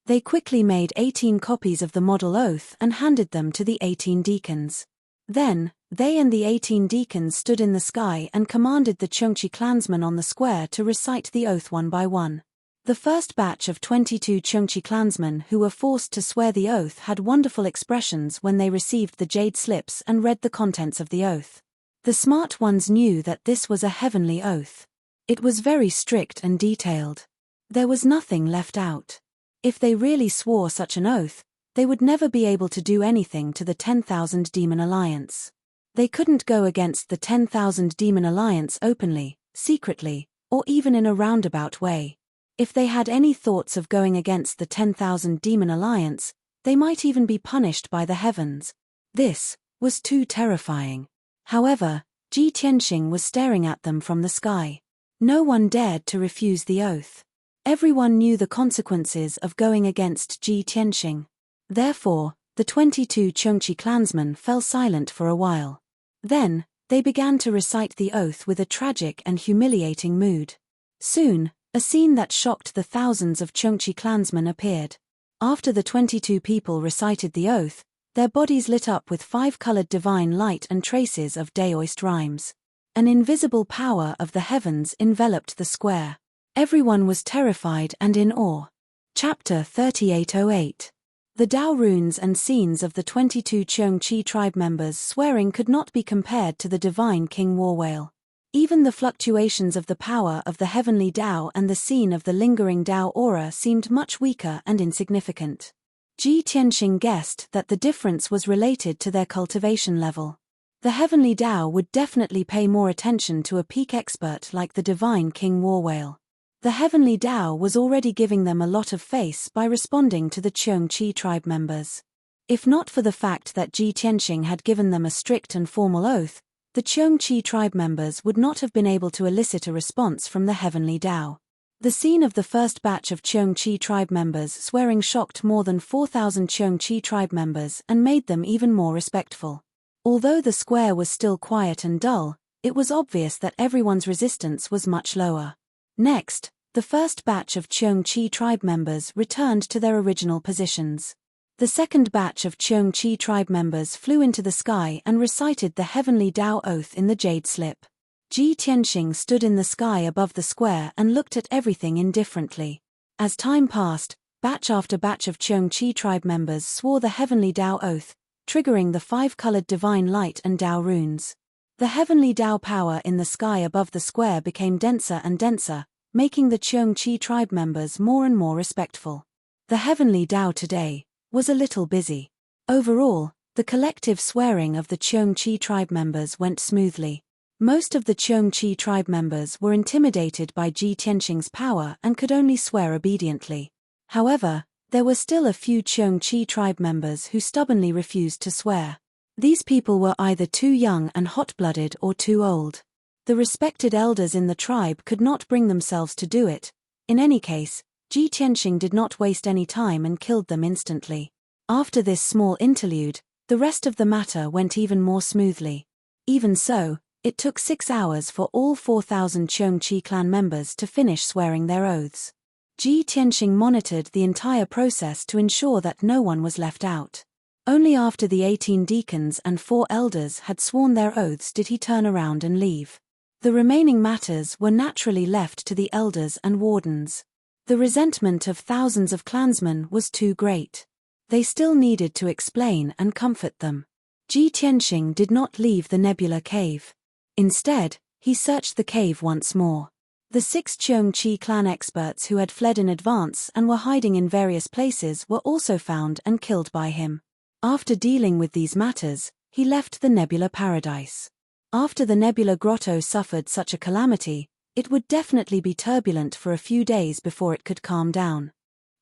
They quickly made 18 copies of the model oath and handed them to the 18 deacons. Then, they and the 18 deacons stood in the sky and commanded the Cheongchi clansmen on the square to recite the oath one by one. The first batch of 22 Cheongchi clansmen who were forced to swear the oath had wonderful expressions when they received the jade slips and read the contents of the oath. The smart ones knew that this was a heavenly oath. It was very strict and detailed. There was nothing left out. If they really swore such an oath, they would never be able to do anything to the 10,000 Demon Alliance. They couldn't go against the 10,000 Demon Alliance openly, secretly, or even in a roundabout way. If they had any thoughts of going against the 10,000 Demon Alliance, they might even be punished by the heavens. This was too terrifying. However, Ji Tianxing was staring at them from the sky. No one dared to refuse the oath. Everyone knew the consequences of going against Ji Tianxing. Therefore, the 22 Cheongchi clansmen fell silent for a while. Then, they began to recite the oath with a tragic and humiliating mood. Soon, a scene that shocked the thousands of Cheongchi clansmen appeared. After the 22 people recited the oath, their bodies lit up with 5-colored divine light and traces of Daoist rhymes. An invisible power of the heavens enveloped the square. Everyone was terrified and in awe. Chapter 3808. The Dao runes and scenes of the 22 Cheongchi tribe members swearing could not be compared to the divine King War Whale. Even the fluctuations of the power of the heavenly Dao and the scene of the lingering Dao aura seemed much weaker and insignificant. Ji Tianxing guessed that the difference was related to their cultivation level. The heavenly Dao would definitely pay more attention to a peak expert like the divine King War Whale. The heavenly Dao was already giving them a lot of face by responding to the Cheongchi tribe members. If not for the fact that Ji Tianxing had given them a strict and formal oath, the Cheongchi tribe members would not have been able to elicit a response from the heavenly Dao. The scene of the first batch of Cheongchi tribe members swearing shocked more than 4,000 Cheongchi tribe members and made them even more respectful. Although the square was still quiet and dull, it was obvious that everyone's resistance was much lower. Next, the first batch of Cheongchi tribe members returned to their original positions. The second batch of Cheongchi tribe members flew into the sky and recited the heavenly Dao oath in the jade slip. Ji Tianxing stood in the sky above the square and looked at everything indifferently. As time passed, batch after batch of Cheongqi tribe members swore the heavenly Tao oath, triggering the 5-colored divine light and Tao runes. The heavenly Tao power in the sky above the square became denser and denser, making the Cheongqi tribe members more and more respectful. The heavenly Tao today was a little busy. Overall, the collective swearing of the Cheongqi tribe members went smoothly. Most of the Cheongqi tribe members were intimidated by Ji Tianxing's power and could only swear obediently. However, there were still a few Cheongqi tribe members who stubbornly refused to swear. These people were either too young and hot-blooded or too old. The respected elders in the tribe could not bring themselves to do it. In any case, Ji Tianxing did not waste any time and killed them instantly. After this small interlude, the rest of the matter went even more smoothly. Even so, it took 6 hours for all 4,000 Cheongqi clan members to finish swearing their oaths. Ji Tianxing monitored the entire process to ensure that no one was left out. Only after the 18 deacons and 4 elders had sworn their oaths did he turn around and leave. The remaining matters were naturally left to the elders and wardens. The resentment of thousands of clansmen was too great. They still needed to explain and comfort them. Ji Tianxing did not leave the nebula cave. Instead, he searched the cave once more. The 6 Cheongqi clan experts who had fled in advance and were hiding in various places were also found and killed by him. After dealing with these matters, he left the nebula paradise. After the nebula grotto suffered such a calamity, it would definitely be turbulent for a few days before it could calm down.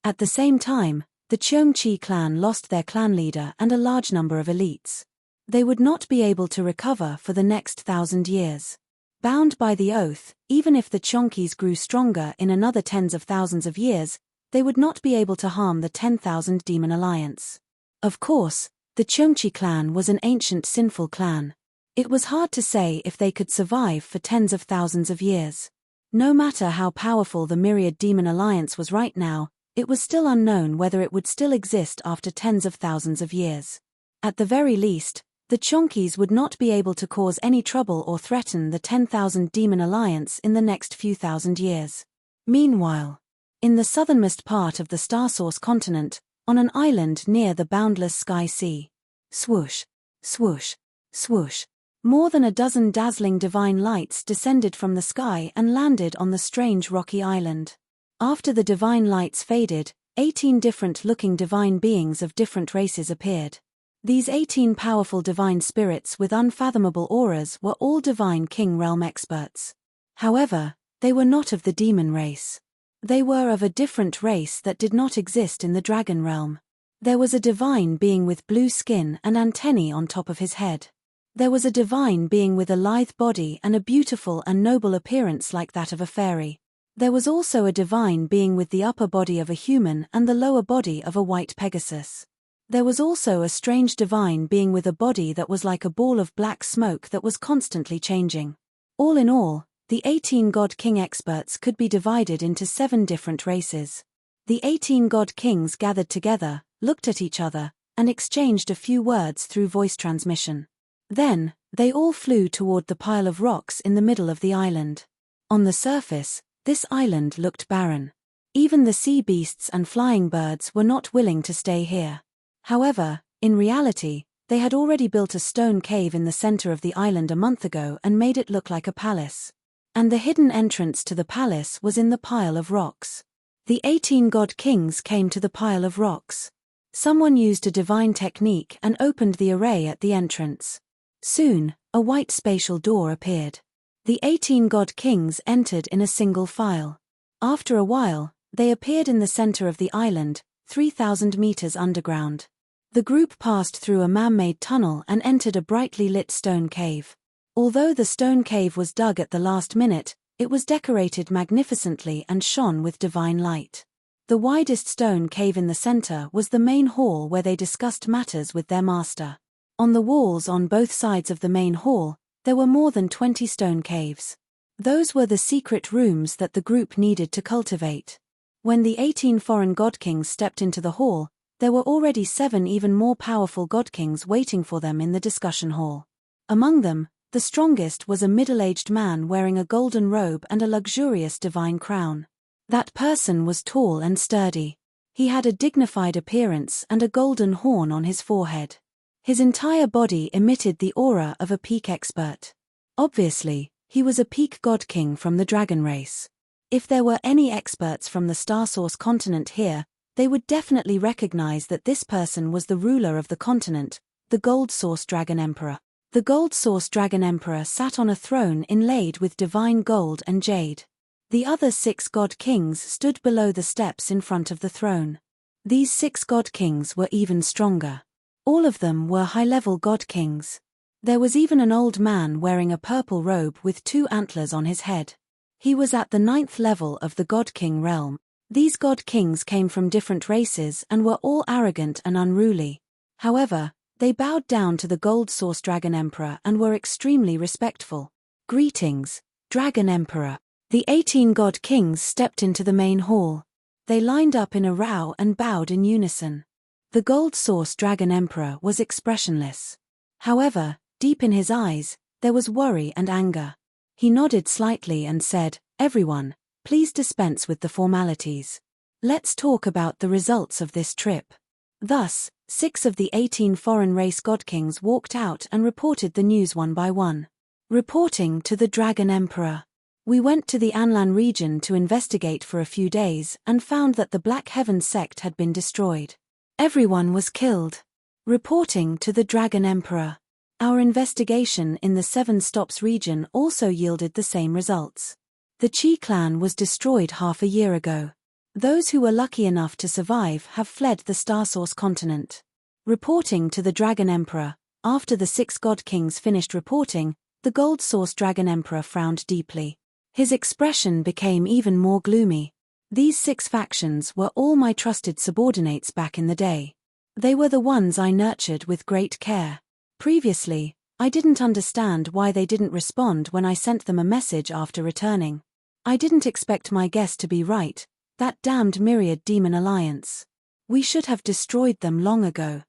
At the same time, the Cheongqi clan lost their clan leader and a large number of elites. They would not be able to recover for the next 1,000 years. Bound by the oath, even if the Cheongqis grew stronger in another tens of thousands of years, they would not be able to harm the 10,000 demon alliance. Of course, the Cheongqi clan was an ancient sinful clan. It was hard to say if they could survive for tens of thousands of years. No matter how powerful the myriad demon alliance was right now, it was still unknown whether it would still exist after tens of thousands of years. At the very least, the Cheongqis would not be able to cause any trouble or threaten the 10,000 demon alliance in the next few thousand years. Meanwhile, in the southernmost part of the Star Source continent, on an island near the boundless sky sea, swoosh, swoosh, swoosh, more than a dozen dazzling divine lights descended from the sky and landed on the strange rocky island. After the divine lights faded, 18 different-looking divine beings of different races appeared. These 18 powerful divine spirits with unfathomable auras were all divine king realm experts. However, they were not of the demon race. They were of a different race that did not exist in the dragon realm. There was a divine being with blue skin and antennae on top of his head. There was a divine being with a lithe body and a beautiful and noble appearance like that of a fairy. There was also a divine being with the upper body of a human and the lower body of a white Pegasus. There was also a strange divine being with a body that was like a ball of black smoke that was constantly changing. All in all, the 18 God King experts could be divided into 7 different races. The 18 God Kings gathered together, looked at each other, and exchanged a few words through voice transmission. Then, they all flew toward the pile of rocks in the middle of the island. On the surface, this island looked barren. Even the sea beasts and flying birds were not willing to stay here. However, in reality, they had already built a stone cave in the center of the island a month ago and made it look like a palace. And the hidden entrance to the palace was in the pile of rocks. The 18 God Kings came to the pile of rocks. Someone used a divine technique and opened the array at the entrance. Soon, a white spatial door appeared. The 18 God Kings entered in a single file. After a while, they appeared in the center of the island, 3,000 meters underground. The group passed through a man-made tunnel and entered a brightly lit stone cave. Although the stone cave was dug at the last minute, it was decorated magnificently and shone with divine light. The widest stone cave in the center was the main hall where they discussed matters with their master. On the walls on both sides of the main hall, there were more than 20 stone caves. Those were the secret rooms that the group needed to cultivate. When the 18 foreign God Kings stepped into the hall, there were already 7 even more powerful God Kings waiting for them in the discussion hall. Among them, The strongest was a middle-aged man wearing a golden robe and a luxurious divine crown. That person was tall and sturdy. He had a dignified appearance and a golden horn on his forehead. His entire body emitted the aura of a peak expert. Obviously, he was a peak god king from the dragon race. If there were any experts from the Star Source continent here, they would definitely recognize that this person was the ruler of the continent, the Gold Source Dragon Emperor. The Gold Source Dragon Emperor sat on a throne inlaid with divine gold and jade. The other 6 god kings stood below the steps in front of the throne. These 6 god kings were even stronger. All of them were high-level god kings. There was even an old man wearing a purple robe with 2 antlers on his head. He was at the 9th level of the god king realm. These god kings came from different races and were all arrogant and unruly. However, they bowed down to the Gold Source Dragon Emperor and were extremely respectful. "Greetings, Dragon Emperor." The 18 god kings stepped into the main hall. They lined up in a row and bowed in unison. The Gold Source Dragon Emperor was expressionless. However, deep in his eyes, there was worry and anger. He nodded slightly and said, "Everyone, please dispense with the formalities. Let's talk about the results of this trip." Thus, 6 of the 18 foreign race god kings walked out and reported the news one by one. Reporting to the Dragon Emperor. "We went to the Anlan region to investigate for a few days and found that the Black Heaven sect had been destroyed. Everyone was killed." Reporting to the Dragon Emperor. "Our investigation in the 7 Stops region also yielded the same results. The Qi clan was destroyed half a year ago. Those who were lucky enough to survive have fled the Star Source continent." Reporting to the Dragon Emperor. After the 6 god kings finished reporting, the Gold Source Dragon Emperor frowned deeply. His expression became even more gloomy. "These 6 factions were all my trusted subordinates back in the day. They were the ones I nurtured with great care. Previously, I didn't understand why they didn't respond when I sent them a message after returning. I didn't expect my guess to be right. That damned Myriad Demon Alliance. We should have destroyed them long ago."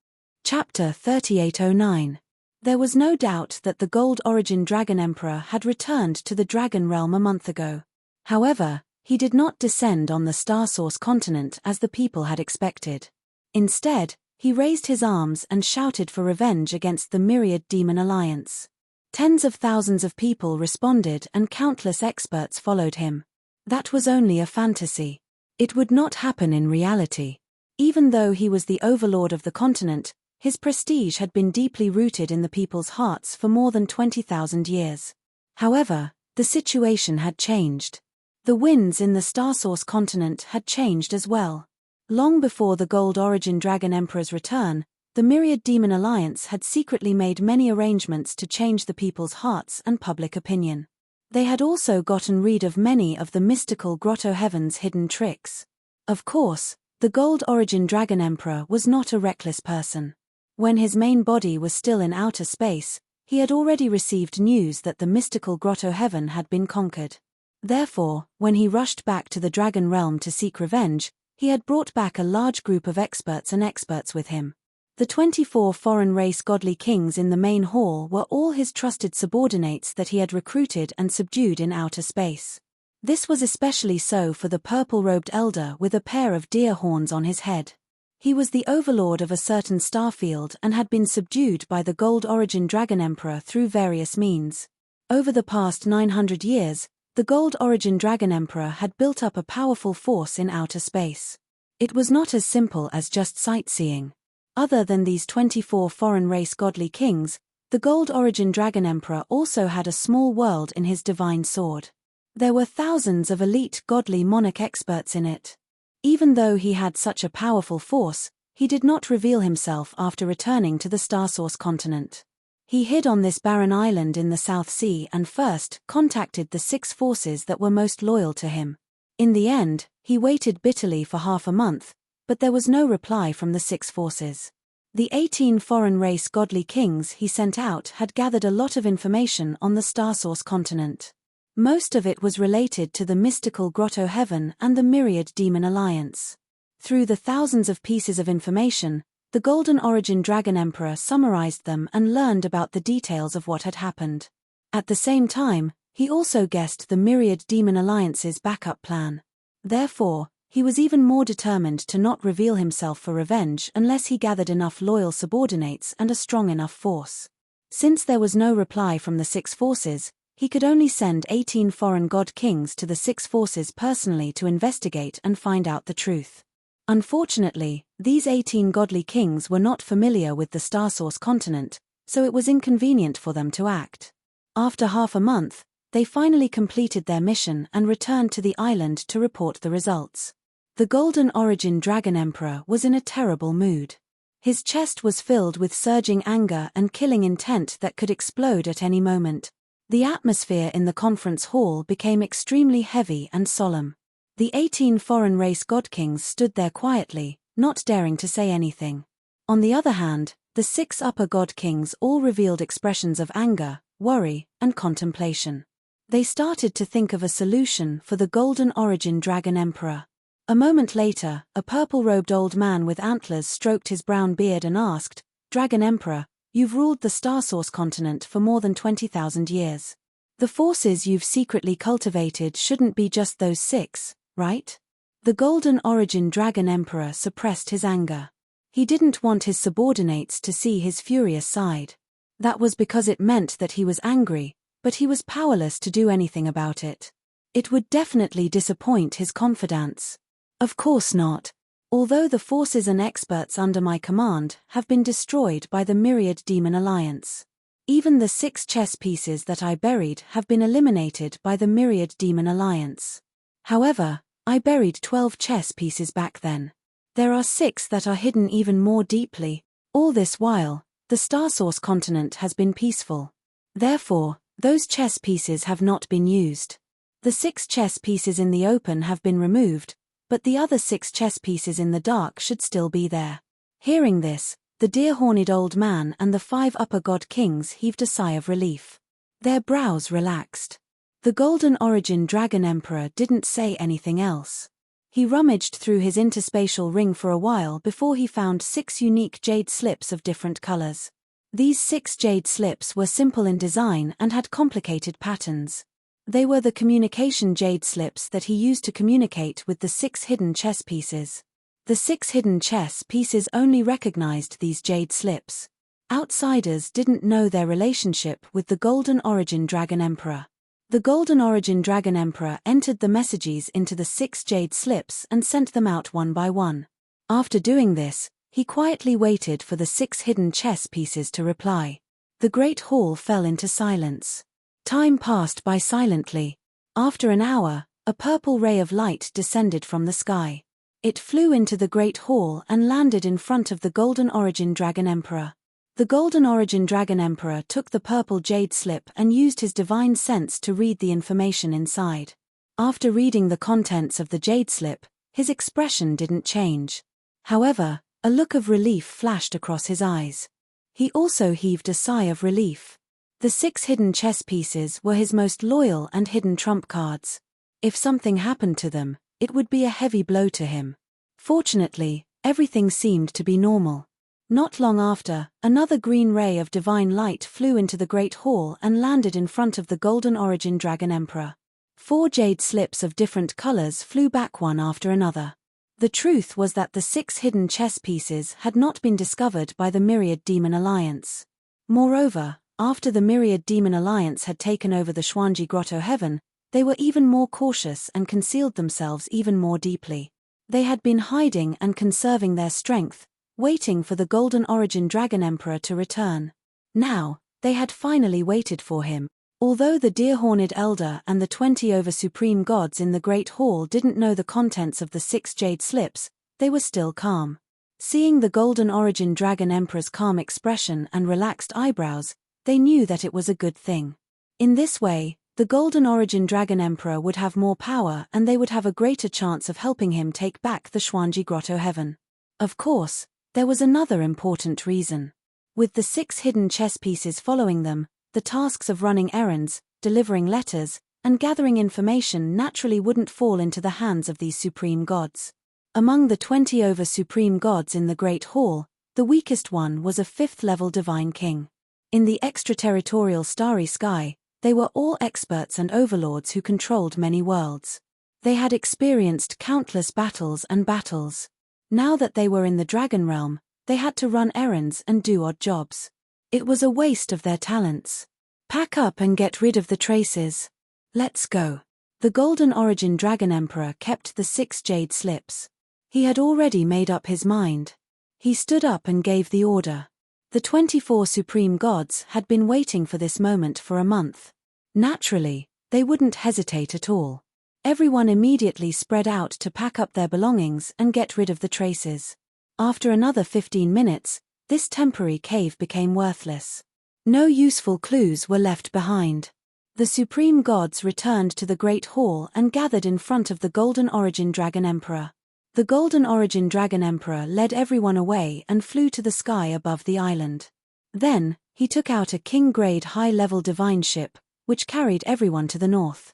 Chapter 3809. There was no doubt that the Gold Origin Dragon Emperor had returned to the Dragon Realm a month ago. However, he did not descend on the Star Source continent as the people had expected. Instead, he raised his arms and shouted for revenge against the Myriad Demon Alliance. Tens of thousands of people responded and countless experts followed him. That was only a fantasy. It would not happen in reality. Even though he was the overlord of the continent, his prestige had been deeply rooted in the people's hearts for more than 20,000 years. However, the situation had changed. The winds in the Star Source continent had changed as well. Long before the Gold Origin Dragon Emperor's return, the Myriad Demon Alliance had secretly made many arrangements to change the people's hearts and public opinion. They had also gotten rid of many of the mystical Grotto Heaven's hidden tricks. Of course, the Gold Origin Dragon Emperor was not a reckless person. When his main body was still in outer space, he had already received news that the mystical Grotto Heaven had been conquered. Therefore, when he rushed back to the Dragon Realm to seek revenge, he had brought back a large group of experts with him. The 24 foreign race godly kings in the main hall were all his trusted subordinates that he had recruited and subdued in outer space. This was especially so for the purple-robed elder with a pair of deer horns on his head. He was the overlord of a certain starfield and had been subdued by the Gold Origin Dragon Emperor through various means. Over the past 900 years, the Gold Origin Dragon Emperor had built up a powerful force in outer space. It was not as simple as just sightseeing. Other than these 24 foreign race godly kings, the Gold Origin Dragon Emperor also had a small world in his divine sword. There were thousands of elite godly monarch experts in it. Even though he had such a powerful force, he did not reveal himself after returning to the Star Source continent. He hid on this barren island in the South Sea and first contacted the 6 forces that were most loyal to him. In the end, he waited bitterly for half a month, but there was no reply from the 6 forces. The 18 foreign race godly kings he sent out had gathered a lot of information on the Star Source continent. Most of it was related to the mystical Grotto Heaven and the Myriad Demon Alliance. Through the thousands of pieces of information, the Golden Origin Dragon Emperor summarized them and learned about the details of what had happened. At the same time, he also guessed the myriad demon alliance's backup plan. Therefore, he was even more determined to not reveal himself for revenge unless he gathered enough loyal subordinates and a strong enough force. Since there was no reply from the six forces, he could only send 18 foreign god kings to the six forces personally to investigate and find out the truth. Unfortunately, these 18 godly kings were not familiar with the Starsource continent, so it was inconvenient for them to act. After half a month, they finally completed their mission and returned to the island to report the results. The Golden Origin Dragon Emperor was in a terrible mood. His chest was filled with surging anger and killing intent that could explode at any moment. The atmosphere in the conference hall became extremely heavy and solemn. The 18 foreign race godkings stood there quietly, not daring to say anything. On the other hand, the 6 upper godkings all revealed expressions of anger, worry, and contemplation. They started to think of a solution for the Golden Origin Dragon Emperor. A moment later, a purple-robed old man with antlers stroked his brown beard and asked, "Dragon Emperor, you've ruled the Starsource continent for more than 20,000 years. The forces you've secretly cultivated shouldn't be just those 6, right?" The Golden Origin Dragon Emperor suppressed his anger. He didn't want his subordinates to see his furious side. That was because it meant that he was angry, but he was powerless to do anything about it. It would definitely disappoint his confidants. Of course not. Although the forces and experts under my command have been destroyed by the Myriad Demon Alliance. Even the 6 chess pieces that I buried have been eliminated by the Myriad Demon Alliance. However, I buried 12 chess pieces back then. There are 6 that are hidden even more deeply. All this while, the Starsource continent has been peaceful. Therefore, those chess pieces have not been used. The 6 chess pieces in the open have been removed, but the other 6 chess pieces in the dark should still be there. Hearing this, the deer-horned old man and the 5 upper god kings heaved a sigh of relief. Their brows relaxed. The Golden Origin Dragon Emperor didn't say anything else. He rummaged through his interspatial ring for a while before he found 6 unique jade slips of different colors. These 6 jade slips were simple in design and had complicated patterns. They were the communication jade slips that he used to communicate with the 6 hidden chess pieces. The 6 hidden chess pieces only recognized these jade slips. Outsiders didn't know their relationship with the Golden Origin Dragon Emperor. The Golden Origin Dragon Emperor entered the messages into the 6 jade slips and sent them out one by one. After doing this, he quietly waited for the 6 hidden chess pieces to reply. The great hall fell into silence. Time passed by silently. After an hour, a purple ray of light descended from the sky. It flew into the great hall and landed in front of the Golden Origin Dragon Emperor. The Golden Origin Dragon Emperor took the purple jade slip and used his divine sense to read the information inside. After reading the contents of the jade slip, his expression didn't change. However, a look of relief flashed across his eyes. He also heaved a sigh of relief. The 6 hidden chess pieces were his most loyal and hidden trump cards. If something happened to them, it would be a heavy blow to him. Fortunately, everything seemed to be normal. Not long after, another green ray of divine light flew into the great hall and landed in front of the Golden Origin Dragon Emperor. 4 jade slips of different colors flew back one after another. The truth was that the 6 hidden chess pieces had not been discovered by the Myriad Demon Alliance. Moreover, after the Myriad Demon Alliance had taken over the Xuanji Grotto Heaven, they were even more cautious and concealed themselves even more deeply. They had been hiding and conserving their strength, waiting for the Golden Origin Dragon Emperor to return. Now, they had finally waited for him. Although the deer-horned elder and the 20 over supreme gods in the Great Hall didn't know the contents of the 6 jade slips, they were still calm. Seeing the Golden Origin Dragon Emperor's calm expression and relaxed eyebrows, they knew that it was a good thing. In this way, the Golden Origin Dragon Emperor would have more power and they would have a greater chance of helping him take back the Xuanji Grotto Heaven. Of course, there was another important reason. With the 6 hidden chess pieces following them, the tasks of running errands, delivering letters, and gathering information naturally wouldn't fall into the hands of these supreme gods. Among the 20 over supreme gods in the Great Hall, the weakest one was a 5th-level divine king. In the extraterritorial starry sky, They were all experts and overlords who controlled many worlds. They had experienced countless battles and battles. Now that they were in the Dragon Realm, they had to run errands and do odd jobs. It was a waste of their talents. Pack up and get rid of the traces. Let's go. The Golden Origin Dragon Emperor kept the 6 jade slips. He had already made up his mind. He stood up and gave the order. The 24 supreme gods had been waiting for this moment for a month. Naturally, they wouldn't hesitate at all. Everyone immediately spread out to pack up their belongings and get rid of the traces. After another 15 minutes, this temporary cave became worthless. No useful clues were left behind. The supreme gods returned to the Great Hall and gathered in front of the Golden Origin Dragon Emperor. The Golden Origin Dragon Emperor led everyone away and flew to the sky above the island. Then, he took out a king-grade high-level divine ship, which carried everyone to the north.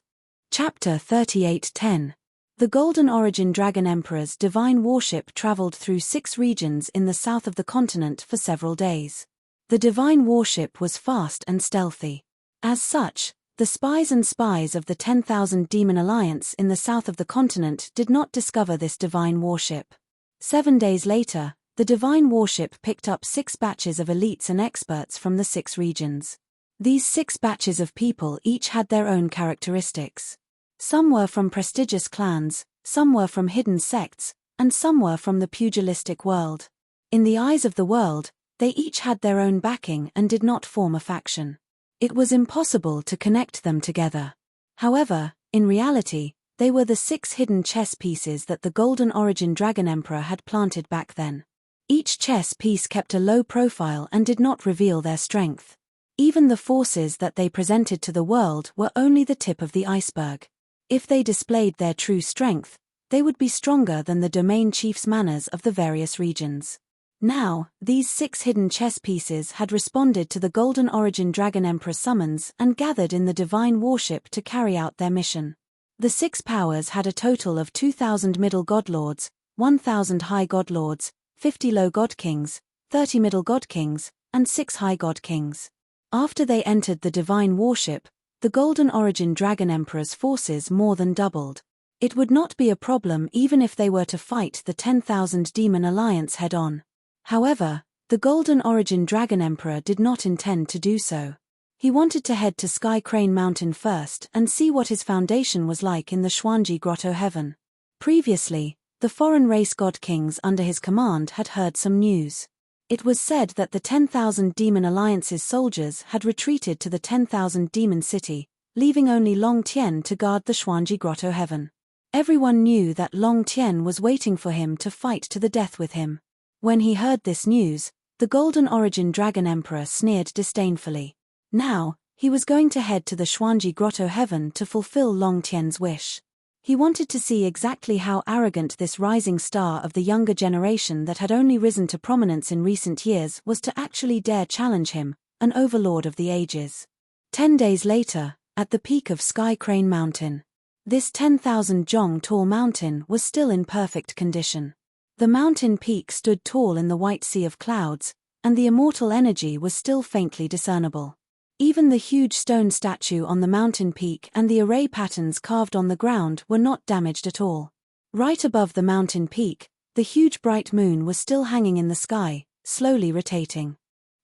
Chapter 38:10. The Golden Origin Dragon Emperor's divine warship traveled through 6 regions in the south of the continent for several days. The divine warship was fast and stealthy. As such, the spies of the 10,000 Demon Alliance in the south of the continent did not discover this divine warship. 7 days later, the divine warship picked up 6 batches of elites and experts from the 6 regions. These 6 batches of people each had their own characteristics. Some were from prestigious clans, some were from hidden sects, and some were from the pugilistic world. In the eyes of the world, they each had their own backing and did not form a faction. It was impossible to connect them together. However, in reality, they were the 6 hidden chess pieces that the Golden Origin Dragon Emperor had planted back then. Each chess piece kept a low profile and did not reveal their strength. Even the forces that they presented to the world were only the tip of the iceberg. If they displayed their true strength, they would be stronger than the domain chief's manners of the various regions. Now, these 6 hidden chess pieces had responded to the Golden Origin Dragon Emperor's summons and gathered in the divine warship to carry out their mission. The 6 powers had a total of 2,000 middle godlords, 1,000 high godlords, 50 low god kings, 30 middle god kings, and 6 high god kings. After they entered the divine warship, the Golden Origin Dragon Emperor's forces more than doubled. It would not be a problem even if they were to fight the 10,000 Demon Alliance head-on. However, the Golden Origin Dragon Emperor did not intend to do so. He wanted to head to Sky Crane Mountain first and see what his foundation was like in the Xuanji Grotto Heaven. Previously, the foreign race god kings under his command had heard some news. It was said that the 10,000 Demon Alliance's soldiers had retreated to the 10,000 Demon City, leaving only Long Tien to guard the Xuanji Grotto Heaven. Everyone knew that Long Tien was waiting for him to fight to the death with him. When he heard this news, the Golden Origin Dragon Emperor sneered disdainfully. Now, he was going to head to the Xuanji Grotto Heaven to fulfill Long Tien's wish. He wanted to see exactly how arrogant this rising star of the younger generation that had only risen to prominence in recent years was to actually dare challenge him, an overlord of the ages. 10 days later, at the peak of Sky Crane Mountain. This 10,000 jong tall mountain was still in perfect condition. The mountain peak stood tall in the white sea of clouds, and the immortal energy was still faintly discernible. Even the huge stone statue on the mountain peak and the array patterns carved on the ground were not damaged at all. Right above the mountain peak, the huge bright moon was still hanging in the sky, slowly rotating.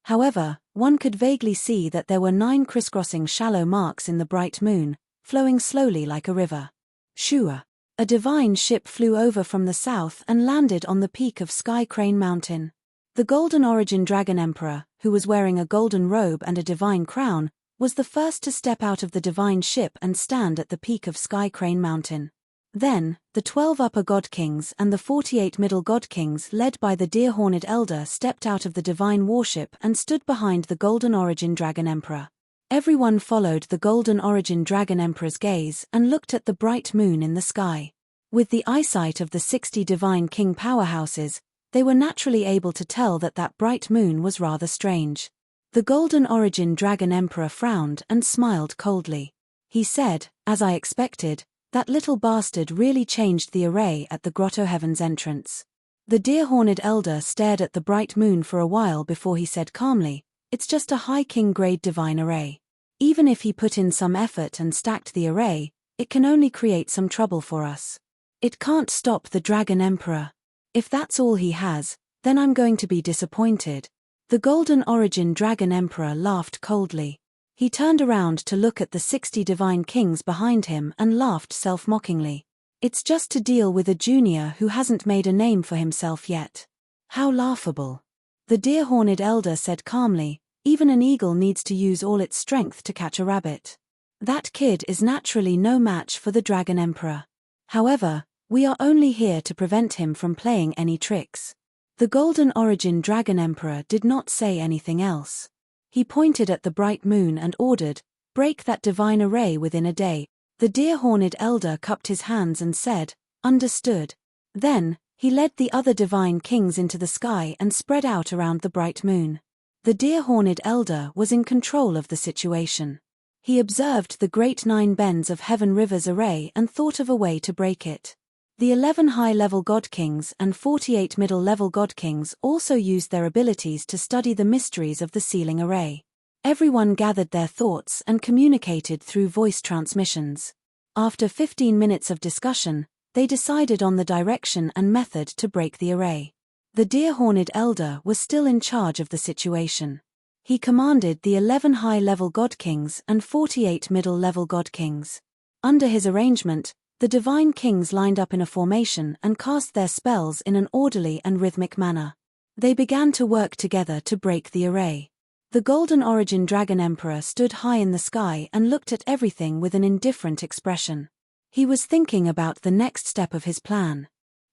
However, one could vaguely see that there were 9 crisscrossing shallow marks in the bright moon, flowing slowly like a river. Shua. A divine ship flew over from the south and landed on the peak of Sky Crane Mountain. The Golden Origin Dragon Emperor, who was wearing a golden robe and a divine crown, was the first to step out of the divine ship and stand at the peak of Sky Crane Mountain. Then, the 12 upper god kings and the 48 middle god kings led by the deer-horned elder stepped out of the divine warship and stood behind the Golden Origin Dragon Emperor. Everyone followed the Golden Origin Dragon Emperor's gaze and looked at the bright moon in the sky. With the eyesight of the 60 divine king powerhouses, they were naturally able to tell that that bright moon was rather strange. The Golden Origin Dragon Emperor frowned and smiled coldly. He said, "As I expected, that little bastard really changed the array at the Grotto Heaven's entrance." The deer-horned elder stared at the bright moon for a while before he said calmly, "It's just a high king-grade divine array. Even if he put in some effort and stacked the array, it can only create some trouble for us. It can't stop the Dragon Emperor. If that's all he has, then I'm going to be disappointed." The Golden Origin Dragon Emperor laughed coldly. He turned around to look at the 60 divine kings behind him and laughed self-mockingly. "It's just to deal with a junior who hasn't made a name for himself yet. How laughable." The deer-horned elder said calmly, "Even an eagle needs to use all its strength to catch a rabbit. That kid is naturally no match for the Dragon Emperor. However, we are only here to prevent him from playing any tricks." The Golden Origin Dragon Emperor did not say anything else. He pointed at the bright moon and ordered, "Break that divine array within a day." The deer-horned elder cupped his hands and said, "Understood." Then, he led the other divine kings into the sky and spread out around the bright moon. The deer-horned elder was in control of the situation. He observed the great 9 bends of Heaven River's array and thought of a way to break it. The 11 high-level god kings and 48 middle-level god kings also used their abilities to study the mysteries of the sealing array. Everyone gathered their thoughts and communicated through voice transmissions. After 15 minutes of discussion, they decided on the direction and method to break the array. The deer-horned elder was still in charge of the situation. He commanded the 11 high-level god kings and 48 middle-level god kings. Under his arrangement, the divine kings lined up in a formation and cast their spells in an orderly and rhythmic manner. They began to work together to break the array. The Golden Origin Dragon Emperor stood high in the sky and looked at everything with an indifferent expression. He was thinking about the next step of his plan.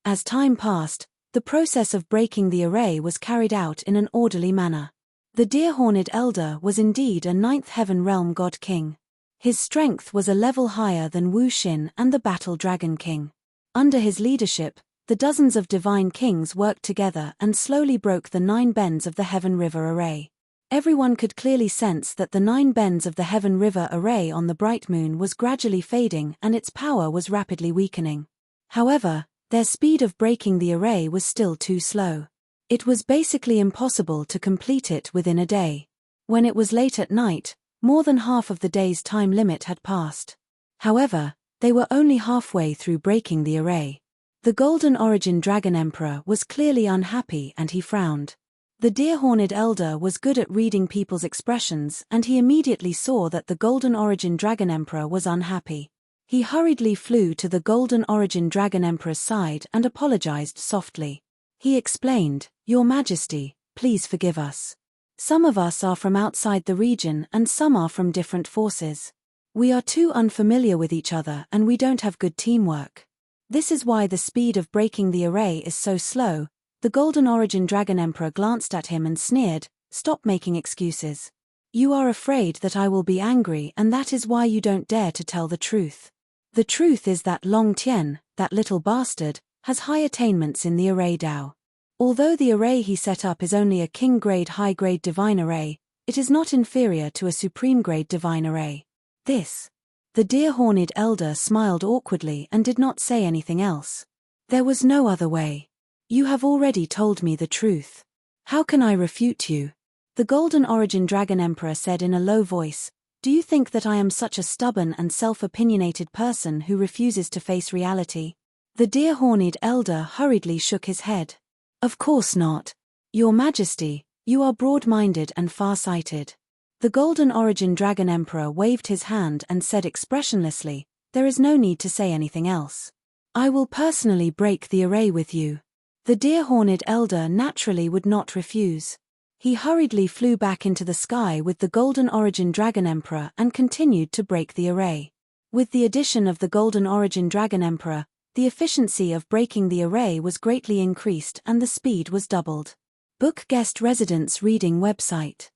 As time passed, the process of breaking the array was carried out in an orderly manner. The deer-horned elder was indeed a 9th heaven realm god king. His strength was a level higher than Wu Xin and the Battle Dragon King. Under his leadership, the dozens of divine kings worked together and slowly broke the 9 bends of the Heaven River array. Everyone could clearly sense that the 9 bends of the Heaven River array on the bright moon was gradually fading and its power was rapidly weakening. However, their speed of breaking the array was still too slow. It was basically impossible to complete it within a day. When it was late at night, more than half of the day's time limit had passed. However, they were only halfway through breaking the array. The Golden Origin Dragon Emperor was clearly unhappy and he frowned. The deer-horned elder was good at reading people's expressions and he immediately saw that the Golden Origin Dragon Emperor was unhappy. He hurriedly flew to the Golden Origin Dragon Emperor's side and apologized softly. He explained, "Your Majesty, please forgive us. Some of us are from outside the region and some are from different forces. We are too unfamiliar with each other and we don't have good teamwork. This is why the speed of breaking the array is so slow." The Golden Origin Dragon Emperor glanced at him and sneered, "Stop making excuses. You are afraid that I will be angry and that is why you don't dare to tell the truth. The truth is that Long Tien, that little bastard, has high attainments in the array Dao. Although the array he set up is only a king-grade high-grade divine array, it is not inferior to a supreme-grade divine array. This." The deer-horned elder smiled awkwardly and did not say anything else. "There was no other way. You have already told me the truth. How can I refute you?" The Golden Origin Dragon Emperor said in a low voice, "Do you think that I am such a stubborn and self-opinionated person who refuses to face reality?" The deer-horned elder hurriedly shook his head. "Of course not. Your Majesty, you are broad-minded and far-sighted." The Golden Origin Dragon Emperor waved his hand and said expressionlessly, "There is no need to say anything else. I will personally break the array with you." The deer-horned elder naturally would not refuse. He hurriedly flew back into the sky with the Golden Origin Dragon Emperor and continued to break the array. With the addition of the Golden Origin Dragon Emperor, the efficiency of breaking the array was greatly increased and the speed was doubled. Book Guest Residence Reading Website.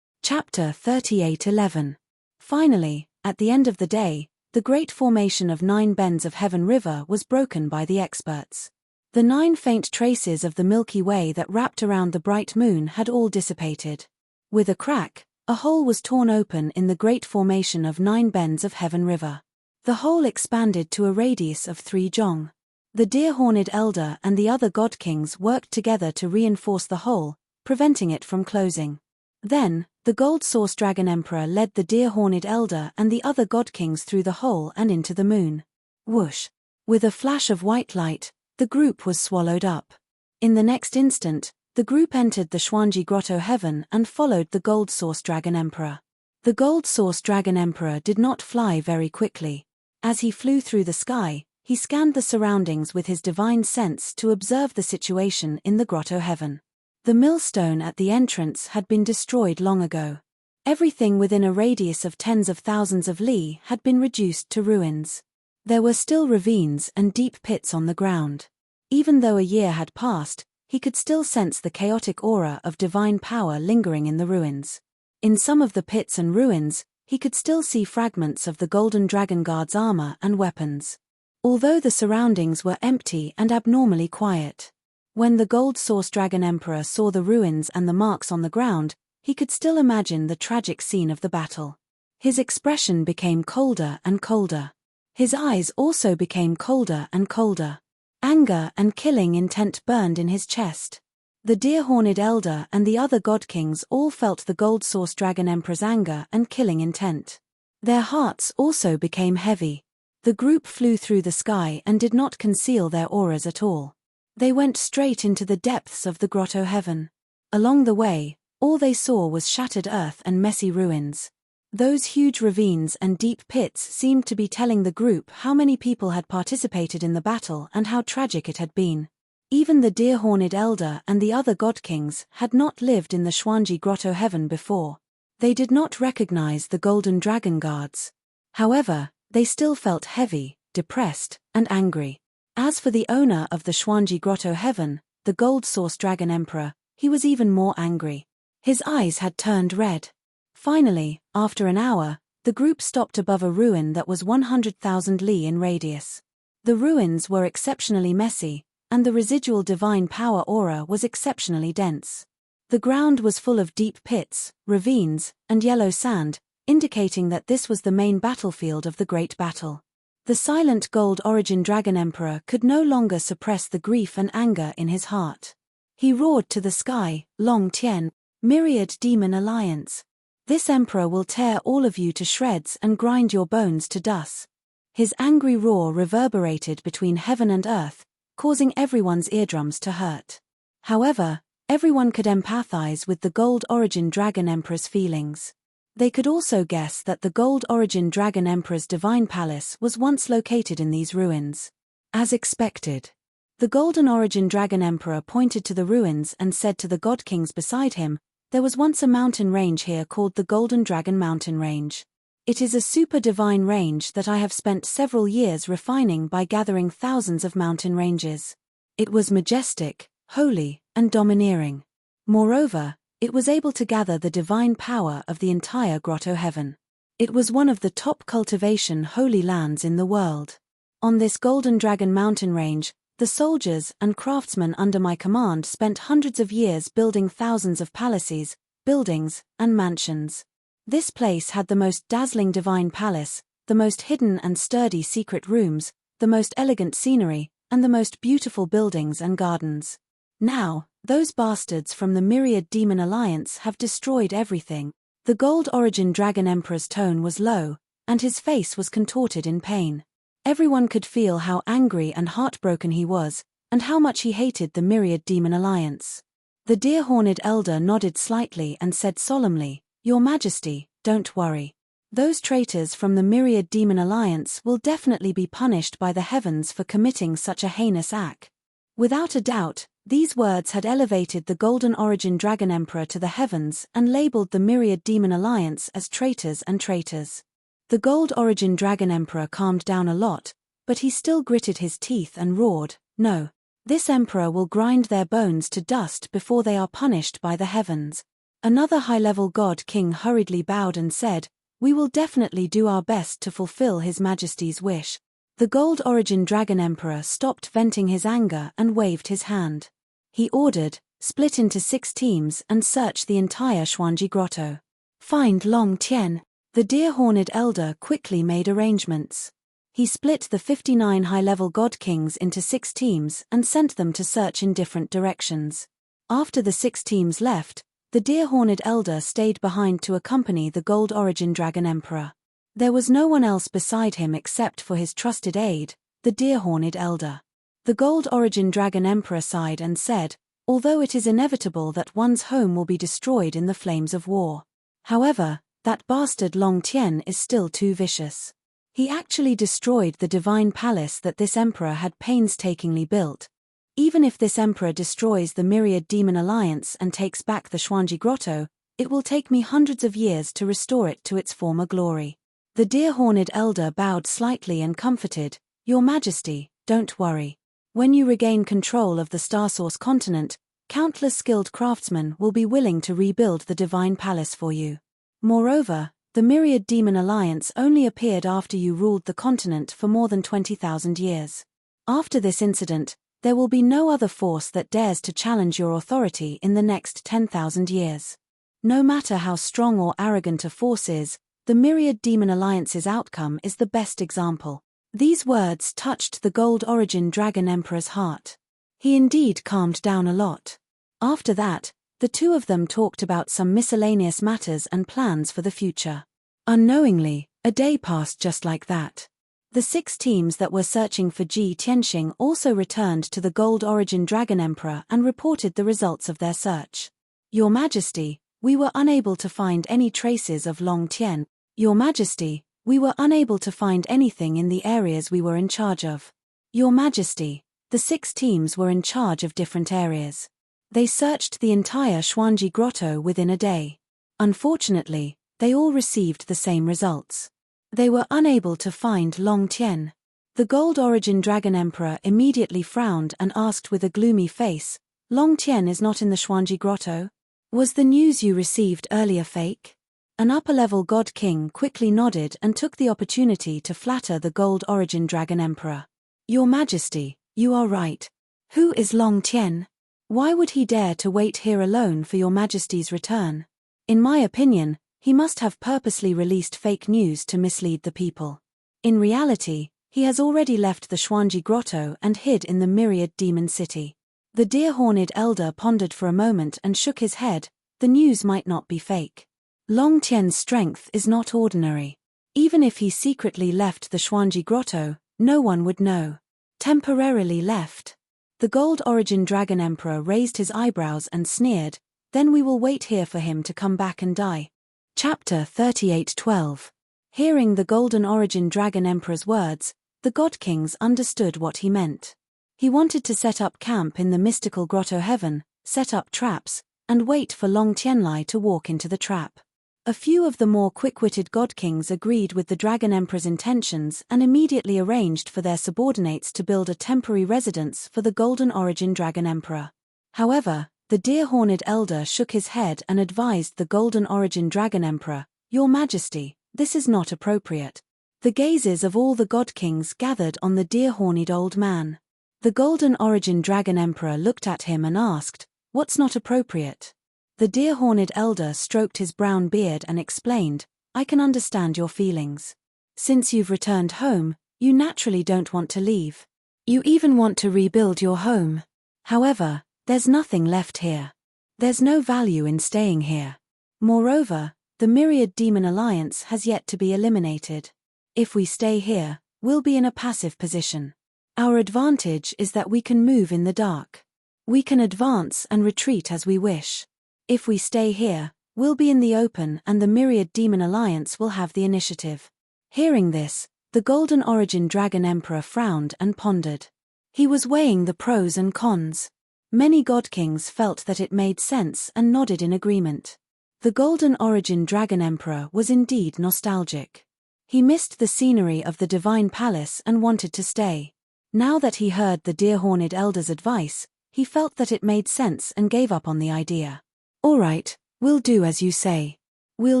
Chapter 38:11. Finally, at the end of the day, the great formation of 9 bends of Heaven River was broken by the experts. The 9 faint traces of the Milky Way that wrapped around the bright moon had all dissipated. With a crack, a hole was torn open in the great formation of 9 bends of Heaven River. The hole expanded to a radius of 3 jong. The deer-horned elder and the other god kings worked together to reinforce the hole, preventing it from closing. Then, The gold source dragon emperor led the deer-horned elder and the other god kings through the hole and into the moon. Whoosh! With a flash of white light, the group was swallowed up. In the next instant, the group entered the Xuanji Grotto heaven and followed the gold source dragon emperor. The gold source dragon emperor did not fly very quickly. As he flew through the sky, he scanned the surroundings with his divine sense to observe the situation in the grotto heaven. The millstone at the entrance had been destroyed long ago. Everything within a radius of tens of thousands of li had been reduced to ruins. There were still ravines and deep pits on the ground. Even though a year had passed, he could still sense the chaotic aura of divine power lingering in the ruins. In some of the pits and ruins, he could still see fragments of the golden dragon guard's armor and weapons. Although the surroundings were empty and abnormally quiet. When the gold source dragon emperor saw the ruins and the marks on the ground, he could still imagine the tragic scene of the battle. His expression became colder and colder. His eyes also became colder and colder. Anger and killing intent burned in his chest. The deer-horned elder and the other god kings all felt the gold source dragon emperor's anger and killing intent. Their hearts also became heavy. The group flew through the sky and did not conceal their auras at all. They went straight into the depths of the grotto heaven. Along the way, all they saw was shattered earth and messy ruins. Those huge ravines and deep pits seemed to be telling the group how many people had participated in the battle and how tragic it had been. Even the deer-horned elder and the other god kings had not lived in the Xuanji Grotto heaven before. They did not recognize the golden dragon guards. However, they still felt heavy, depressed, and angry. As for the owner of the Xuanji Grotto heaven, the gold source dragon emperor, he was even more angry. His eyes had turned red. Finally, after an hour, the group stopped above a ruin that was 100,000 li in radius. The ruins were exceptionally messy, and the residual divine power aura was exceptionally dense. The ground was full of deep pits, ravines, and yellow sand, indicating that this was the main battlefield of the great battle. The silent gold origin dragon emperor could no longer suppress the grief and anger in his heart. He roared to the sky, "Long Tian, myriad demon alliance. This emperor will tear all of you to shreds and grind your bones to dust." His angry roar reverberated between heaven and earth, causing everyone's eardrums to hurt. However, everyone could empathize with the gold origin dragon emperor's feelings. They could also guess that the gold origin dragon emperor's divine palace was once located in these ruins. As expected, the golden origin dragon emperor pointed to the ruins and said to the god kings beside him, "There was once a mountain range here called the Golden Dragon Mountain Range. It is a super divine range that I have spent several years refining by gathering thousands of mountain ranges. It was majestic, holy, and domineering. Moreover, it was able to gather the divine power of the entire grotto heaven. It was one of the top cultivation holy lands in the world. On this Golden Dragon Mountain Range, the soldiers and craftsmen under my command spent hundreds of years building thousands of palaces, buildings, and mansions. This place had the most dazzling divine palace, the most hidden and sturdy secret rooms, the most elegant scenery, and the most beautiful buildings and gardens. Now, those bastards from the Myriad Demon Alliance have destroyed everything." The gold origin dragon emperor's tone was low, and his face was contorted in pain. Everyone could feel how angry and heartbroken he was, and how much he hated the Myriad Demon Alliance. The deer-horned elder nodded slightly and said solemnly, "Your Majesty, don't worry. Those traitors from the Myriad Demon Alliance will definitely be punished by the heavens for committing such a heinous act." Without a doubt, these words had elevated the Golden Origin Dragon Emperor to the heavens and labeled the Myriad Demon Alliance as traitors and traitors. The Gold Origin Dragon Emperor calmed down a lot, but he still gritted his teeth and roared, "No. This emperor will grind their bones to dust before they are punished by the heavens." Another high-level god king hurriedly bowed and said, "We will definitely do our best to fulfill His Majesty's wish." The Gold Origin Dragon Emperor stopped venting his anger and waved his hand. He ordered, "Split into 6 teams and search the entire Xuanji Grotto. Find Long Tian." The deer-horned elder quickly made arrangements. He split the 59 high-level god kings into 6 teams and sent them to search in different directions. After the 6 teams left, the The deer-horned elder stayed behind to accompany the Gold Origin Dragon Emperor. There was no one else beside him except for his trusted aide, the deer-horned elder. The Gold Origin Dragon Emperor sighed and said, "Although it is inevitable that one's home will be destroyed in the flames of war. However, that bastard Long Tien is still too vicious. He actually destroyed the divine palace that this emperor had painstakingly built. Even if this emperor destroys the Myriad Demon Alliance and takes back the Xuanji Grotto, it will take me hundreds of years to restore it to its former glory." The deer-horned elder bowed slightly and comforted, "Your Majesty, don't worry. When you regain control of the Starsource continent, countless skilled craftsmen will be willing to rebuild the divine palace for you. Moreover, the Myriad Demon Alliance only appeared after you ruled the continent for more than 20,000 years. After this incident, there will be no other force that dares to challenge your authority in the next 10,000 years. No matter how strong or arrogant a force is, the Myriad Demon Alliance's outcome is the best example." These words touched the Gold Origin Dragon Emperor's heart. He indeed calmed down a lot. After that, the two of them talked about some miscellaneous matters and plans for the future. Unknowingly, a day passed just like that. The 6 teams that were searching for Ji Tianxing also returned to the Gold Origin Dragon Emperor and reported the results of their search. "Your Majesty, we were unable to find any traces of Long Tien. Your Majesty, we were unable to find anything in the areas we were in charge of." Your Majesty, the 6 teams were in charge of different areas. They searched the entire Xuanji Grotto within a day. Unfortunately, they all received the same results. They were unable to find Long Tien. The Gold Origin Dragon Emperor immediately frowned and asked with a gloomy face, "Long Tien is not in the Xuanji Grotto? Was the news you received earlier fake?" An upper-level God King quickly nodded and took the opportunity to flatter the Gold Origin Dragon Emperor. "Your Majesty, you are right. Who is Long Tien? Why would he dare to wait here alone for your Majesty's return? In my opinion, he must have purposely released fake news to mislead the people. In reality, he has already left the Xuanji Grotto and hid in the Myriad Demon City." The deer-horned elder pondered for a moment and shook his head. The news might not be fake. Long Tien's strength is not ordinary. Even if he secretly left the Xuanji Grotto, no one would know. Temporarily left. The Gold Origin Dragon Emperor raised his eyebrows and sneered, "Then we will wait here for him to come back and die." Chapter 38:12. Hearing the Golden Origin Dragon Emperor's words, the God Kings understood what he meant. He wanted to set up camp in the mystical Grotto Heaven, set up traps, and wait for Long Tianlai to walk into the trap. A few of the more quick-witted God Kings agreed with the Dragon Emperor's intentions and immediately arranged for their subordinates to build a temporary residence for the Golden Origin Dragon Emperor. However, the deer-horned elder shook his head and advised the Golden Origin Dragon Emperor, "Your Majesty, this is not appropriate." The gazes of all the God Kings gathered on the deer-horned old man. The Golden Origin Dragon Emperor looked at him and asked, "What's not appropriate?" The deer-horned elder stroked his brown beard and explained, "I can understand your feelings. Since you've returned home, you naturally don't want to leave. You even want to rebuild your home. However, there's nothing left here. There's no value in staying here. Moreover, the Myriad Demon Alliance has yet to be eliminated. If we stay here, we'll be in a passive position. Our advantage is that we can move in the dark. We can advance and retreat as we wish. If we stay here, we'll be in the open and the Myriad Demon Alliance will have the initiative." Hearing this, the Golden Origin Dragon Emperor frowned and pondered. He was weighing the pros and cons. Many God Kings felt that it made sense and nodded in agreement. The Golden Origin Dragon Emperor was indeed nostalgic. He missed the scenery of the Divine Palace and wanted to stay. Now that he heard the deer-horned elder's advice, he felt that it made sense and gave up on the idea. "All right, we'll do as you say. We'll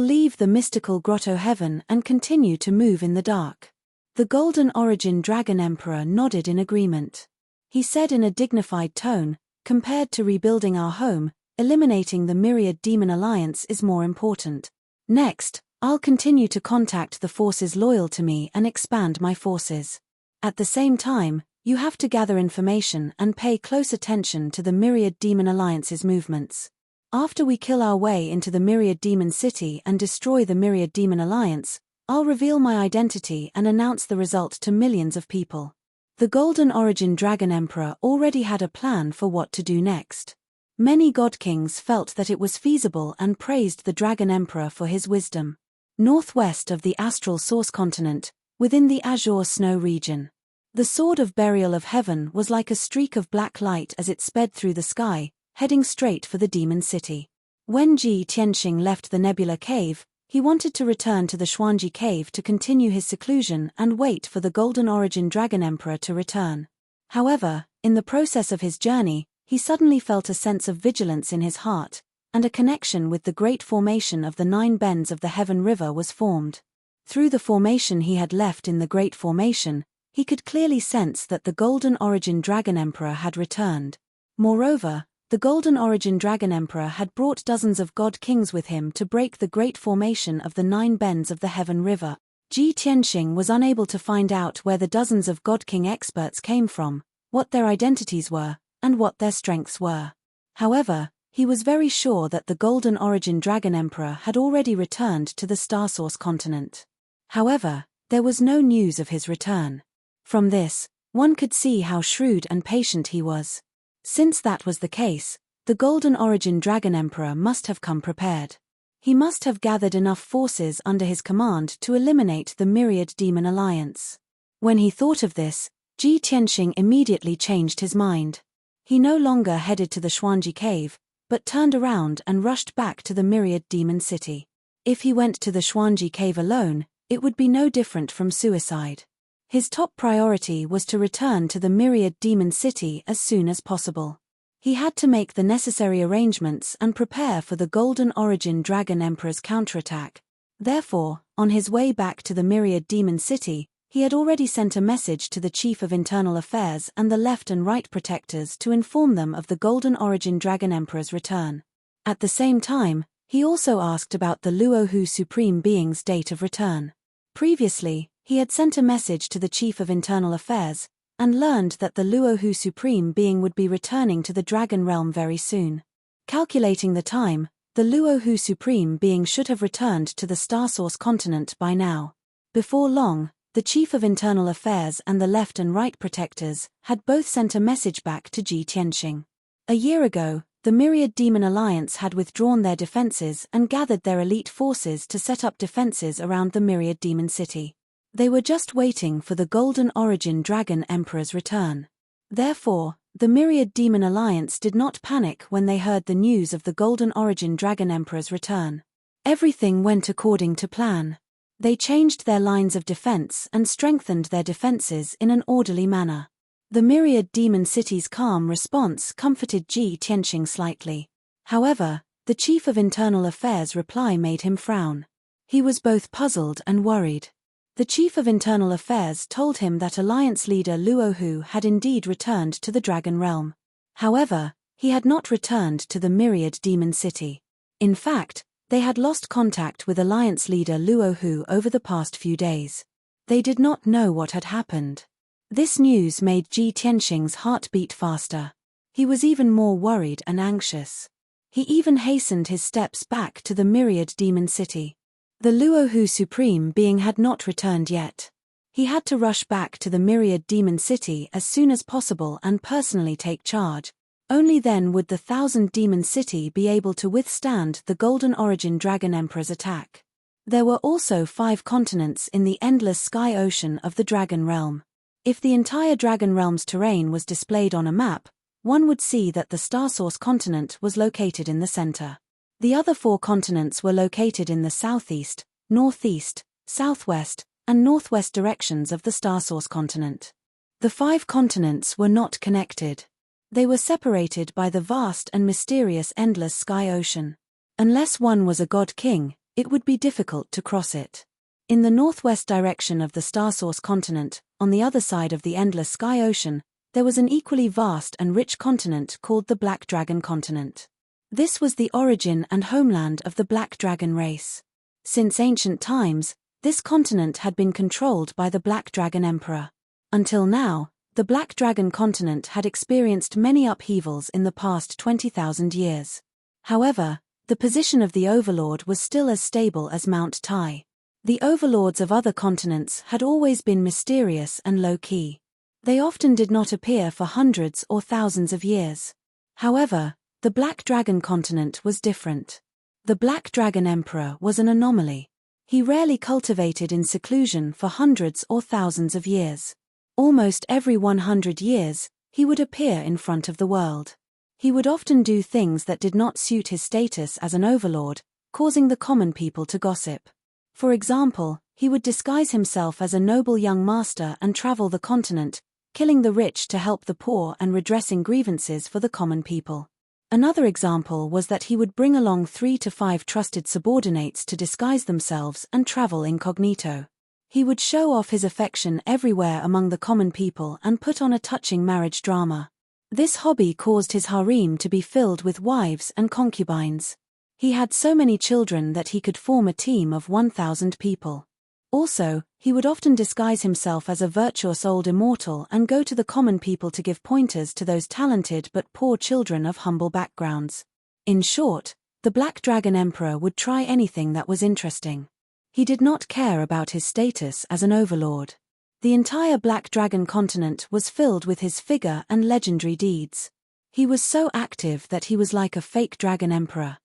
leave the mystical Grotto Heaven and continue to move in the dark." The Golden Origin Dragon Emperor nodded in agreement. He said in a dignified tone, "Compared to rebuilding our home, eliminating the Myriad Demon Alliance is more important. Next, I'll continue to contact the forces loyal to me and expand my forces. At the same time, you have to gather information and pay close attention to the Myriad Demon Alliance's movements. After we kill our way into the Myriad Demon City and destroy the Myriad Demon Alliance, I'll reveal my identity and announce the result to millions of people. The Golden Origin Dragon Emperor already had a plan for what to do next. Many god kings felt that it was feasible and praised the Dragon Emperor for his wisdom. Northwest of the astral source continent, within the Azure Snow region, the Sword of Burial of Heaven was like a streak of black light as it sped through the sky, heading straight for the Demon City. When Ji Tianxing left the Nebula Cave, he wanted to return to the Xuanji Cave to continue his seclusion and wait for the Golden Origin Dragon Emperor to return. However, in the process of his journey, he suddenly felt a sense of vigilance in his heart, and a connection with the great formation of the 9 bends of the Heaven River was formed. Through the formation he had left in the Great Formation, he could clearly sense that the Golden Origin Dragon Emperor had returned. Moreover, the Golden Origin Dragon Emperor had brought dozens of god kings with him to break the great formation of the 9 bends of the Heaven River. Ji Tianxing was unable to find out where the dozens of god king experts came from, what their identities were, and what their strengths were. However, he was very sure that the Golden Origin Dragon Emperor had already returned to the Star Source continent. However, there was no news of his return. From this, one could see how shrewd and patient he was. Since that was the case, the Golden Origin Dragon Emperor must have come prepared. He must have gathered enough forces under his command to eliminate the Myriad Demon Alliance. When he thought of this, Ji Tianxing immediately changed his mind. He no longer headed to the Xuanji Cave, but turned around and rushed back to the Myriad Demon City. If he went to the Xuanji Cave alone, it would be no different from suicide. His top priority was to return to the Myriad Demon City as soon as possible. He had to make the necessary arrangements and prepare for the Golden Origin Dragon Emperor's counterattack. Therefore, on his way back to the Myriad Demon City, he had already sent a message to the Chief of Internal Affairs and the Left and Right Protectors to inform them of the Golden Origin Dragon Emperor's return. At the same time, he also asked about the Luohu Supreme Being's date of return. Previously, he had sent a message to the Chief of Internal Affairs, and learned that the Luohu Supreme Being would be returning to the Dragon Realm very soon. Calculating the time, the Luohu Supreme Being should have returned to the Star Source continent by now. Before long, the Chief of Internal Affairs and the Left and Right Protectors had both sent a message back to Ji Tianxing. A year ago, the Myriad Demon Alliance had withdrawn their defenses and gathered their elite forces to set up defenses around the Myriad Demon City. They were just waiting for the Golden Origin Dragon Emperor's return. Therefore, the Myriad Demon Alliance did not panic when they heard the news of the Golden Origin Dragon Emperor's return. Everything went according to plan. They changed their lines of defense and strengthened their defenses in an orderly manner. The Myriad Demon City's calm response comforted Ji Tianxing slightly. However, the Chief of Internal Affairs' reply made him frown. He was both puzzled and worried. The Chief of Internal Affairs told him that Alliance leader Luohu had indeed returned to the Dragon Realm. However, he had not returned to the Myriad Demon City. In fact, they had lost contact with Alliance leader Luohu over the past few days. They did not know what had happened. This news made Ji Tianxing's heart beat faster. He was even more worried and anxious. He even hastened his steps back to the Myriad Demon City. The Luohu Supreme Being had not returned yet. He had to rush back to the Myriad Demon City as soon as possible and personally take charge. Only then would the 1,000 Demon City be able to withstand the Golden Origin Dragon Emperor's attack. There were also 5 continents in the endless sky ocean of the Dragon Realm. If the entire Dragon Realm's terrain was displayed on a map, one would see that the Star Source continent was located in the center. The other 4 continents were located in the southeast, northeast, southwest, and northwest directions of the Star Source continent. The 5 continents were not connected. They were separated by the vast and mysterious endless sky ocean. Unless one was a god king, it would be difficult to cross it. In the northwest direction of the Star Source continent, on the other side of the endless sky ocean, there was an equally vast and rich continent called the Black Dragon continent. This was the origin and homeland of the Black Dragon race. Since ancient times, this continent had been controlled by the Black Dragon Emperor. Until now, the Black Dragon continent had experienced many upheavals in the past 20,000 years. However, the position of the overlord was still as stable as Mount Tai. The overlords of other continents had always been mysterious and low-key. They often did not appear for hundreds or thousands of years. However, the Black Dragon continent was different. The Black Dragon Emperor was an anomaly. He rarely cultivated in seclusion for hundreds or thousands of years. Almost every 100 years, he would appear in front of the world. He would often do things that did not suit his status as an overlord, causing the common people to gossip. For example, he would disguise himself as a noble young master and travel the continent, killing the rich to help the poor and redressing grievances for the common people. Another example was that he would bring along 3 to 5 trusted subordinates to disguise themselves and travel incognito. He would show off his affection everywhere among the common people and put on a touching marriage drama. This hobby caused his harem to be filled with wives and concubines. He had so many children that he could form a team of 1,000 people. Also, he would often disguise himself as a virtuous old immortal and go to the common people to give pointers to those talented but poor children of humble backgrounds. In short, the Black Dragon Emperor would try anything that was interesting. He did not care about his status as an overlord. The entire Black Dragon continent was filled with his figure and legendary deeds. He was so active that he was like a fake dragon emperor.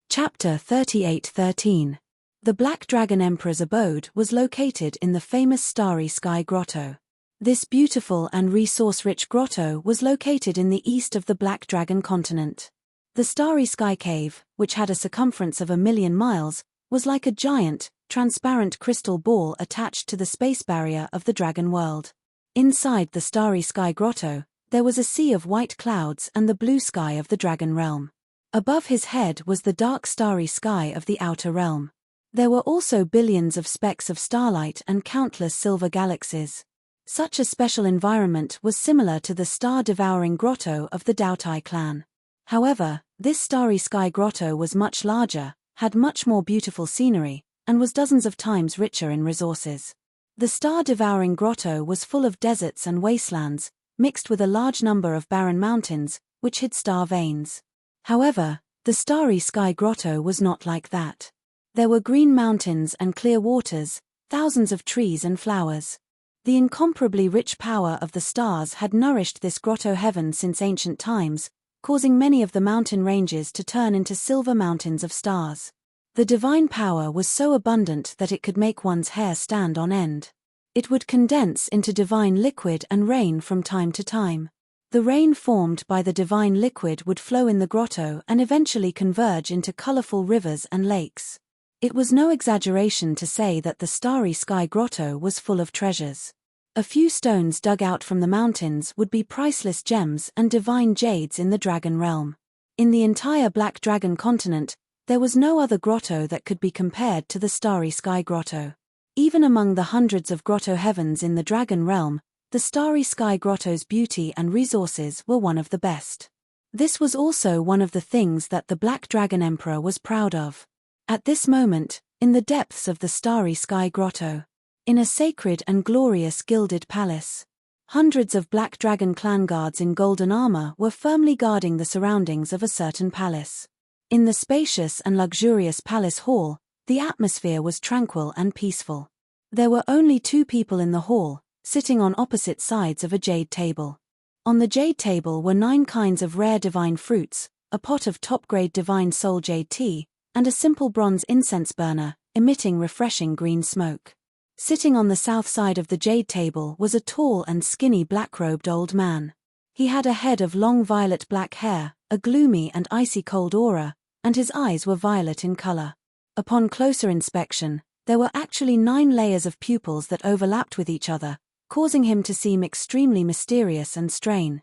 Chapter 38:13. The Black Dragon Emperor's abode was located in the famous Starry Sky Grotto. This beautiful and resource-rich grotto was located in the east of the Black Dragon continent. The Starry Sky Cave, which had a circumference of 1,000,000 miles, was like a giant, transparent crystal ball attached to the space barrier of the Dragon World. Inside the Starry Sky Grotto, there was a sea of white clouds and the blue sky of the Dragon Realm. Above his head was the dark starry sky of the Outer Realm. There were also billions of specks of starlight and countless silver galaxies. Such a special environment was similar to the star-devouring grotto of the Daotai clan. However, this Starry Sky Grotto was much larger, had much more beautiful scenery, and was dozens of times richer in resources. The star-devouring grotto was full of deserts and wastelands, mixed with a large number of barren mountains, which hid star veins. However, the Starry Sky Grotto was not like that. There were green mountains and clear waters, thousands of trees and flowers. The incomparably rich power of the stars had nourished this grotto heaven since ancient times, causing many of the mountain ranges to turn into silver mountains of stars. The divine power was so abundant that it could make one's hair stand on end. It would condense into divine liquid and rain from time to time. The rain formed by the divine liquid would flow in the grotto and eventually converge into colorful rivers and lakes. It was no exaggeration to say that the Starry Sky Grotto was full of treasures. A few stones dug out from the mountains would be priceless gems and divine jades in the Dragon Realm. In the entire Black Dragon continent, there was no other grotto that could be compared to the Starry Sky Grotto. Even among the hundreds of grotto heavens in the Dragon Realm, the Starry Sky Grotto's beauty and resources were one of the best. This was also one of the things that the Black Dragon Emperor was proud of. At this moment, in the depths of the Starry Sky Grotto, in a sacred and glorious gilded palace, hundreds of Black Dragon clan guards in golden armor were firmly guarding the surroundings of a certain palace. In the spacious and luxurious palace hall, the atmosphere was tranquil and peaceful. There were only 2 people in the hall, sitting on opposite sides of a jade table. On the jade table were 9 kinds of rare divine fruits, a pot of top-grade divine soul jade tea, and a simple bronze incense burner, emitting refreshing green smoke. Sitting on the south side of the jade table was a tall and skinny black-robed old man. He had a head of long violet black hair, a gloomy and icy cold aura, and his eyes were violet in color. Upon closer inspection, there were actually 9 layers of pupils that overlapped with each other, causing him to seem extremely mysterious and strange.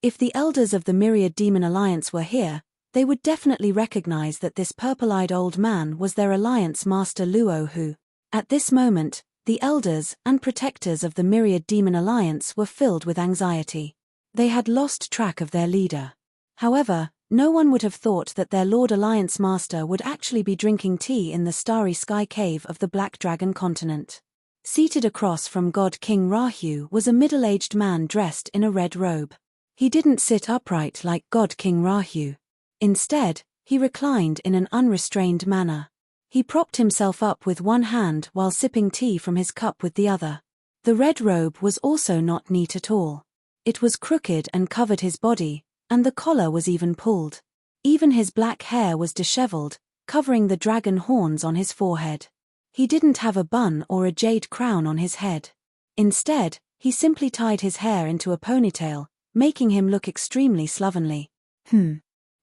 If the elders of the Myriad Demon Alliance were here, they would definitely recognize that this purple-eyed old man was their alliance master Luo who, at this moment, the elders and protectors of the Myriad Demon Alliance were filled with anxiety. They had lost track of their leader. However, no one would have thought that their Lord Alliance Master would actually be drinking tea in the Starry Sky Cave of the Black Dragon continent. Seated across from God King Rahu was a middle-aged man dressed in a red robe. He didn't sit upright like God King Rahu. Instead, He reclined in an unrestrained manner. He propped himself up with one hand while sipping tea from his cup with the other. The red robe was also not neat at all. It was crooked and covered his body, and the collar was even pulled. Even his black hair was disheveled, covering the dragon horns on his forehead. He didn't have a bun or a jade crown on his head. Instead, he simply tied his hair into a ponytail, making him look extremely slovenly.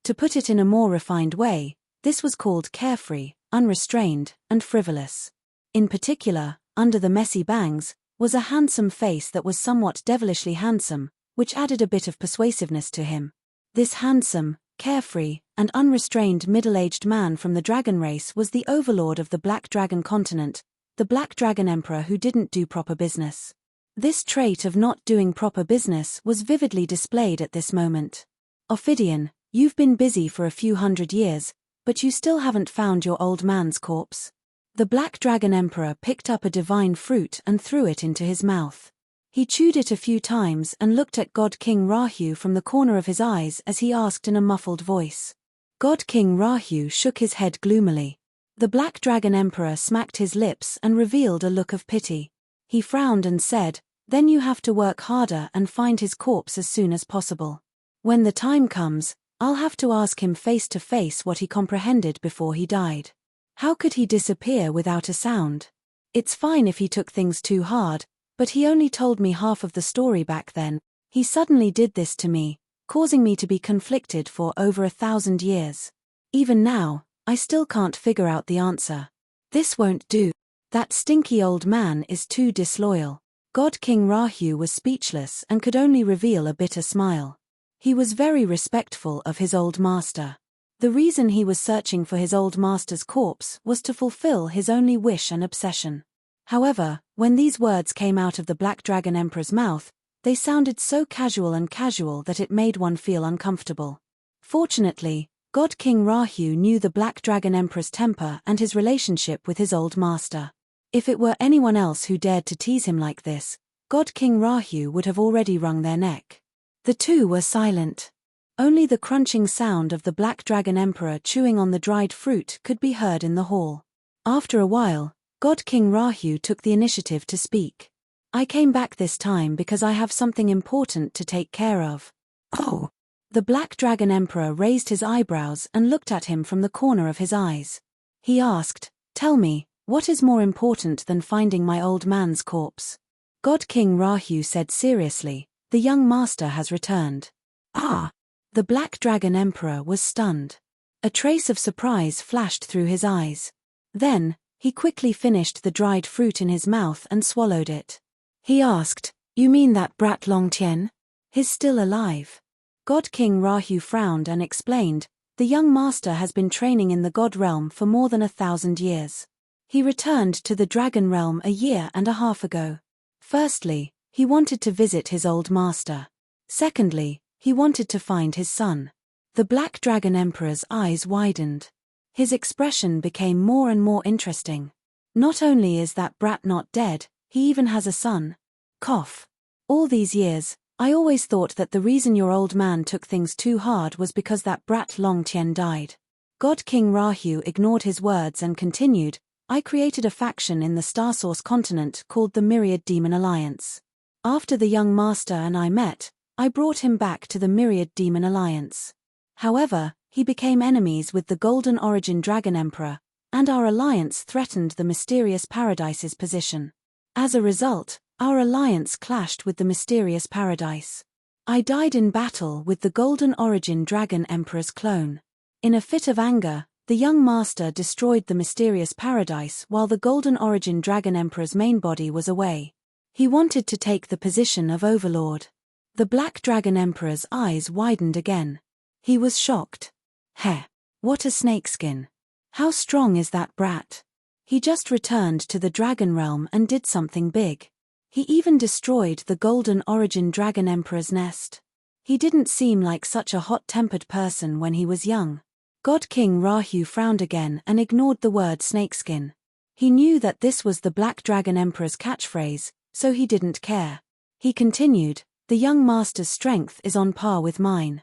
To put it in a more refined way, this was called carefree, unrestrained, and frivolous. In particular, under the messy bangs, was a handsome face that was somewhat devilishly handsome, which added a bit of persuasiveness to him. This handsome, carefree, and unrestrained middle-aged man from the dragon race was the overlord of the Black Dragon continent, the Black Dragon Emperor who didn't do proper business. This trait of not doing proper business was vividly displayed at this moment. Ophidian, you've been busy for a few hundred years, but you still haven't found your old man's corpse. The Black Dragon Emperor picked up a divine fruit and threw it into his mouth. He chewed it a few times and looked at God King Rahu from the corner of his eyes as he asked in a muffled voice. God King Rahu shook his head gloomily. The Black Dragon Emperor smacked his lips and revealed a look of pity. He frowned and said, "Then you have to work harder and find his corpse as soon as possible. When the time comes, I'll have to ask him face to face what he comprehended before he died. How could he disappear without a sound? It's fine if he took things too hard, but he only told me half of the story back then. He suddenly did this to me, causing me to be conflicted for over 1,000 years. Even now, I still can't figure out the answer. This won't do. That stinky old man is too disloyal." God King Rahu was speechless and could only reveal a bitter smile. He was very respectful of his old master. The reason he was searching for his old master's corpse was to fulfill his only wish and obsession. However, when these words came out of the Black Dragon Emperor's mouth, they sounded so casual that it made one feel uncomfortable. Fortunately, God King Rahu knew the Black Dragon Emperor's temper and his relationship with his old master. If it were anyone else who dared to tease him like this, God King Rahu would have already wrung their neck. The two were silent. Only the crunching sound of the Black Dragon Emperor chewing on the dried fruit could be heard in the hall. After a while, God King Rahu took the initiative to speak. "I came back this time because I have something important to take care of." "Oh." The Black Dragon Emperor raised his eyebrows and looked at him from the corner of his eyes. He asked, "Tell me, what is more important than finding my old man's corpse?" God King Rahu said seriously, "The young master has returned." "Ah!" The Black Dragon Emperor was stunned. A trace of surprise flashed through his eyes. Then, he quickly finished the dried fruit in his mouth and swallowed it. He asked, "You mean that brat Longtian? He's still alive?" God King Rahu frowned and explained, "The young master has been training in the God realm for more than 1,000 years. He returned to the dragon realm a year and a half ago. Firstly, he wanted to visit his old master. Secondly, he wanted to find his son." The Black Dragon Emperor's eyes widened. His expression became more and more interesting. "Not only is that brat not dead, he even has a son." Cough. "All these years, I always thought that the reason your old man took things too hard was because that brat Longtian died." God King Rahu ignored his words and continued, "I created a faction in the Starsource continent called the Myriad Demon Alliance. After the young master and I met, I brought him back to the Myriad Demon Alliance. However, he became enemies with the Golden Origin Dragon Emperor, and our alliance threatened the Mysterious Paradise's position. As a result, our alliance clashed with the Mysterious Paradise. I died in battle with the Golden Origin Dragon Emperor's clone. In a fit of anger, the young master destroyed the Mysterious Paradise while the Golden Origin Dragon Emperor's main body was away. He wanted to take the position of Overlord." The Black Dragon Emperor's eyes widened again. He was shocked. "Heh! What a snakeskin! How strong is that brat? He just returned to the dragon realm and did something big. He even destroyed the Golden Origin Dragon Emperor's nest. He didn't seem like such a hot-tempered person when he was young." God King Rahu frowned again and ignored the word snakeskin. He knew that this was the Black Dragon Emperor's catchphrase, so he didn't care. He continued, "The young master's strength is on par with mine."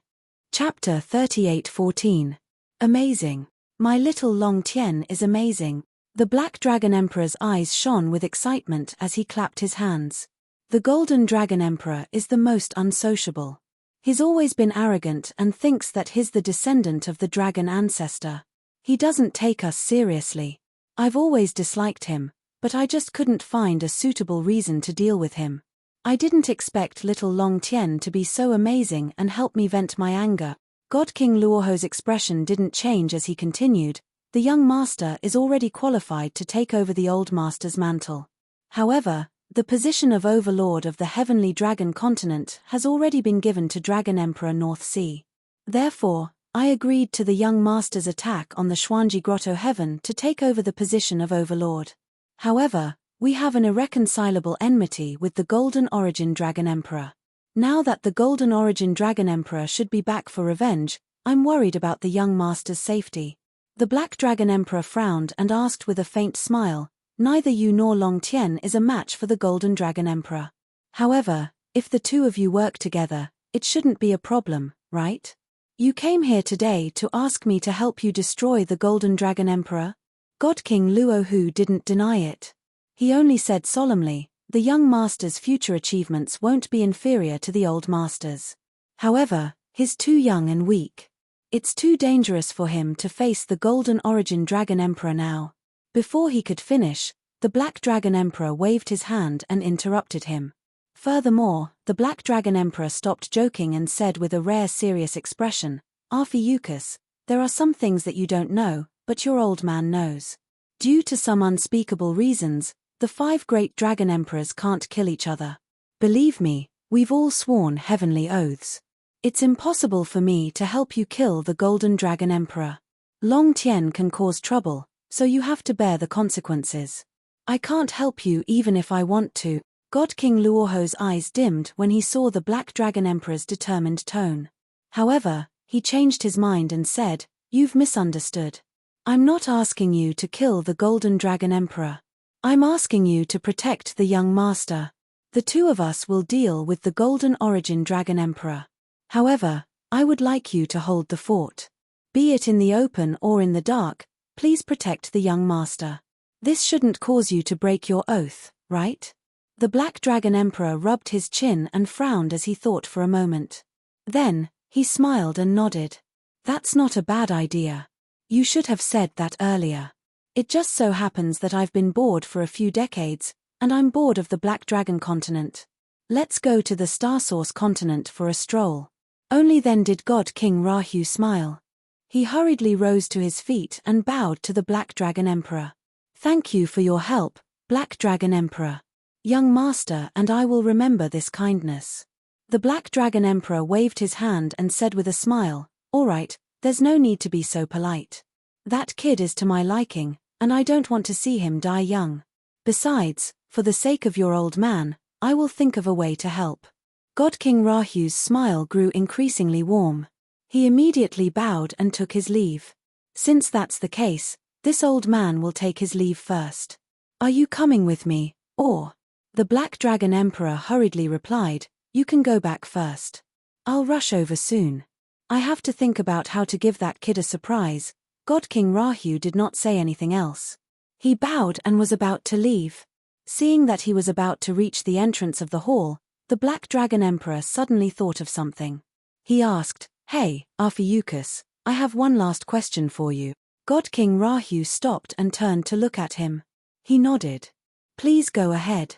Chapter 38:14. Amazing. My little Long Tien is amazing. The Black Dragon Emperor's eyes shone with excitement as he clapped his hands. The Golden Dragon Emperor is the most unsociable. He's always been arrogant and thinks that he's the descendant of the dragon ancestor. He doesn't take us seriously. I've always disliked him, but I just couldn't find a suitable reason to deal with him. I didn't expect little Long Tien to be so amazing and help me vent my anger. God King Luoho's expression didn't change as he continued. The young master is already qualified to take over the old master's mantle. However, the position of overlord of the heavenly dragon continent has already been given to Dragon Emperor North Sea. Therefore, I agreed to the young master's attack on the Xuanji Grotto Heaven to take over the position of overlord. However, we have an irreconcilable enmity with the Golden Origin Dragon Emperor. Now that the Golden Origin Dragon Emperor should be back for revenge, I'm worried about the young master's safety. The Black Dragon Emperor frowned and asked with a faint smile, neither you nor Long Tien is a match for the Golden Dragon Emperor. However, if the two of you work together, it shouldn't be a problem, right? You came here today to ask me to help you destroy the Golden Dragon Emperor? God King Luohu didn't deny it. He only said solemnly, the young master's future achievements won't be inferior to the old master's. However, he's too young and weak. It's too dangerous for him to face the Golden Origin Dragon Emperor now. Before he could finish, the Black Dragon Emperor waved his hand and interrupted him. Furthermore, the Black Dragon Emperor stopped joking and said with a rare serious expression, Arphiuchus, there are some things that you don't know, but your old man knows. Due to some unspeakable reasons, the 5 great dragon emperors can't kill each other. Believe me, we've all sworn heavenly oaths. It's impossible for me to help you kill the Golden Dragon Emperor. Long Tien can cause trouble, so you have to bear the consequences. I can't help you even if I want to. God King Luoho's eyes dimmed when he saw the Black Dragon Emperor's determined tone. However, he changed his mind and said, you've misunderstood. I'm not asking you to kill the Golden Dragon Emperor. I'm asking you to protect the young master. The two of us will deal with the Golden Origin Dragon Emperor. However, I would like you to hold the fort. Be it in the open or in the dark, please protect the young master. This shouldn't cause you to break your oath, right? The Black Dragon Emperor rubbed his chin and frowned as he thought for a moment. Then, he smiled and nodded. That's not a bad idea. You should have said that earlier. It just so happens that I've been bored for a few decades, and I'm bored of the Black Dragon continent. Let's go to the Star Source continent for a stroll. Only then did God King Rahu smile. He hurriedly rose to his feet and bowed to the Black Dragon Emperor. Thank you for your help, Black Dragon Emperor. Young master, and I will remember this kindness. The Black Dragon Emperor waved his hand and said with a smile, all right, there's no need to be so polite. That kid is to my liking, and I don't want to see him die young. Besides, for the sake of your old man, I will think of a way to help. God King Rahu's smile grew increasingly warm. He immediately bowed and took his leave. Since that's the case, this old man will take his leave first. Are you coming with me, or? The Black Dragon Emperor hurriedly replied, you can go back first. I'll rush over soon. I have to think about how to give that kid a surprise. God King Rahu did not say anything else. He bowed and was about to leave. Seeing that he was about to reach the entrance of the hall, the Black Dragon Emperor suddenly thought of something. He asked, hey, Arphiuchus, I have one last question for you. God King Rahu stopped and turned to look at him. He nodded. Please go ahead.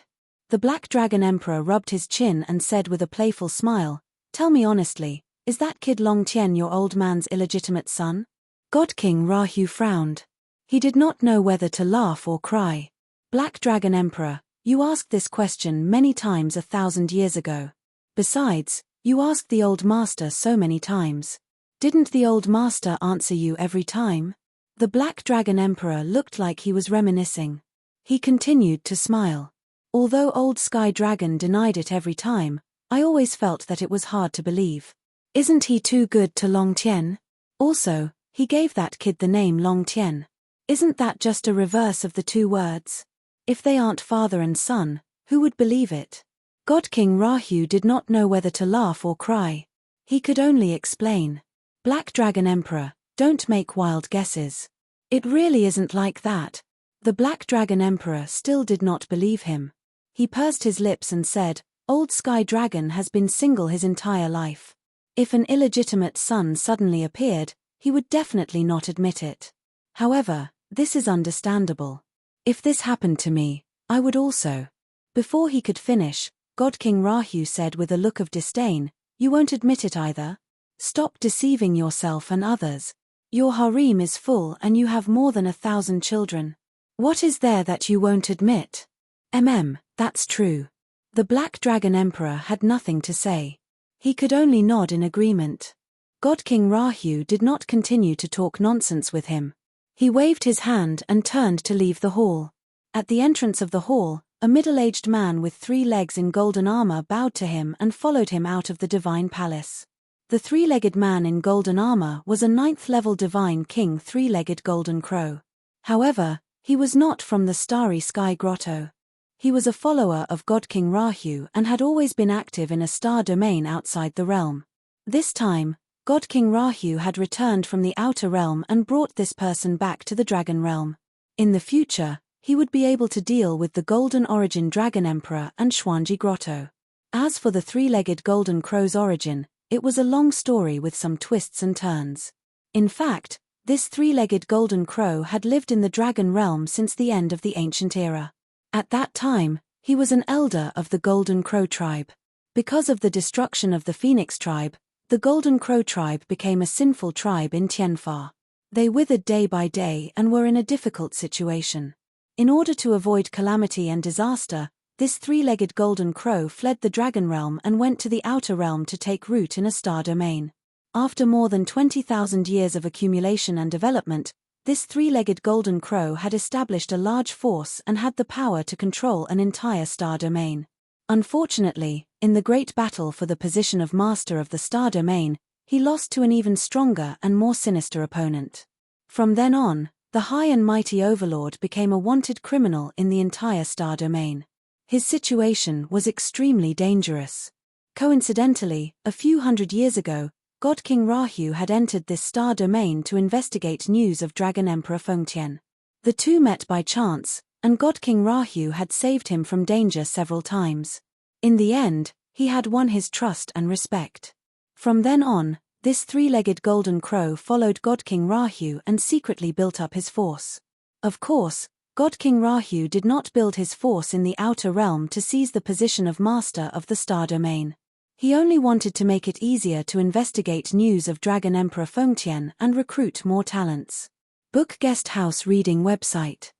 The Black Dragon Emperor rubbed his chin and said with a playful smile, tell me honestly, is that kid Long Tien your old man's illegitimate son? God King Rahu frowned. He did not know whether to laugh or cry. Black Dragon Emperor, you asked this question many times 1,000 years ago. Besides, you asked the old master so many times. Didn't the old master answer you every time? The Black Dragon Emperor looked like he was reminiscing. He continued to smile. Although Old Sky Dragon denied it every time, I always felt that it was hard to believe. Isn't he too good to Long Tien? Also, he gave that kid the name Long Tien. Isn't that just a reverse of the two words? If they aren't father and son, who would believe it? God King Rahu did not know whether to laugh or cry. He could only explain. Black Dragon Emperor, Don't make wild guesses. It really isn't like that. The Black Dragon Emperor still did not believe him. He pursed his lips and said, Old Sky Dragon has been single his entire life. If an illegitimate son suddenly appeared, he would definitely not admit it. However, this is understandable. If this happened to me, I would also. Before he could finish, God King Rahu said with a look of disdain, You won't admit it either? Stop deceiving yourself and others. Your harem is full and you have more than 1,000 children. What is there that you won't admit? That's true. The Black Dragon Emperor had nothing to say. He could only nod in agreement. God King Rahu did not continue to talk nonsense with him. He waved his hand and turned to leave the hall. At the entrance of the hall, a middle-aged man with 3 legs in golden armor bowed to him and followed him out of the divine palace. The 3-legged man in golden armor was a 9th-level divine king 3-legged golden crow. However, he was not from the starry sky grotto. He was a follower of God King Rahu and had always been active in a star domain outside the realm. This time, God King Rahu had returned from the outer realm and brought this person back to the dragon realm. In the future, he would be able to deal with the Golden Origin Dragon Emperor and Xuanji Grotto. As for the 3-legged golden crow's origin, it was a long story with some twists and turns. In fact, this 3-legged golden crow had lived in the dragon realm since the end of the ancient era. At that time, he was an elder of the Golden Crow tribe. Because of the destruction of the Phoenix tribe, the Golden Crow tribe became a sinful tribe in Tianfa. They withered day by day and were in a difficult situation. In order to avoid calamity and disaster, this 3-legged golden crow fled the dragon realm and went to the outer realm to take root in a star domain. After more than 20,000 years of accumulation and development, this 3-legged golden crow had established a large force and had the power to control an entire star domain. Unfortunately, in the great battle for the position of master of the star domain, he lost to an even stronger and more sinister opponent. From then on, the high and mighty overlord became a wanted criminal in the entire star domain. His situation was extremely dangerous. Coincidentally, a few hundred years ago, God King Rahu had entered this star domain to investigate news of Dragon Emperor Fengtian. The two met by chance, and God King Rahu had saved him from danger several times. In the end, he had won his trust and respect. From then on, this 3-legged golden crow followed God King Rahu and secretly built up his force. Of course, God King Rahu did not build his force in the outer realm to seize the position of master of the star domain. He only wanted to make it easier to investigate news of Dragon Emperor Fengtian and recruit more talents. Book Guest House Reading Website.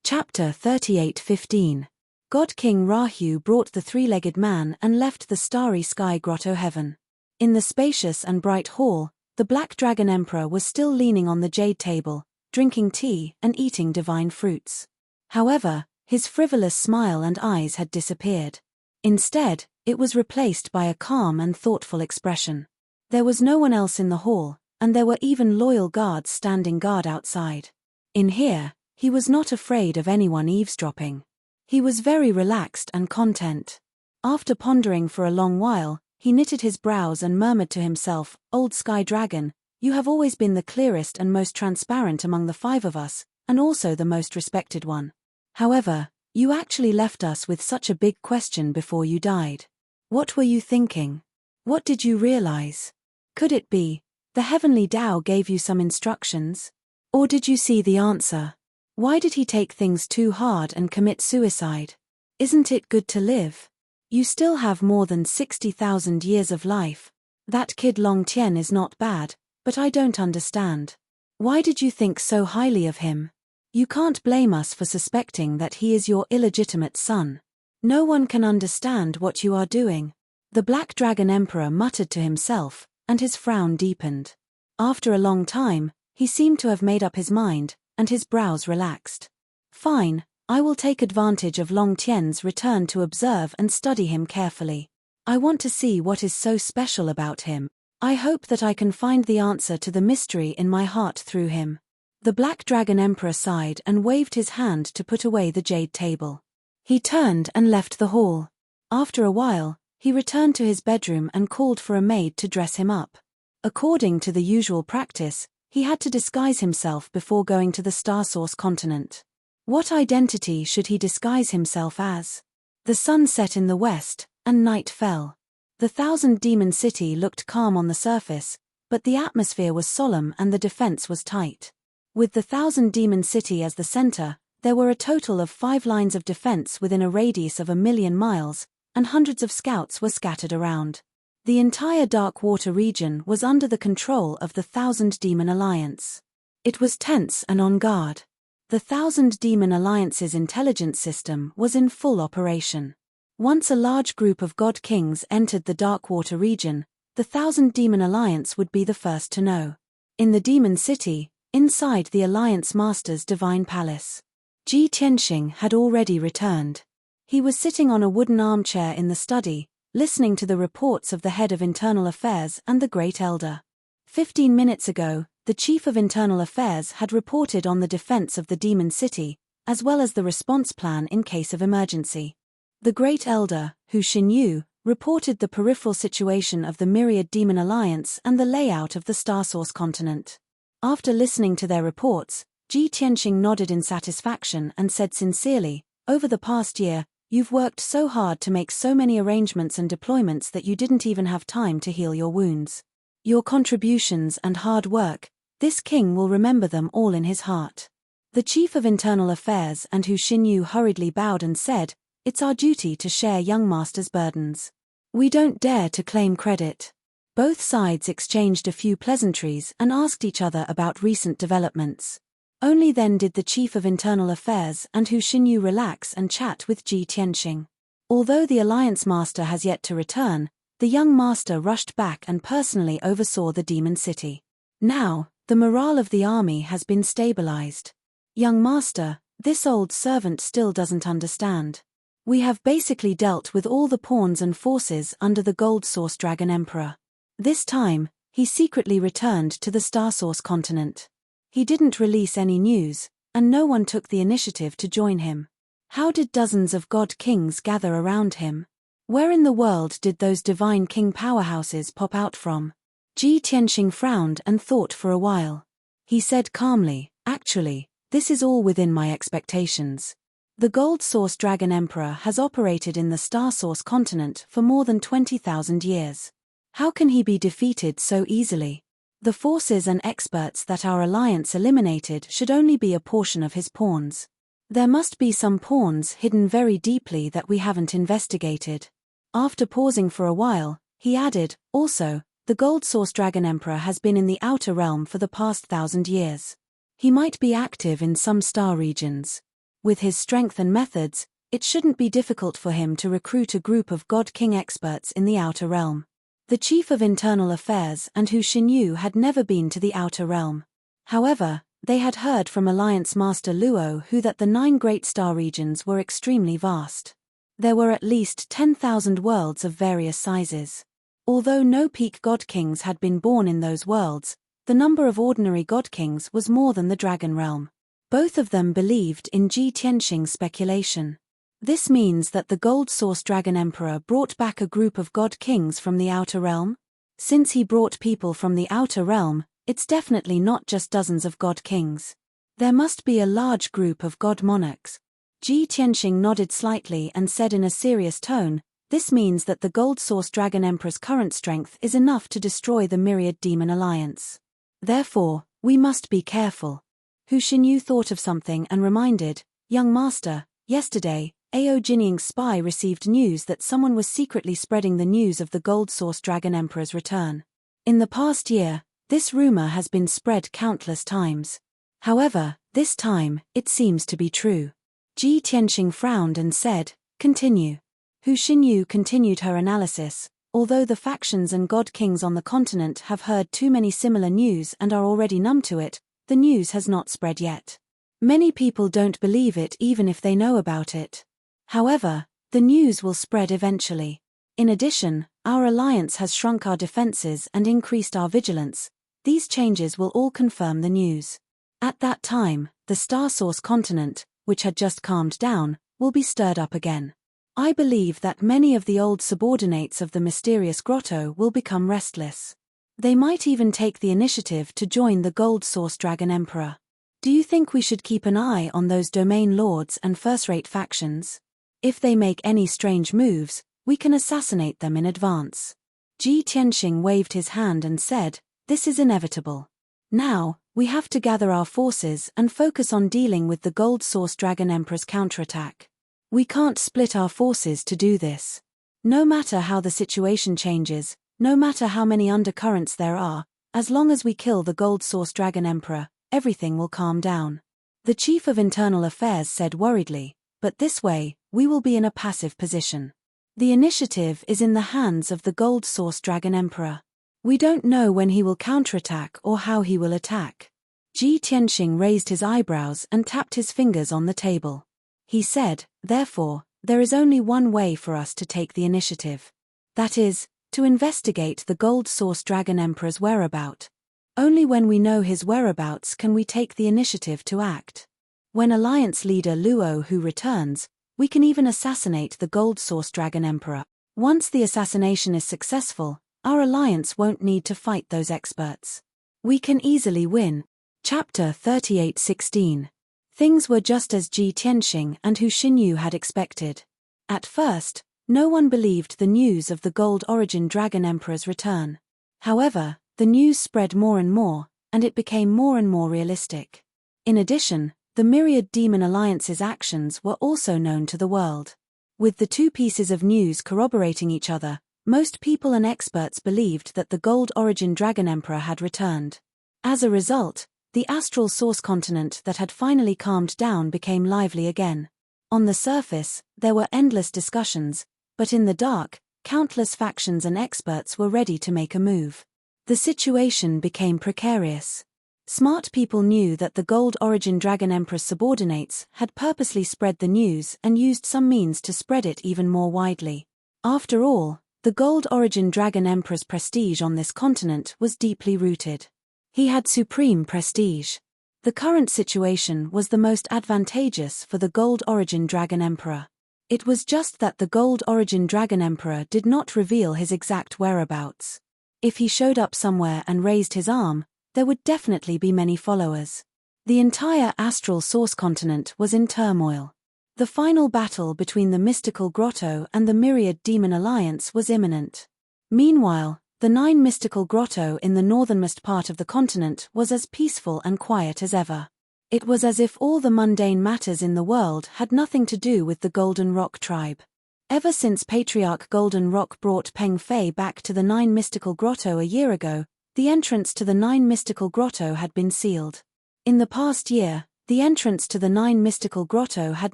Chapter 38:15. God King Rahu brought the 3-legged man and left the starry sky grotto heaven. In the spacious and bright hall, the Black Dragon Emperor was still leaning on the jade table, drinking tea and eating divine fruits. However, his frivolous smile and eyes had disappeared. Instead, it was replaced by a calm and thoughtful expression. There was no one else in the hall, and there were even loyal guards standing guard outside. In here, he was not afraid of anyone eavesdropping. He was very relaxed and content. After pondering for a long while, he knitted his brows and murmured to himself, Old Sky Dragon, you have always been the clearest and most transparent among the 5 of us, and also the most respected one. However, you actually left us with such a big question before you died. What were you thinking? What did you realize? Could it be, the heavenly Tao gave you some instructions? Or did you see the answer? Why did he take things too hard and commit suicide? Isn't it good to live? You still have more than 60,000 years of life. That kid Long Tien is not bad, but I don't understand. Why did you think so highly of him? You can't blame us for suspecting that he is your illegitimate son. No one can understand what you are doing. The Black Dragon Emperor muttered to himself, and his frown deepened. After a long time, he seemed to have made up his mind, and his brows relaxed. Fine, I will take advantage of Long Tien's return to observe and study him carefully. I want to see what is so special about him. I hope that I can find the answer to the mystery in my heart through him. The Black Dragon Emperor sighed and waved his hand to put away the jade table. He turned and left the hall. After a while, he returned to his bedroom and called for a maid to dress him up. According to the usual practice, He had to disguise himself before going to the Star Source continent. What identity should he disguise himself as? The sun set in the west, and night fell. The thousand-demon city looked calm on the surface, but the atmosphere was solemn and the defense was tight. With the thousand-demon city as the center, there were a total of 5 lines of defense within a radius of 1,000,000 miles, and hundreds of scouts were scattered around. The entire Dark Water region was under the control of the Thousand Demon Alliance. It was tense and on guard. The Thousand Demon Alliance's intelligence system was in full operation. Once a large group of God Kings entered the Dark Water region, the Thousand Demon Alliance would be the first to know. In the Demon City, inside the Alliance Master's divine palace, Ji Tianxing had already returned. He was sitting on a wooden armchair in the study, listening to the reports of the head of Internal Affairs and the Great Elder. 15 minutes ago, the Chief of Internal Affairs had reported on the defense of the Demon City, as well as the response plan in case of emergency. The Great Elder, Hu Xinyu, reported the peripheral situation of the Myriad Demon Alliance and the layout of the Star Source continent. After listening to their reports, Ji Tianxing nodded in satisfaction and said sincerely, "Over the past year, you've worked so hard to make so many arrangements and deployments that you didn't even have time to heal your wounds. Your contributions and hard work, this king will remember them all in his heart." The Chief of Internal Affairs and Hu Xinyu hurriedly bowed and said, "It's our duty to share young master's burdens. We don't dare to claim credit." Both sides exchanged a few pleasantries and asked each other about recent developments. Only then did the Chief of Internal Affairs and Hu Xinyu relax and chat with Ji Tianxing. Although the Alliance Master has yet to return, the young master rushed back and personally oversaw the Demon City. Now, the morale of the army has been stabilized. "Young master, this old servant still doesn't understand. We have basically dealt with all the pawns and forces under the Gold Source Dragon Emperor. This time, he secretly returned to the Star Source continent. He didn't release any news, and no one took the initiative to join him. How did dozens of God Kings gather around him? Where in the world did those divine king powerhouses pop out from?" Ji Tianxing frowned and thought for a while. He said calmly, "Actually, this is all within my expectations. The Gold Source Dragon Emperor has operated in the Star Source continent for more than 20,000 years. How can he be defeated so easily? The forces and experts that our alliance eliminated should only be a portion of his pawns. There must be some pawns hidden very deeply that we haven't investigated." After pausing for a while, he added, "Also, the Gold Source Dragon Emperor has been in the Outer Realm for the past 1,000 years. He might be active in some star regions. With his strength and methods, it shouldn't be difficult for him to recruit a group of God King experts in the Outer Realm." The Chief of Internal Affairs and Hu Xinyu had never been to the Outer Realm. However, they had heard from Alliance Master Luo Hu that the 9 great star regions were extremely vast. There were at least 10,000 worlds of various sizes. Although no peak God Kings had been born in those worlds, the number of ordinary God Kings was more than the Dragon Realm. Both of them believed in Ji Tianxing's speculation. This means that the Gold Source Dragon Emperor brought back a group of God Kings from the Outer Realm? Since he brought people from the Outer Realm, it's definitely not just dozens of God Kings. There must be a large group of God Monarchs. Ji Tianxing nodded slightly and said in a serious tone, "This means that the Gold Source Dragon Emperor's current strength is enough to destroy the Myriad Demon Alliance. Therefore, we must be careful." Hu Xinyu thought of something and reminded, "Young master, yesterday, Ao Jinning's spy received news that someone was secretly spreading the news of the Gold Source Dragon Emperor's return. In the past year, this rumor has been spread countless times. However, this time, it seems to be true." Ji Tianxing frowned and said, "Continue." Hu Xinyu continued her analysis. Although the factions and God Kings on the continent have heard too many similar news and are already numb to it, the news has not spread yet. Many people don't believe it even if they know about it. However, the news will spread eventually. In addition, our alliance has shrunk our defenses and increased our vigilance. These changes will all confirm the news. At that time, the Star Source continent, which had just calmed down, will be stirred up again. I believe that many of the old subordinates of the mysterious grotto will become restless. They might even take the initiative to join the Gold Source Dragon Emperor. Do you think we should keep an eye on those domain lords and first-rate factions? If they make any strange moves, we can assassinate them in advance. Ji Tianxing waved his hand and said, "This is inevitable. Now, we have to gather our forces and focus on dealing with the Gold Source Dragon Emperor's counterattack. We can't split our forces to do this. No matter how the situation changes, no matter how many undercurrents there are, as long as we kill the Gold Source Dragon Emperor, everything will calm down." The Chief of Internal Affairs said worriedly, "But this way, we will be in a passive position. The initiative is in the hands of the Gold Source Dragon Emperor. We don't know when he will counterattack or how he will attack." Ji Tianxing raised his eyebrows and tapped his fingers on the table. He said, "Therefore, there is only one way for us to take the initiative. That is, to investigate the Gold Source Dragon Emperor's whereabouts. Only when we know his whereabouts can we take the initiative to act. When Alliance leader Luo Hu returns, we can even assassinate the Gold Source Dragon Emperor. Once the assassination is successful, our alliance won't need to fight those experts. We can easily win." Chapter 38:16. Things were just as Ji Tianxing and Hu Xinyu had expected. At first, no one believed the news of the Gold Origin Dragon Emperor's return. However, the news spread more and more, and it became more and more realistic. In addition, the myriad demon alliance's actions were also known to the world. With the two pieces of news corroborating each other, most people and experts believed that the Gold Origin Dragon Emperor had returned. As a result, the astral source continent that had finally calmed down became lively again. On the surface, there were endless discussions, but in the dark, countless factions and experts were ready to make a move. The situation became precarious. Smart people knew that the Gold Origin Dragon Emperor's subordinates had purposely spread the news and used some means to spread it even more widely. After all, the Gold Origin Dragon Emperor's prestige on this continent was deeply rooted. He had supreme prestige. The current situation was the most advantageous for the Gold Origin Dragon Emperor. It was just that the Gold Origin Dragon Emperor did not reveal his exact whereabouts. If he showed up somewhere and raised his arm, there would definitely be many followers. The entire astral source continent was in turmoil. The final battle between the mystical grotto and the myriad demon alliance was imminent. Meanwhile, the 9 mystical grotto in the northernmost part of the continent was as peaceful and quiet as ever. It was as if all the mundane matters in the world had nothing to do with the Golden Rock tribe. Ever since Patriarch Golden Rock brought Peng Fei back to the 9 mystical grotto a year ago, the entrance to the 9 mystical grotto had been sealed. In the past year, the entrance to the 9 mystical grotto had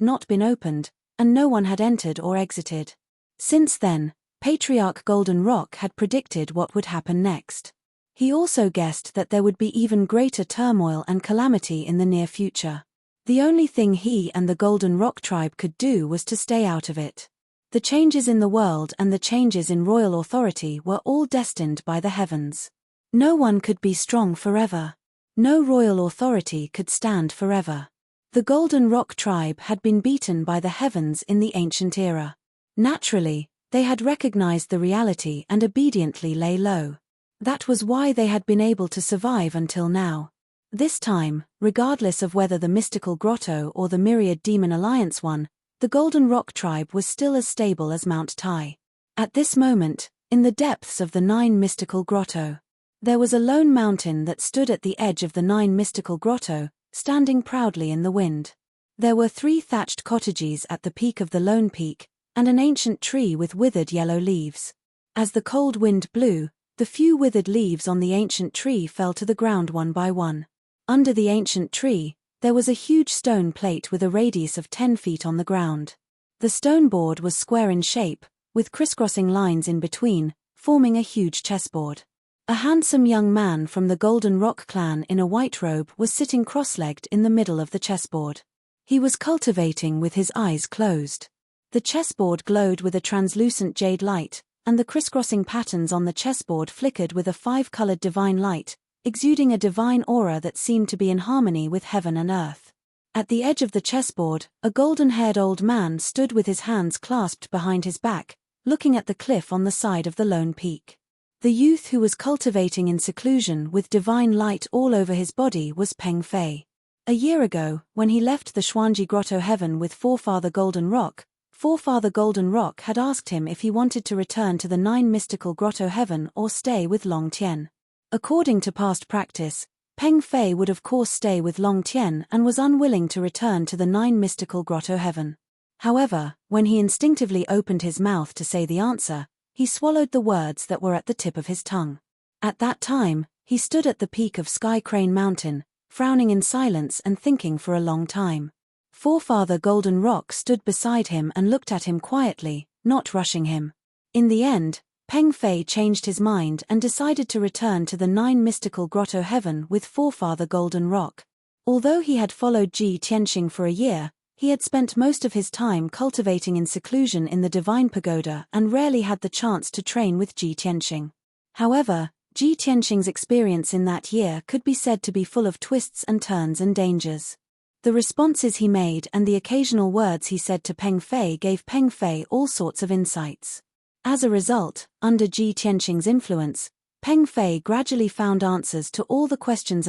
not been opened, and no one had entered or exited. Since then, Patriarch Golden Rock had predicted what would happen next. He also guessed that there would be even greater turmoil and calamity in the near future. The only thing he and the Golden Rock tribe could do was to stay out of it. The changes in the world and the changes in royal authority were all destined by the heavens. No one could be strong forever. No royal authority could stand forever. The Golden Rock tribe had been beaten by the heavens in the ancient era. Naturally, they had recognized the reality and obediently lay low. That was why they had been able to survive until now. This time, regardless of whether the mystical grotto or the myriad demon alliance won, the Golden Rock tribe was still as stable as Mount Tai. At this moment, in the depths of the 9 mystical grotto, there was a lone mountain that stood at the edge of the 9 mystical grotto, standing proudly in the wind. There were 3 thatched cottages at the peak of the lone peak, and an ancient tree with withered yellow leaves. As the cold wind blew, the few withered leaves on the ancient tree fell to the ground one by one. Under the ancient tree, there was a huge stone plate with a radius of 10 feet on the ground. The stone board was square in shape, with crisscrossing lines in between, forming a huge chessboard. A handsome young man from the Golden Rock clan in a white robe was sitting cross-legged in the middle of the chessboard. He was cultivating with his eyes closed. The chessboard glowed with a translucent jade light, and the crisscrossing patterns on the chessboard flickered with a 5-colored divine light, exuding a divine aura that seemed to be in harmony with heaven and earth. At the edge of the chessboard, a golden-haired old man stood with his hands clasped behind his back, looking at the cliff on the side of the lone peak. The youth who was cultivating in seclusion with divine light all over his body was Peng Fei. A year ago, when he left the Xuanji Grotto Heaven with Forefather Golden Rock had asked him if he wanted to return to the 9 mystical Grotto Heaven or stay with Long Tian. According to past practice, Peng Fei would of course stay with Long Tian and was unwilling to return to the 9 mystical Grotto Heaven. However, when he instinctively opened his mouth to say the answer, he swallowed the words that were at the tip of his tongue. At that time, he stood at the peak of Sky Crane Mountain, frowning in silence and thinking for a long time. Forefather Golden Rock stood beside him and looked at him quietly, not rushing him. In the end, Peng Fei changed his mind and decided to return to the 9 mystical Grotto Heaven with Forefather Golden Rock. Although he had followed Ji Tianxing for a year, he had spent most of his time cultivating in seclusion in the Divine Pagoda and rarely had the chance to train with Ji Tianxing. However, Ji Tianxing's experience in that year could be said to be full of twists and turns and dangers. The responses he made and the occasional words he said to Peng Fei gave Peng Fei all sorts of insights. As a result, under Ji Tianxing's influence, Peng Fei gradually found answers to all the questions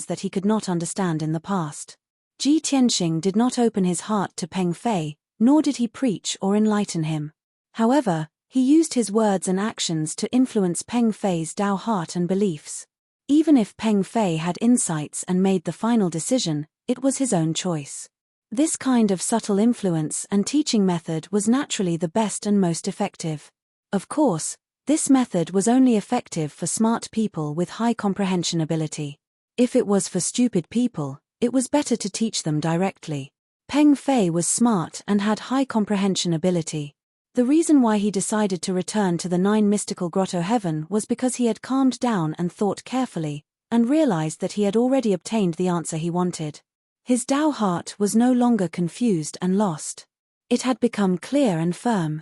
that he could not understand in the past. Ji Tianxing did not open his heart to Peng Fei, nor did he preach or enlighten him. However, he used his words and actions to influence Peng Fei's Dao heart and beliefs. Even if Peng Fei had insights and made the final decision, it was his own choice. This kind of subtle influence and teaching method was naturally the best and most effective. Of course, this method was only effective for smart people with high comprehension ability. If it was for stupid people, it was better to teach them directly. Peng Fei was smart and had high comprehension ability. The reason why he decided to return to the 9 mystical Grotto Heaven was because he had calmed down and thought carefully, and realized that he had already obtained the answer he wanted. His Dao heart was no longer confused and lost. It had become clear and firm.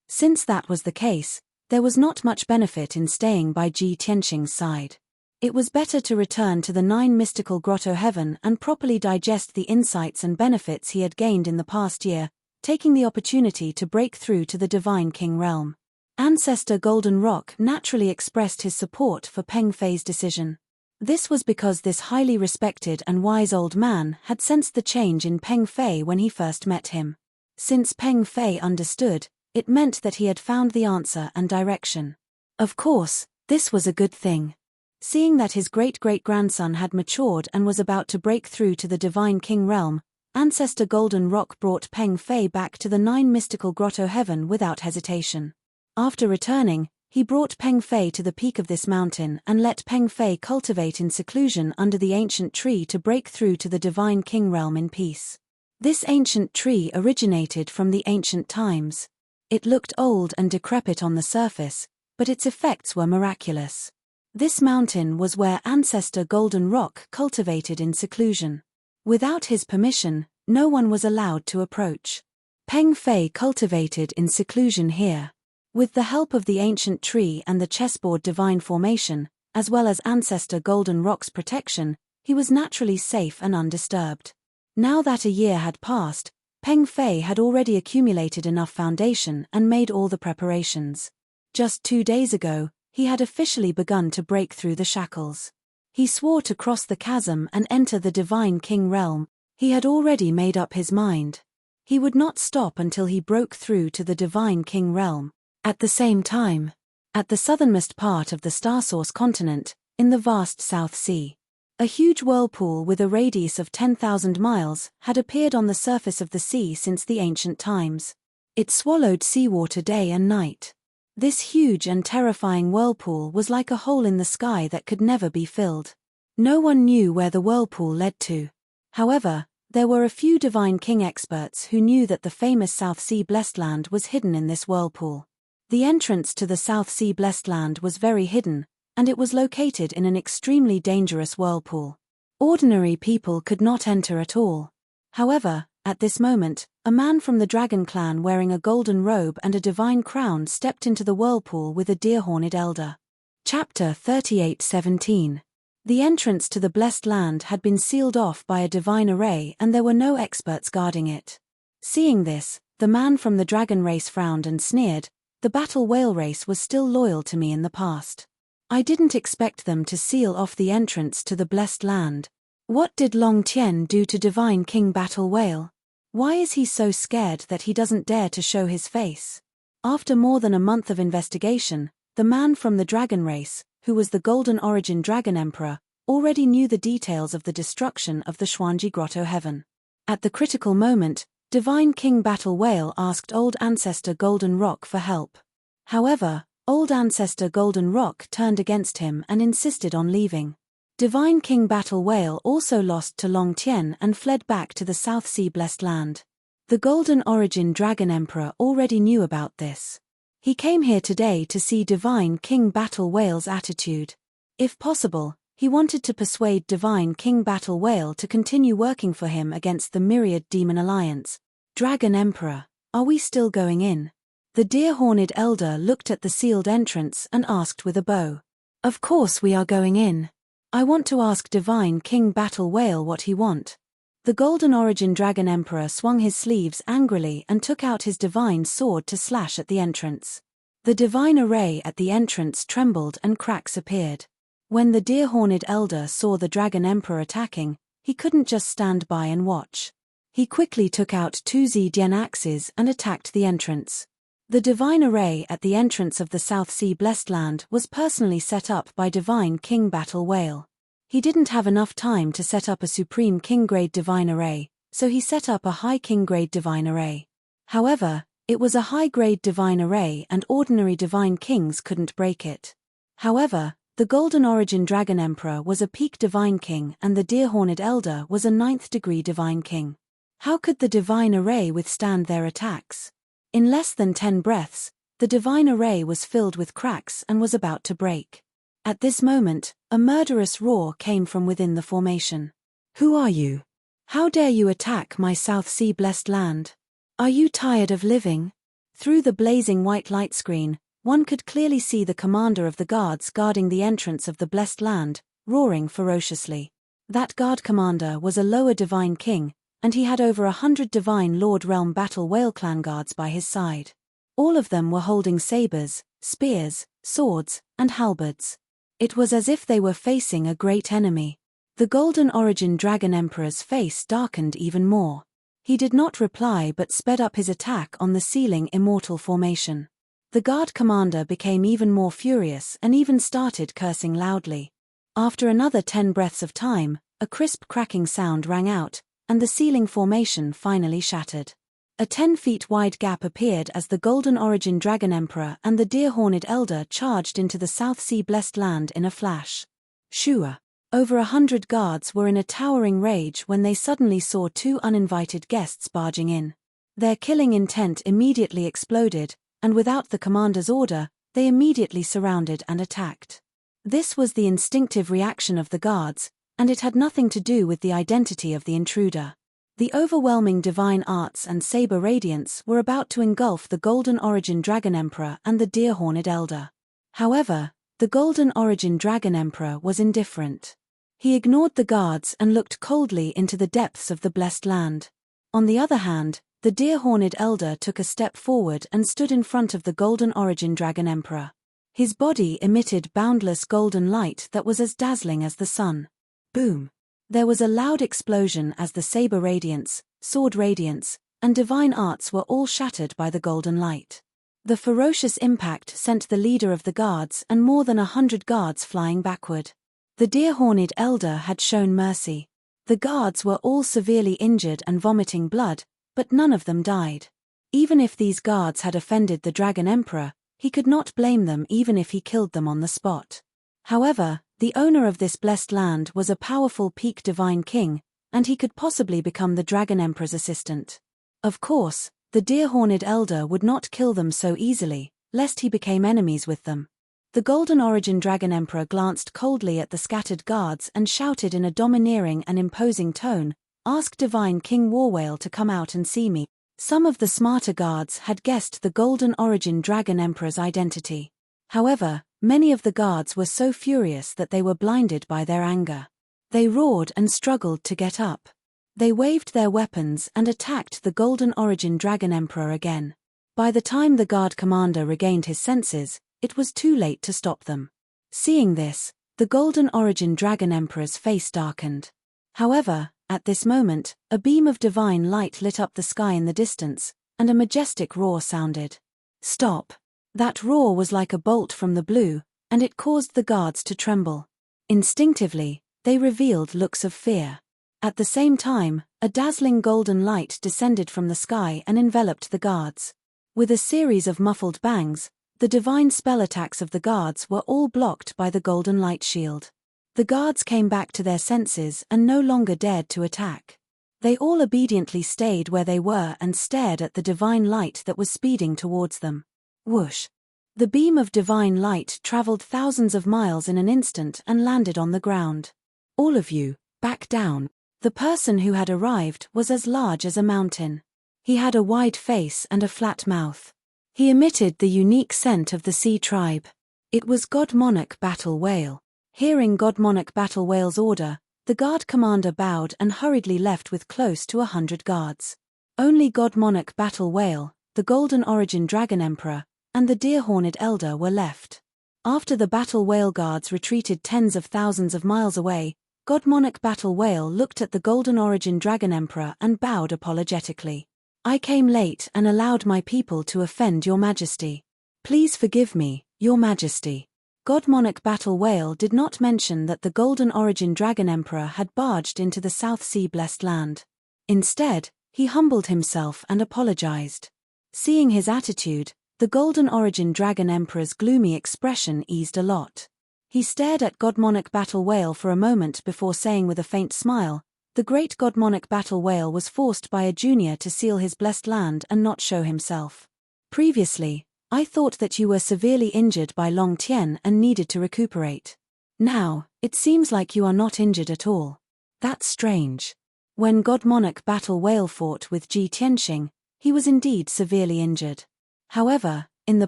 Since that was the case, there was not much benefit in staying by Ji Tianxing's side. It was better to return to the 9 mystical Grotto Heaven and properly digest the insights and benefits he had gained in the past year, taking the opportunity to break through to the Divine King realm. Ancestor Golden Rock naturally expressed his support for Peng Fei's decision. This was because this highly respected and wise old man had sensed the change in Peng Fei when he first met him. Since Peng Fei understood, it meant that he had found the answer and direction. Of course, this was a good thing. Seeing that his great-great-grandson had matured and was about to break through to the Divine King realm, Ancestor Golden Rock brought Peng Fei back to the 9 mystical Grotto Heaven without hesitation. After returning, he brought Peng Fei to the peak of this mountain and let Peng Fei cultivate in seclusion under the ancient tree to break through to the Divine King realm in peace. This ancient tree originated from the ancient times. It looked old and decrepit on the surface, but its effects were miraculous. This mountain was where Ancestor Golden Rock cultivated in seclusion. Without his permission, no one was allowed to approach. Peng Fei cultivated in seclusion here. With the help of the ancient tree and the chessboard divine formation, as well as Ancestor Golden Rock's protection, he was naturally safe and undisturbed. Now that a year had passed, Peng Fei had already accumulated enough foundation and made all the preparations. Just 2 days ago, he had officially begun to break through the shackles. He swore to cross the chasm and enter the Divine King realm. He had already made up his mind. He would not stop until he broke through to the Divine King realm. At the same time, at the southernmost part of the Star Source continent, in the vast South Sea, a huge whirlpool with a radius of 10,000 miles had appeared on the surface of the sea since the ancient times. It swallowed seawater day and night. This huge and terrifying whirlpool was like a hole in the sky that could never be filled. No one knew where the whirlpool led to. However, there were a few Divine King experts who knew that the famous South Sea Blessed Land was hidden in this whirlpool. The entrance to the South Sea Blessed Land was very hidden, and it was located in an extremely dangerous whirlpool. Ordinary people could not enter at all. However, at this moment, a man from the Dragon Clan wearing a golden robe and a divine crown stepped into the whirlpool with a deer-horned elder. Chapter 38:17. The entrance to the Blessed Land had been sealed off by a divine array and there were no experts guarding it. Seeing this, the man from the dragon race frowned and sneered. The battle whale race was still loyal to me in the past. I didn't expect them to seal off the entrance to the blessed land. What did Long Tien do to Divine King Battle Whale? Why is he so scared that he doesn't dare to show his face? After more than a month of investigation, the man from the dragon race, who was the Golden Origin Dragon Emperor, already knew the details of the destruction of the Xuanji Grotto Heaven. At the critical moment, Divine King Battle Whale asked Old Ancestor Golden Rock for help. However, Old Ancestor Golden Rock turned against him and insisted on leaving. Divine King Battle Whale also lost to Long Tien and fled back to the South Sea Blessed Land. The Golden Origin Dragon Emperor already knew about this. He came here today to see Divine King Battle Whale's attitude. If possible, he wanted to persuade Divine King Battle Whale to continue working for him against the Myriad Demon Alliance. Dragon Emperor, are we still going in? The deer-horned elder looked at the sealed entrance and asked with a bow. Of course we are going in. I want to ask Divine King Battle Whale what he want. The Golden Origin Dragon Emperor swung his sleeves angrily and took out his divine sword to slash at the entrance. The divine array at the entrance trembled and cracks appeared. When the deer-horned elder saw the Dragon Emperor attacking, he couldn't just stand by and watch. He quickly took out two Zidian axes and attacked the entrance. The divine array at the entrance of the South Sea Blessed Land was personally set up by Divine King Battle Whale. He didn't have enough time to set up a Supreme King-grade divine array, so he set up a High King-grade divine array. However, it was a high-grade divine array and ordinary divine kings couldn't break it. However, the Golden Origin Dragon Emperor was a peak divine king and the deer-horned elder was a 9th degree divine king. How could the divine array withstand their attacks? In less than 10 breaths, the divine array was filled with cracks and was about to break. At this moment, a murderous roar came from within the formation. Who are you? How dare you attack my South Sea Blessed Land? Are you tired of living? Through the blazing white light screen, one could clearly see the commander of the guards guarding the entrance of the Blessed Land, roaring ferociously. That guard commander was a lower divine king, and he had over 100 Divine Lord Realm Battle Whale clan guards by his side. All of them were holding sabers, spears, swords, and halberds. It was as if they were facing a great enemy. The Golden Origin Dragon Emperor's face darkened even more. He did not reply but sped up his attack on the ceiling immortal formation. The guard commander became even more furious and even started cursing loudly. After another 10 breaths of time, a crisp cracking sound rang out, and the ceiling formation finally shattered. A 10 feet wide gap appeared as the Golden Origin Dragon Emperor and the deer-horned elder charged into the South Sea Blessed Land in a flash. Shua. Over 100 guards were in a towering rage when they suddenly saw two uninvited guests barging in. Their killing intent immediately exploded, and without the commander's order, they immediately surrounded and attacked. This was the instinctive reaction of the guards, and it had nothing to do with the identity of the intruder. The overwhelming divine arts and saber radiance were about to engulf the Golden Origin Dragon Emperor and the deer-horned elder. However, the Golden Origin Dragon Emperor was indifferent. He ignored the guards and looked coldly into the depths of the Blessed Land. On the other hand, the deer-horned elder took a step forward and stood in front of the Golden Origin Dragon Emperor. His body emitted boundless golden light that was as dazzling as the sun. Boom! There was a loud explosion as the saber radiance, sword radiance, and divine arts were all shattered by the golden light. The ferocious impact sent the leader of the guards and more than 100 guards flying backward. The deer-horned elder had shown mercy. The guards were all severely injured and vomiting blood, but none of them died. Even if these guards had offended the Dragon Emperor, he could not blame them even if he killed them on the spot. However, the owner of this blessed land was a powerful peak divine king, and he could possibly become the Dragon Emperor's assistant. Of course, the deer-horned elder would not kill them so easily, lest he became enemies with them. The Golden Origin Dragon Emperor glanced coldly at the scattered guards and shouted in a domineering and imposing tone, "Ask Divine King Warwhale to come out and see me." Some of the smarter guards had guessed the Golden Origin Dragon Emperor's identity. However, many of the guards were so furious that they were blinded by their anger. They roared and struggled to get up. They waved their weapons and attacked the Golden Origin Dragon Emperor again. By the time the guard commander regained his senses, it was too late to stop them. Seeing this, the Golden Origin Dragon Emperor's face darkened. However, at this moment, a beam of divine light lit up the sky in the distance, and a majestic roar sounded. Stop! That roar was like a bolt from the blue, and it caused the guards to tremble. Instinctively, they revealed looks of fear. At the same time, a dazzling golden light descended from the sky and enveloped the guards. With a series of muffled bangs, the divine spell attacks of the guards were all blocked by the golden light shield. The guards came back to their senses and no longer dared to attack. They all obediently stayed where they were and stared at the divine light that was speeding towards them. Whoosh! The beam of divine light traveled thousands of miles in an instant and landed on the ground. All of you, back down. The person who had arrived was as large as a mountain. He had a wide face and a flat mouth. He emitted the unique scent of the sea tribe. It was God Monarch Battle Whale. Hearing God Monarch Battle Whale's order, the guard commander bowed and hurriedly left with close to 100 guards. Only God Monarch Battle Whale, the Golden Origin Dragon Emperor, and the Deer-Horned Elder were left. After the Battle Whale guards retreated tens of thousands of miles away, God Monarch Battle Whale looked at the Golden Origin Dragon Emperor and bowed apologetically. I came late and allowed my people to offend your majesty. Please forgive me, your majesty. God Monarch Battle Whale did not mention that the Golden Origin Dragon Emperor had barged into the South Sea Blessed Land. Instead, he humbled himself and apologized. Seeing his attitude, the Golden Origin Dragon Emperor's gloomy expression eased a lot. He stared at God Monarch Battle Whale for a moment before saying with a faint smile, "The great God Monarch Battle Whale was forced by a junior to seal his blessed land and not show himself. Previously, I thought that you were severely injured by Long Tien and needed to recuperate. Now, it seems like you are not injured at all. That's strange." When God Monarch Battle Whale fought with Ji Tianxing, he was indeed severely injured. However, in the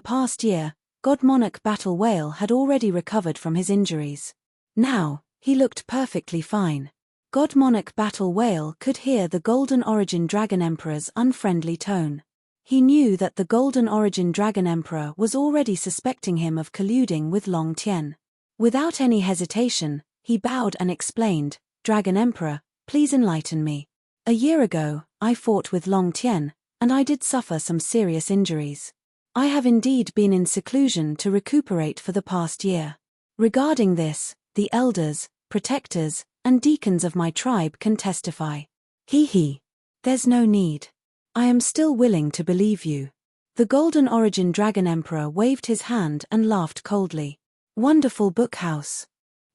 past year, God Monarch Battle Whale had already recovered from his injuries. Now, he looked perfectly fine. God Monarch Battle Whale could hear the Golden Origin Dragon Emperor's unfriendly tone. He knew that the Golden Origin Dragon Emperor was already suspecting him of colluding with Long Tien. Without any hesitation, he bowed and explained, "Dragon Emperor, please enlighten me. A year ago, I fought with Long Tien, and I did suffer some serious injuries. I have indeed been in seclusion to recuperate for the past year. Regarding this, the elders, protectors, and deacons of my tribe can testify." He. There's no need. I am still willing to believe you. The Golden Origin Dragon Emperor waved his hand and laughed coldly. Wonderful Bookhouse.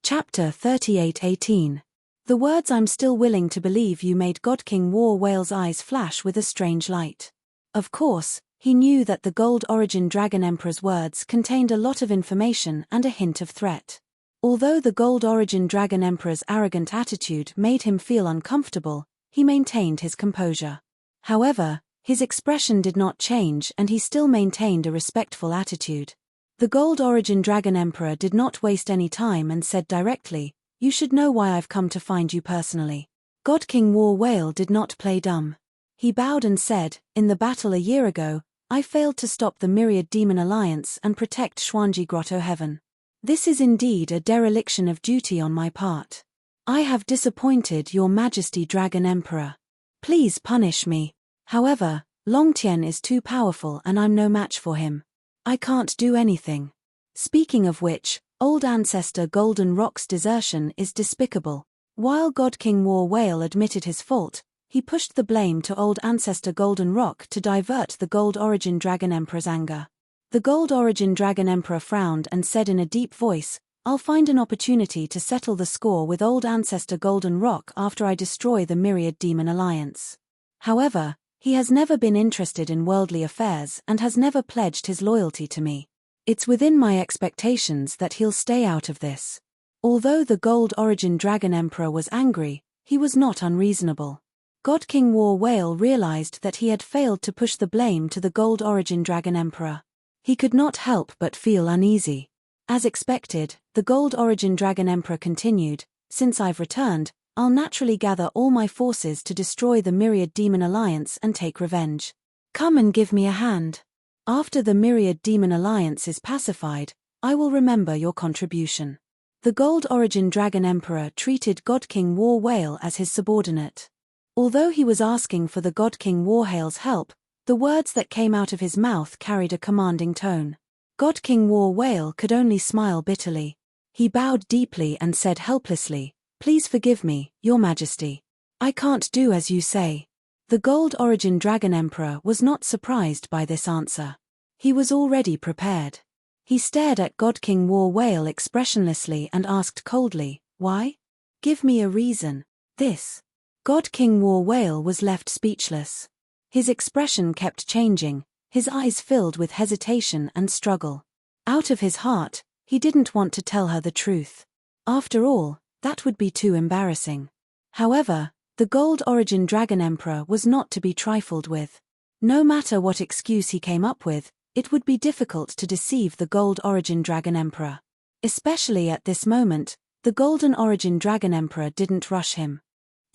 Chapter 38:18. The words "I'm still willing to believe you" made God King War Whale's eyes flash with a strange light. Of course, he knew that the Gold Origin Dragon Emperor's words contained a lot of information and a hint of threat. Although the Gold Origin Dragon Emperor's arrogant attitude made him feel uncomfortable, he maintained his composure. However, his expression did not change and he still maintained a respectful attitude. The Gold Origin Dragon Emperor did not waste any time and said directly, "You should know why I've come to find you personally." God King War Whale did not play dumb. He bowed and said, "In the battle a year ago, I failed to stop the Myriad Demon Alliance and protect Xuanji Grotto Heaven. This is indeed a dereliction of duty on my part. I have disappointed your Majesty Dragon Emperor. Please punish me. However, Long Tien is too powerful and I'm no match for him. I can't do anything. Speaking of which, Old Ancestor Golden Rock's desertion is despicable." While God King War Whale admitted his fault, he pushed the blame to Old Ancestor Golden Rock to divert the Gold Origin Dragon Emperor's anger. The Gold Origin Dragon Emperor frowned and said in a deep voice, "I'll find an opportunity to settle the score with Old Ancestor Golden Rock after I destroy the Myriad Demon Alliance." However, he has never been interested in worldly affairs and has never pledged his loyalty to me. It's within my expectations that he'll stay out of this. Although the Gold Origin Dragon Emperor was angry, he was not unreasonable. God King War Whale realized that he had failed to push the blame to the Gold Origin Dragon Emperor. He could not help but feel uneasy. As expected, the Gold Origin Dragon Emperor continued, "Since I've returned, I'll naturally gather all my forces to destroy the Myriad Demon Alliance and take revenge. Come and give me a hand." After the myriad demon alliance is pacified, I will remember your contribution. The Gold Origin Dragon Emperor treated God King War Whale as his subordinate. Although he was asking for the God King War Whale's help, the words that came out of his mouth carried a commanding tone. God King War Whale could only smile bitterly. He bowed deeply and said helplessly, "Please forgive me, Your Majesty. I can't do as you say." The Gold Origin Dragon Emperor was not surprised by this answer. He was already prepared. He stared at God King War Whale expressionlessly and asked coldly, "Why? Give me a reason." God King War Whale was left speechless. His expression kept changing, his eyes filled with hesitation and struggle. Out of his heart, he didn't want to tell her the truth. After all, that would be too embarrassing. However, the Gold Origin Dragon Emperor was not to be trifled with. No matter what excuse he came up with, it would be difficult to deceive the Gold Origin Dragon Emperor. Especially at this moment, the Golden Origin Dragon Emperor didn't rush him.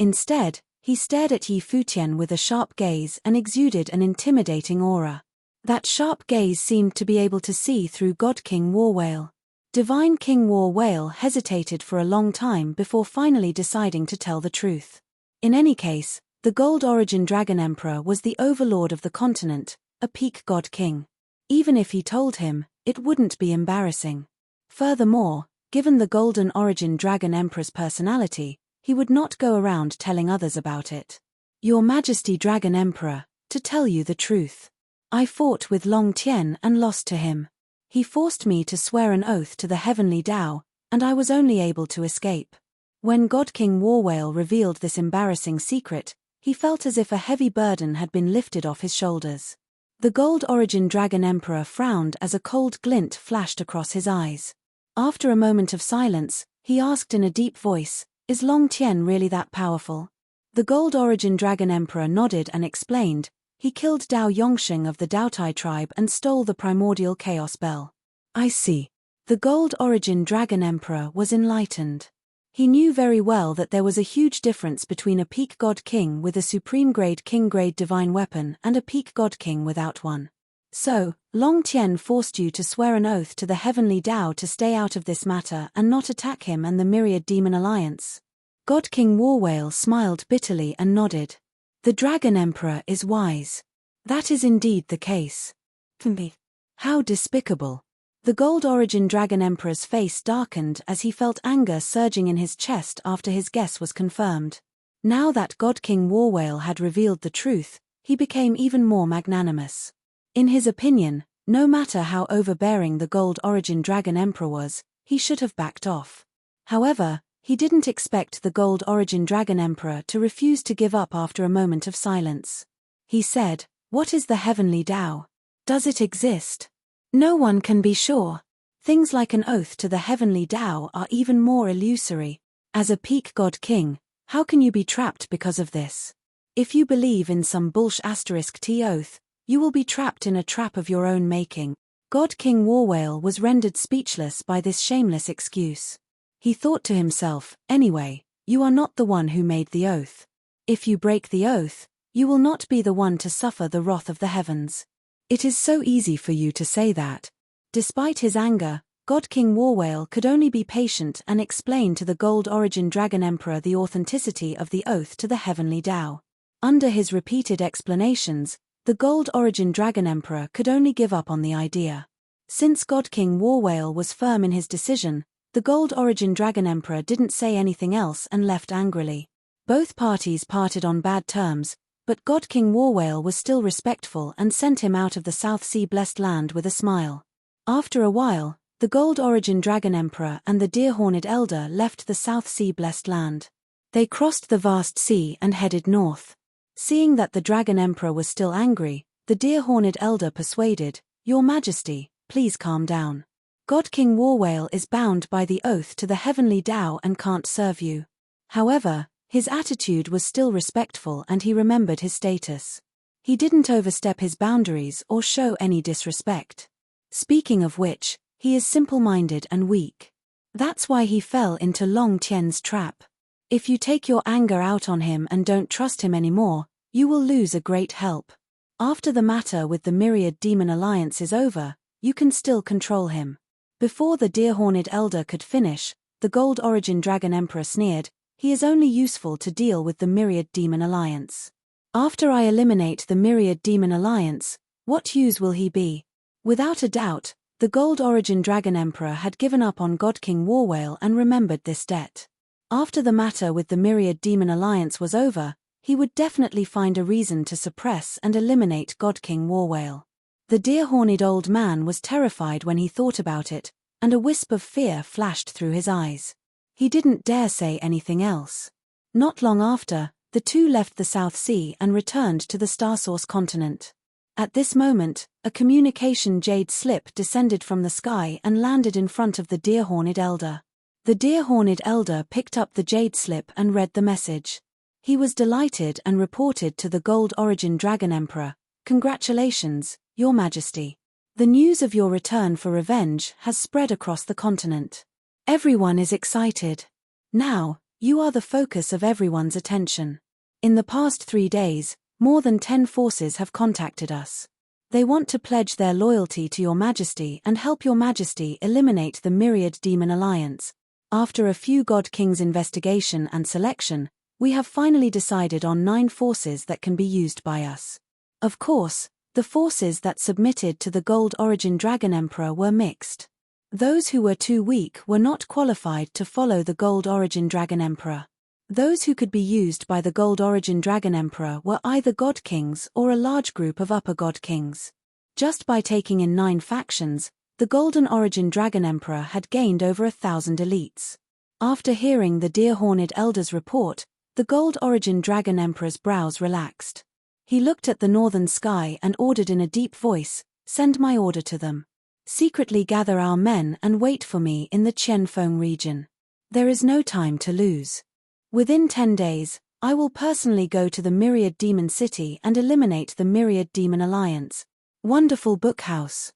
Instead, he stared at Yi Futian with a sharp gaze and exuded an intimidating aura. That sharp gaze seemed to be able to see through God King War Whale. Divine King War Whale hesitated for a long time before finally deciding to tell the truth. In any case, the Gold Origin Dragon Emperor was the overlord of the continent, a peak god king. Even if he told him, it wouldn't be embarrassing. Furthermore, given the Golden Origin Dragon Emperor's personality, he would not go around telling others about it. "Your Majesty Dragon Emperor, to tell you the truth. I fought with Long Tien and lost to him. He forced me to swear an oath to the heavenly Tao, and I was only able to escape." When God King War Whale revealed this embarrassing secret, he felt as if a heavy burden had been lifted off his shoulders. The Gold Origin Dragon Emperor frowned as a cold glint flashed across his eyes. After a moment of silence, he asked in a deep voice, "Is Long Tien really that powerful?" The Gold Origin Dragon Emperor nodded and explained, "He killed Dao Yongsheng of the Daotai tribe and stole the primordial chaos bell." "I see." The Gold Origin Dragon Emperor was enlightened. He knew very well that there was a huge difference between a peak god king with a supreme grade king grade divine weapon and a peak god king without one. "So, Long Tien forced you to swear an oath to the heavenly Tao to stay out of this matter and not attack him and the Myriad Demon Alliance?" God King War Whale smiled bitterly and nodded. "The Dragon Emperor is wise. That is indeed the case." "How despicable." The Gold Origin Dragon Emperor's face darkened as he felt anger surging in his chest after his guess was confirmed. Now that God King War Whale had revealed the truth, he became even more magnanimous. In his opinion, no matter how overbearing the Gold Origin Dragon Emperor was, he should have backed off. However, he didn't expect the Gold Origin Dragon Emperor to refuse to give up after a moment of silence. He said, "What is the heavenly Tao? Does it exist?" "No one can be sure. Things like an oath to the heavenly Tao are even more illusory. As a peak god king, how can you be trapped because of this? If you believe in some *T oath, you will be trapped in a trap of your own making." God King War Whale was rendered speechless by this shameless excuse. He thought to himself, "Anyway, you are not the one who made the oath. If you break the oath, you will not be the one to suffer the wrath of the heavens. It is so easy for you to say that." Despite his anger, God King War Whale could only be patient and explain to the Gold Origin Dragon Emperor the authenticity of the oath to the heavenly Tao. Under his repeated explanations, the Gold Origin Dragon Emperor could only give up on the idea. Since God King War Whale was firm in his decision, the Gold Origin Dragon Emperor didn't say anything else and left angrily. Both parties parted on bad terms, but God King War Whale was still respectful and sent him out of the South Sea Blessed Land with a smile. After a while, the Gold Origin Dragon Emperor and the Deer-Horned Elder left the South Sea Blessed Land. They crossed the vast sea and headed north. Seeing that the Dragon Emperor was still angry, the Deer-Horned Elder persuaded, "Your Majesty, please calm down. God King War Whale is bound by the oath to the heavenly Tao and can't serve you." However, his attitude was still respectful and he remembered his status. He didn't overstep his boundaries or show any disrespect. Speaking of which, he is simple-minded and weak. That's why he fell into Long Tien's trap. If you take your anger out on him and don't trust him anymore, you will lose a great help. After the matter with the myriad demon alliance is over, you can still control him. Before the deer-horned elder could finish, the gold origin dragon emperor sneered, he is only useful to deal with the myriad demon alliance. After I eliminate the myriad demon alliance, what use will he be? Without a doubt, the gold origin dragon emperor had given up on God King Warwhale and remembered this debt. After the matter with the myriad demon alliance was over, he would definitely find a reason to suppress and eliminate God King Warwhale. The deer-horned old man was terrified when he thought about it, and a wisp of fear flashed through his eyes. He didn't dare say anything else. Not long after, the two left the South Sea and returned to the Starsource continent. At this moment, a communication jade slip descended from the sky and landed in front of the deer-horned elder. The deer-horned elder picked up the jade slip and read the message. He was delighted and reported to the Gold Origin Dragon Emperor, "Congratulations, Your Majesty. The news of your return for revenge has spread across the continent. Everyone is excited. Now, you are the focus of everyone's attention. In the past 3 days, more than 10 forces have contacted us. They want to pledge their loyalty to Your Majesty and help Your Majesty eliminate the Myriad Demon Alliance. After a few God Kings investigation and selection, we have finally decided on 9 forces that can be used by us. Of course, the forces that submitted to the Gold Origin Dragon Emperor were mixed. Those who were too weak were not qualified to follow the Gold Origin Dragon Emperor. Those who could be used by the Gold Origin Dragon Emperor were either God Kings or a large group of upper God Kings. Just by taking in 9 factions, the Golden Origin Dragon Emperor had gained over 1,000 elites. After hearing the deer-horned elder's report, the Gold Origin Dragon Emperor's brows relaxed. He looked at the northern sky and ordered in a deep voice, "Send my order to them. Secretly gather our men and wait for me in the Qianfeng region. There is no time to lose. Within 10 days, I will personally go to the Myriad Demon City and eliminate the Myriad Demon Alliance." Wonderful Book House.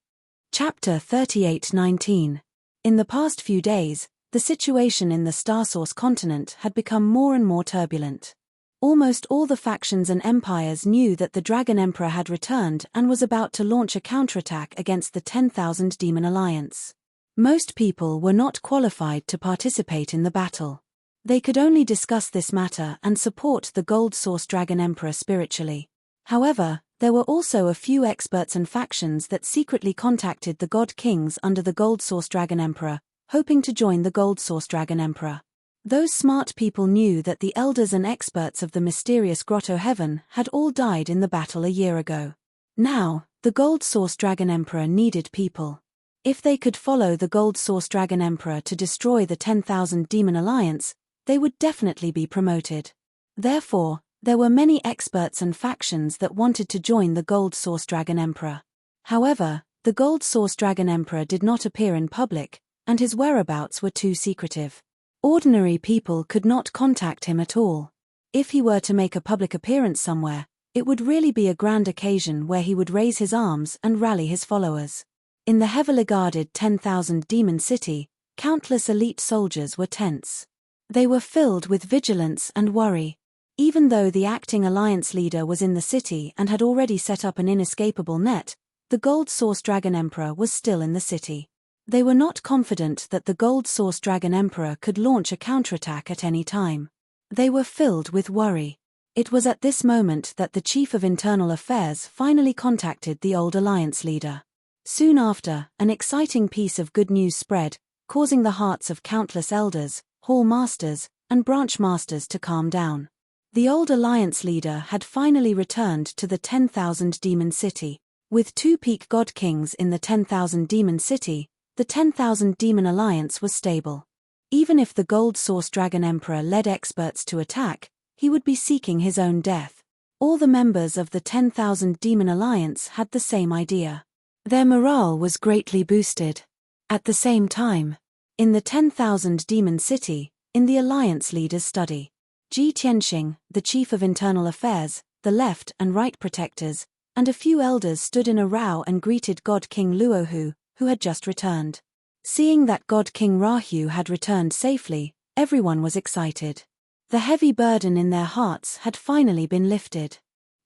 Chapter 38-19. In the past few days, the situation in the Starsource continent had become more and more turbulent. Almost all the factions and empires knew that the Dragon Emperor had returned and was about to launch a counterattack against the 10,000 Demon Alliance. Most people were not qualified to participate in the battle. They could only discuss this matter and support the Gold Source Dragon Emperor spiritually. However, there were also a few experts and factions that secretly contacted the God Kings under the Gold Source Dragon Emperor, hoping to join the Gold Source Dragon Emperor. Those smart people knew that the elders and experts of the mysterious Grotto Heaven had all died in the battle a year ago. Now, the Gold Source Dragon Emperor needed people. If they could follow the Gold Source Dragon Emperor to destroy the 10,000 Demon Alliance, they would definitely be promoted. Therefore, there were many experts and factions that wanted to join the Gold Source Dragon Emperor. However, the Gold Source Dragon Emperor did not appear in public, and his whereabouts were too secretive. Ordinary people could not contact him at all. If he were to make a public appearance somewhere, it would really be a grand occasion where he would raise his arms and rally his followers. In the heavily guarded 10,000 Demon City, countless elite soldiers were tense. They were filled with vigilance and worry. Even though the acting alliance leader was in the city and had already set up an inescapable net, the Gold Source Dragon Emperor was still in the city. They were not confident that the Gold Source Dragon Emperor could launch a counterattack at any time. They were filled with worry. It was at this moment that the Chief of Internal Affairs finally contacted the old alliance leader. Soon after, an exciting piece of good news spread, causing the hearts of countless elders, hall masters, and branch masters to calm down. The old alliance leader had finally returned to the 10,000 Demon City. With 2 peak God Kings in the 10,000 Demon City, the 10,000 Demon Alliance was stable. Even if the Gold Source Dragon Emperor led experts to attack, he would be seeking his own death. All the members of the 10,000 Demon Alliance had the same idea. Their morale was greatly boosted. At the same time, in the 10,000 Demon City, in the Alliance leader's study, Ji Tianxing, the Chief of Internal Affairs, the left and right protectors, and a few elders stood in a row and greeted God King Luohu, who had just returned. Seeing that God King Rahu had returned safely, everyone was excited. The heavy burden in their hearts had finally been lifted.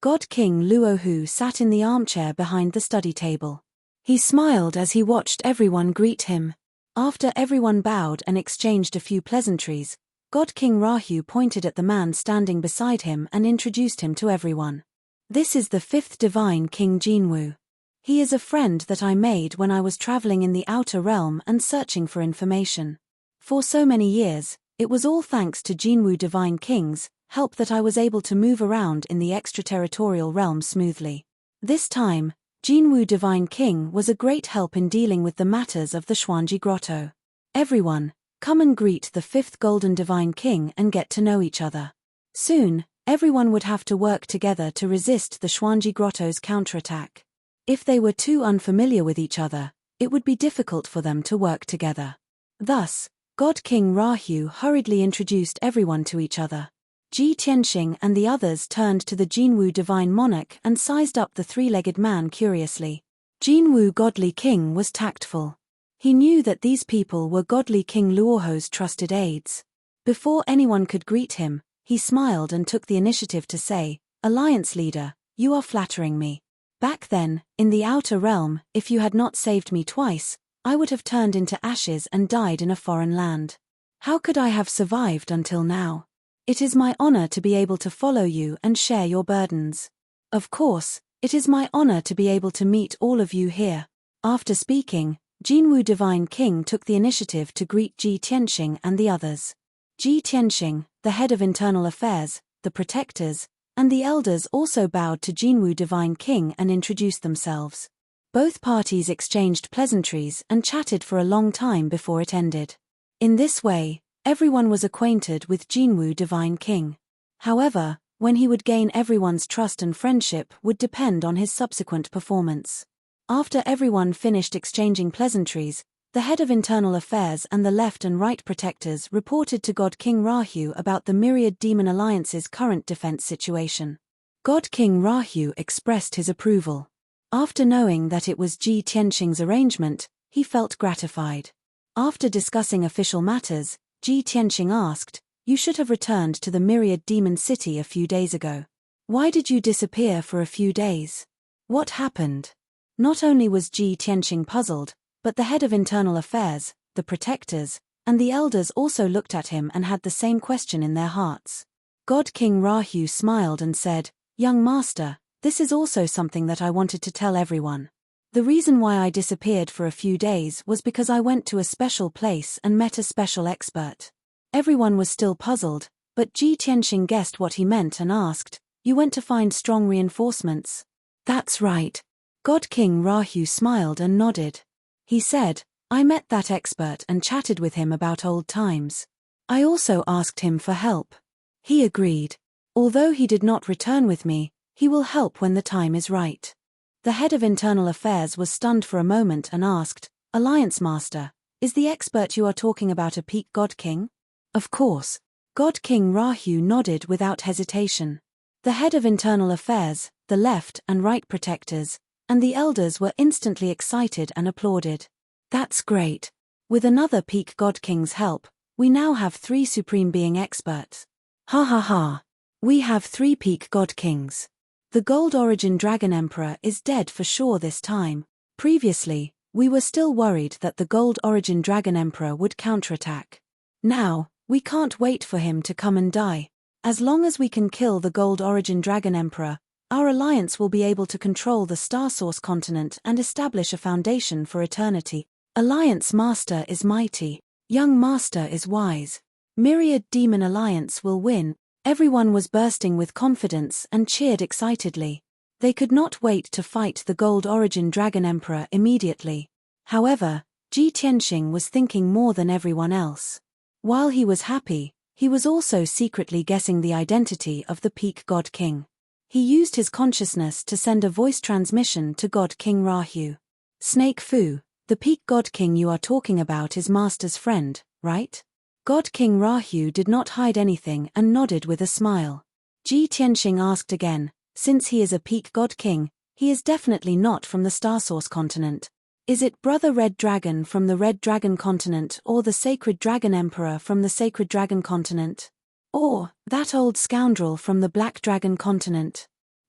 God King Luohu sat in the armchair behind the study table. He smiled as he watched everyone greet him. After everyone bowed and exchanged a few pleasantries, God King Rahu pointed at the man standing beside him and introduced him to everyone. This is the fifth divine King Jinwu. He is a friend that I made when I was traveling in the outer realm and searching for information. For so many years, it was all thanks to Jinwu Divine King's help that I was able to move around in the extraterritorial realm smoothly. This time, Jinwu Divine King was a great help in dealing with the matters of the Xuanji Grotto. Everyone, come and greet the fifth Golden Divine King and get to know each other. Soon, everyone would have to work together to resist the Xuanji Grotto's counterattack. If they were too unfamiliar with each other, it would be difficult for them to work together. Thus, God King Rahu hurriedly introduced everyone to each other. Ji Tianxing and the others turned to the Jinwu Divine Monarch and sized up the three-legged man curiously. Jinwu Godly King was tactful. He knew that these people were Godly King Luoho's trusted aides. Before anyone could greet him, he smiled and took the initiative to say, "Alliance leader, you are flattering me. Back then, in the outer realm, if you had not saved me twice, I would have turned into ashes and died in a foreign land. How could I have survived until now? It is my honor to be able to follow you and share your burdens. Of course, it is my honor to be able to meet all of you here." After speaking, Jinwu Divine King took the initiative to greet Ji Tianxing and the others. Ji Tianxing, the head of internal affairs, the protectors, and the elders also bowed to Jinwu Divine King and introduced themselves. Both parties exchanged pleasantries and chatted for a long time before it ended. In this way, everyone was acquainted with Jinwu Divine King. However, when he would gain everyone's trust and friendship would depend on his subsequent performance. After everyone finished exchanging pleasantries, the head of internal affairs and the left and right protectors reported to God King Rahu about the myriad demon alliance's current defense situation. God King Rahu expressed his approval. After knowing that it was Ji Tianxing's arrangement, he felt gratified. After discussing official matters, Ji Tianxing asked, "You should have returned to the myriad demon city a few days ago. Why did you disappear for a few days? What happened?" Not only was Ji Tianxing puzzled, but the head of internal affairs, the protectors, and the elders also looked at him and had the same question in their hearts. God King Rahu smiled and said, "Young master, this is also something that I wanted to tell everyone. The reason why I disappeared for a few days was because I went to a special place and met a special expert." Everyone was still puzzled, but Ji Tianxing guessed what he meant and asked, "You went to find strong reinforcements?" "That's right." God King Rahu smiled and nodded. He said, "I met that expert and chatted with him about old times. I also asked him for help. He agreed. Although he did not return with me, he will help when the time is right." The head of internal affairs was stunned for a moment and asked, "Alliance Master, is the expert you are talking about a peak God King?" "Of course." God King Rahu nodded without hesitation. The head of internal affairs, the left and right protectors, and the elders were instantly excited and applauded. "That's great. With another peak God King's help, we now have 3 Supreme Being experts. Ha ha ha. We have 3 peak God Kings. The Gold Origin Dragon Emperor is dead for sure this time. Previously, we were still worried that the Gold Origin Dragon Emperor would counterattack. Now, we can't wait for him to come and die. As long as we can kill the Gold Origin Dragon Emperor, our alliance will be able to control the Star Source continent and establish a foundation for eternity. Alliance Master is mighty. Young Master is wise. Myriad Demon Alliance will win." Everyone was bursting with confidence and cheered excitedly. They could not wait to fight the Gold Origin Dragon Emperor immediately. However, Ji Tianxing was thinking more than everyone else. While he was happy, he was also secretly guessing the identity of the peak God King. He used his consciousness to send a voice transmission to God King Rahu. "Snake Fu, the peak God King you are talking about is Master's friend, right?" God King Rahu did not hide anything and nodded with a smile. Ji Tianxing asked again, "Since he is a peak God King, he is definitely not from the Star Source continent. Is it Brother Red Dragon from the Red Dragon continent or the Sacred Dragon Emperor from the Sacred Dragon continent? Or that old scoundrel from the Black Dragon continent?"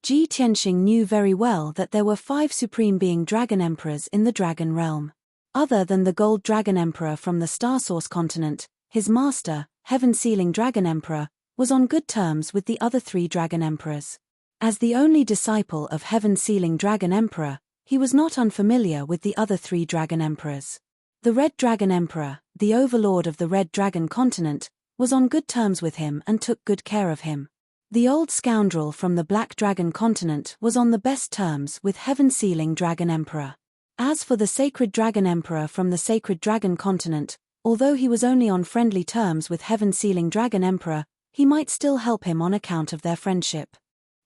Ji Tianxing knew very well that there were 5 supreme being dragon emperors in the dragon realm. Other than the gold dragon emperor from the Star Source continent, his master, heaven-sealing dragon emperor, was on good terms with the other 3 dragon emperors. As the only disciple of heaven-sealing dragon emperor, he was not unfamiliar with the other 3 dragon emperors. The red dragon emperor, the overlord of the red dragon continent, was on good terms with him and took good care of him. The old scoundrel from the black dragon continent was on the best terms with heaven-sealing dragon emperor. As for the sacred dragon emperor from the sacred dragon continent, although he was only on friendly terms with heaven-sealing dragon emperor, he might still help him on account of their friendship.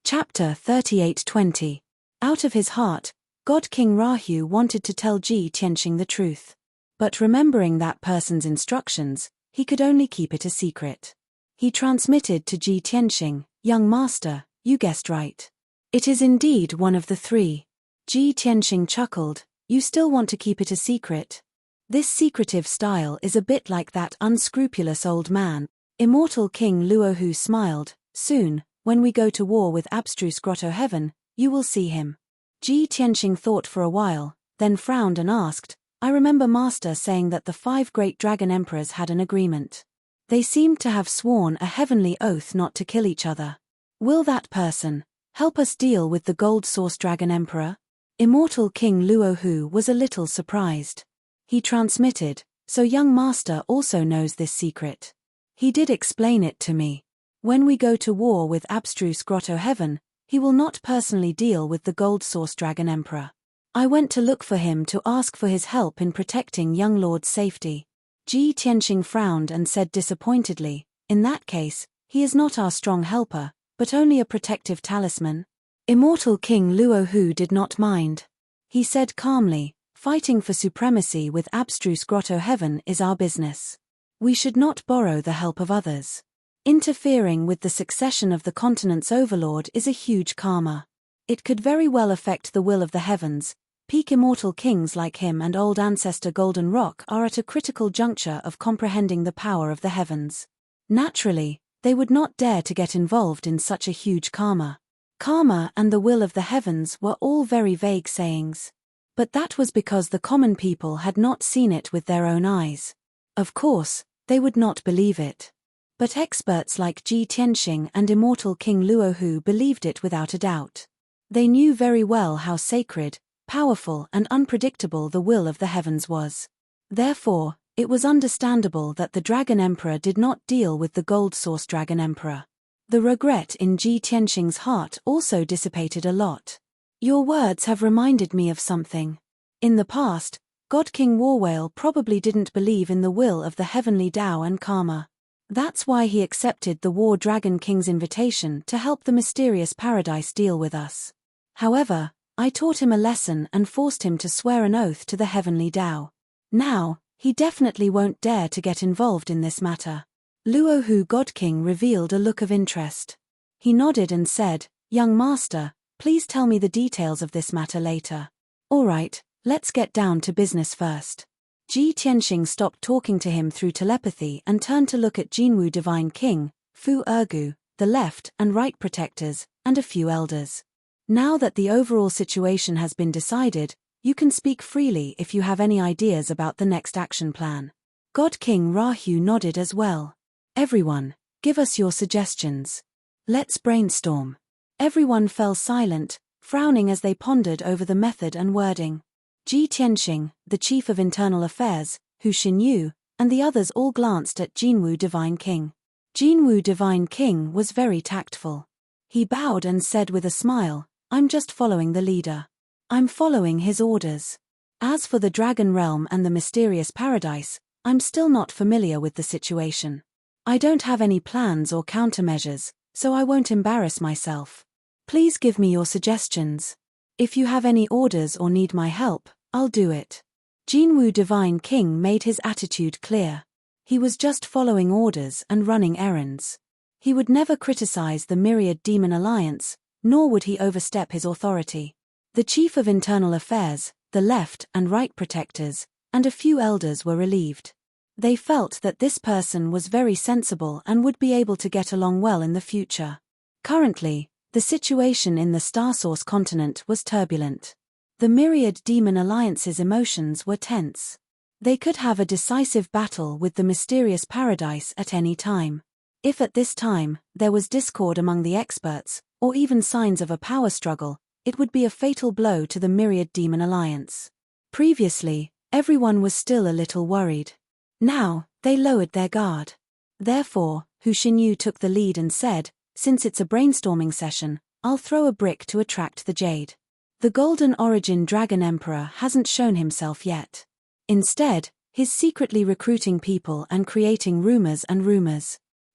Chapter 38:20. Out of his heart, God King Rahu wanted to tell Ji Tianxing the truth. But remembering that person's instructions, he could only keep it a secret. He transmitted to Ji Tianxing, "Young master, you guessed right. It is indeed one of the 3. Ji Tianxing chuckled, "You still want to keep it a secret?" This secretive style is a bit like that unscrupulous old man. Immortal King Luohu smiled, "Soon, when we go to war with abstruse Grotto Heaven, you will see him." Ji Tianxing thought for a while, then frowned and asked, "I remember Master saying that the 5 great dragon emperors had an agreement. They seemed to have sworn a heavenly oath not to kill each other. Will that person help us deal with the Gold Source Dragon Emperor?" Immortal King Luohu was a little surprised. He transmitted, "So young master also knows this secret. He did explain it to me. When we go to war with abstruse Grotto Heaven, he will not personally deal with the Gold Source Dragon Emperor. I went to look for him to ask for his help in protecting young lord's safety." Ji Tianxing frowned and said disappointedly, "In that case, he is not our strong helper, but only a protective talisman." Immortal King Luohu did not mind. He said calmly, "Fighting for supremacy with abstruse Grotto Heaven is our business. We should not borrow the help of others. Interfering with the succession of the continent's overlord is a huge karma. It could very well affect the will of the heavens. Peak immortal kings like him and old ancestor Golden Rock are at a critical juncture of comprehending the power of the heavens. Naturally, they would not dare to get involved in such a huge karma. Karma and the will of the heavens were all very vague sayings. But that was because the common people had not seen it with their own eyes. Of course, they would not believe it. But experts like Ji Tianxing and immortal King Luohu believed it without a doubt. They knew very well how sacred, powerful and unpredictable the will of the heavens was. Therefore, it was understandable that the Dragon Emperor did not deal with the Gold Source Dragon Emperor. The regret in Ji Tianxing's heart also dissipated a lot. "Your words have reminded me of something. In the past, God King Warwhale probably didn't believe in the will of the heavenly Tao and karma. That's why he accepted the War Dragon King's invitation to help the mysterious paradise deal with us. However, I taught him a lesson and forced him to swear an oath to the heavenly Tao. Now, he definitely won't dare to get involved in this matter." Luohu God King revealed a look of interest. He nodded and said, "Young master, please tell me the details of this matter later." "All right, let's get down to business first." Ji Tianxing stopped talking to him through telepathy and turned to look at Jinwu Divine King, Fu Ergu, the left and right protectors, and a few elders. "Now that the overall situation has been decided, you can speak freely if you have any ideas about the next action plan." God King Rahu nodded as well. "Everyone, give us your suggestions. Let's brainstorm." Everyone fell silent, frowning as they pondered over the method and wording. Ji Tianxing, the Chief of Internal Affairs, Hu Xinyu, and the others all glanced at Jinwu Divine King. Jinwu Divine King was very tactful. He bowed and said with a smile, "I'm just following the leader. I'm following his orders. As for the Dragon Realm and the mysterious paradise, I'm still not familiar with the situation. I don't have any plans or countermeasures, so I won't embarrass myself. Please give me your suggestions. If you have any orders or need my help, I'll do it." Jinwu Divine King made his attitude clear. He was just following orders and running errands. He would never criticize the myriad demon alliance, nor would he overstep his authority. The Chief of Internal Affairs, the left and right protectors, and a few elders were relieved. They felt that this person was very sensible and would be able to get along well in the future. Currently, The situation in the Star Source continent was turbulent. The myriad demon alliance's emotions were tense. They could have a decisive battle with the mysterious paradise at any time. If at this time there was discord among the experts, or even signs of a power struggle, it would be a fatal blow to the myriad demon alliance. Previously, everyone was still a little worried. Now, they lowered their guard. Therefore, Hu Xinyu took the lead and said, "Since it's a brainstorming session, I'll throw a brick to attract the jade. The Golden Origin Dragon Emperor hasn't shown himself yet. Instead, he's secretly recruiting people and creating rumors.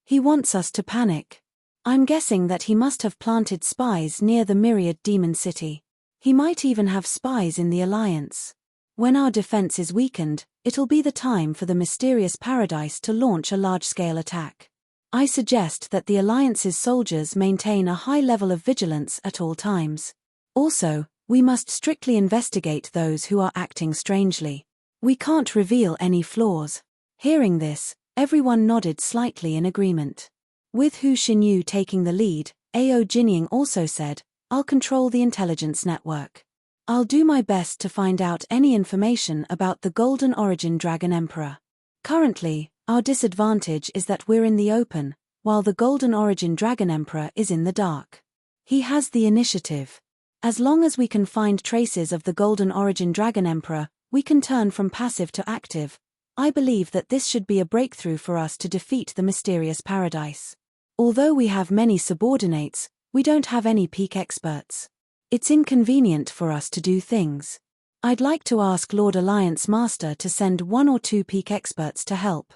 He wants us to panic. I'm guessing that he must have planted spies near the Myriad Demon City. He might even have spies in the Alliance. When our defense is weakened, it'll be the time for the mysterious paradise to launch a large-scale attack. I suggest that the Alliance's soldiers maintain a high level of vigilance at all times. Also, we must strictly investigate those who are acting strangely. We can't reveal any flaws." Hearing this, everyone nodded slightly in agreement. With Hu Xinyu taking the lead, Ao Jinying also said, "I'll control the intelligence network. I'll do my best to find out any information about the Golden Origin Dragon Emperor. Currently, our disadvantage is that we're in the open, while the Golden Origin Dragon Emperor is in the dark. He has the initiative. As long as we can find traces of the Golden Origin Dragon Emperor, we can turn from passive to active. I believe that this should be a breakthrough for us to defeat the mysterious paradise. Although we have many subordinates, we don't have any peak experts. It's inconvenient for us to do things. I'd like to ask Lord Alliance Master to send 1 or 2 peak experts to help."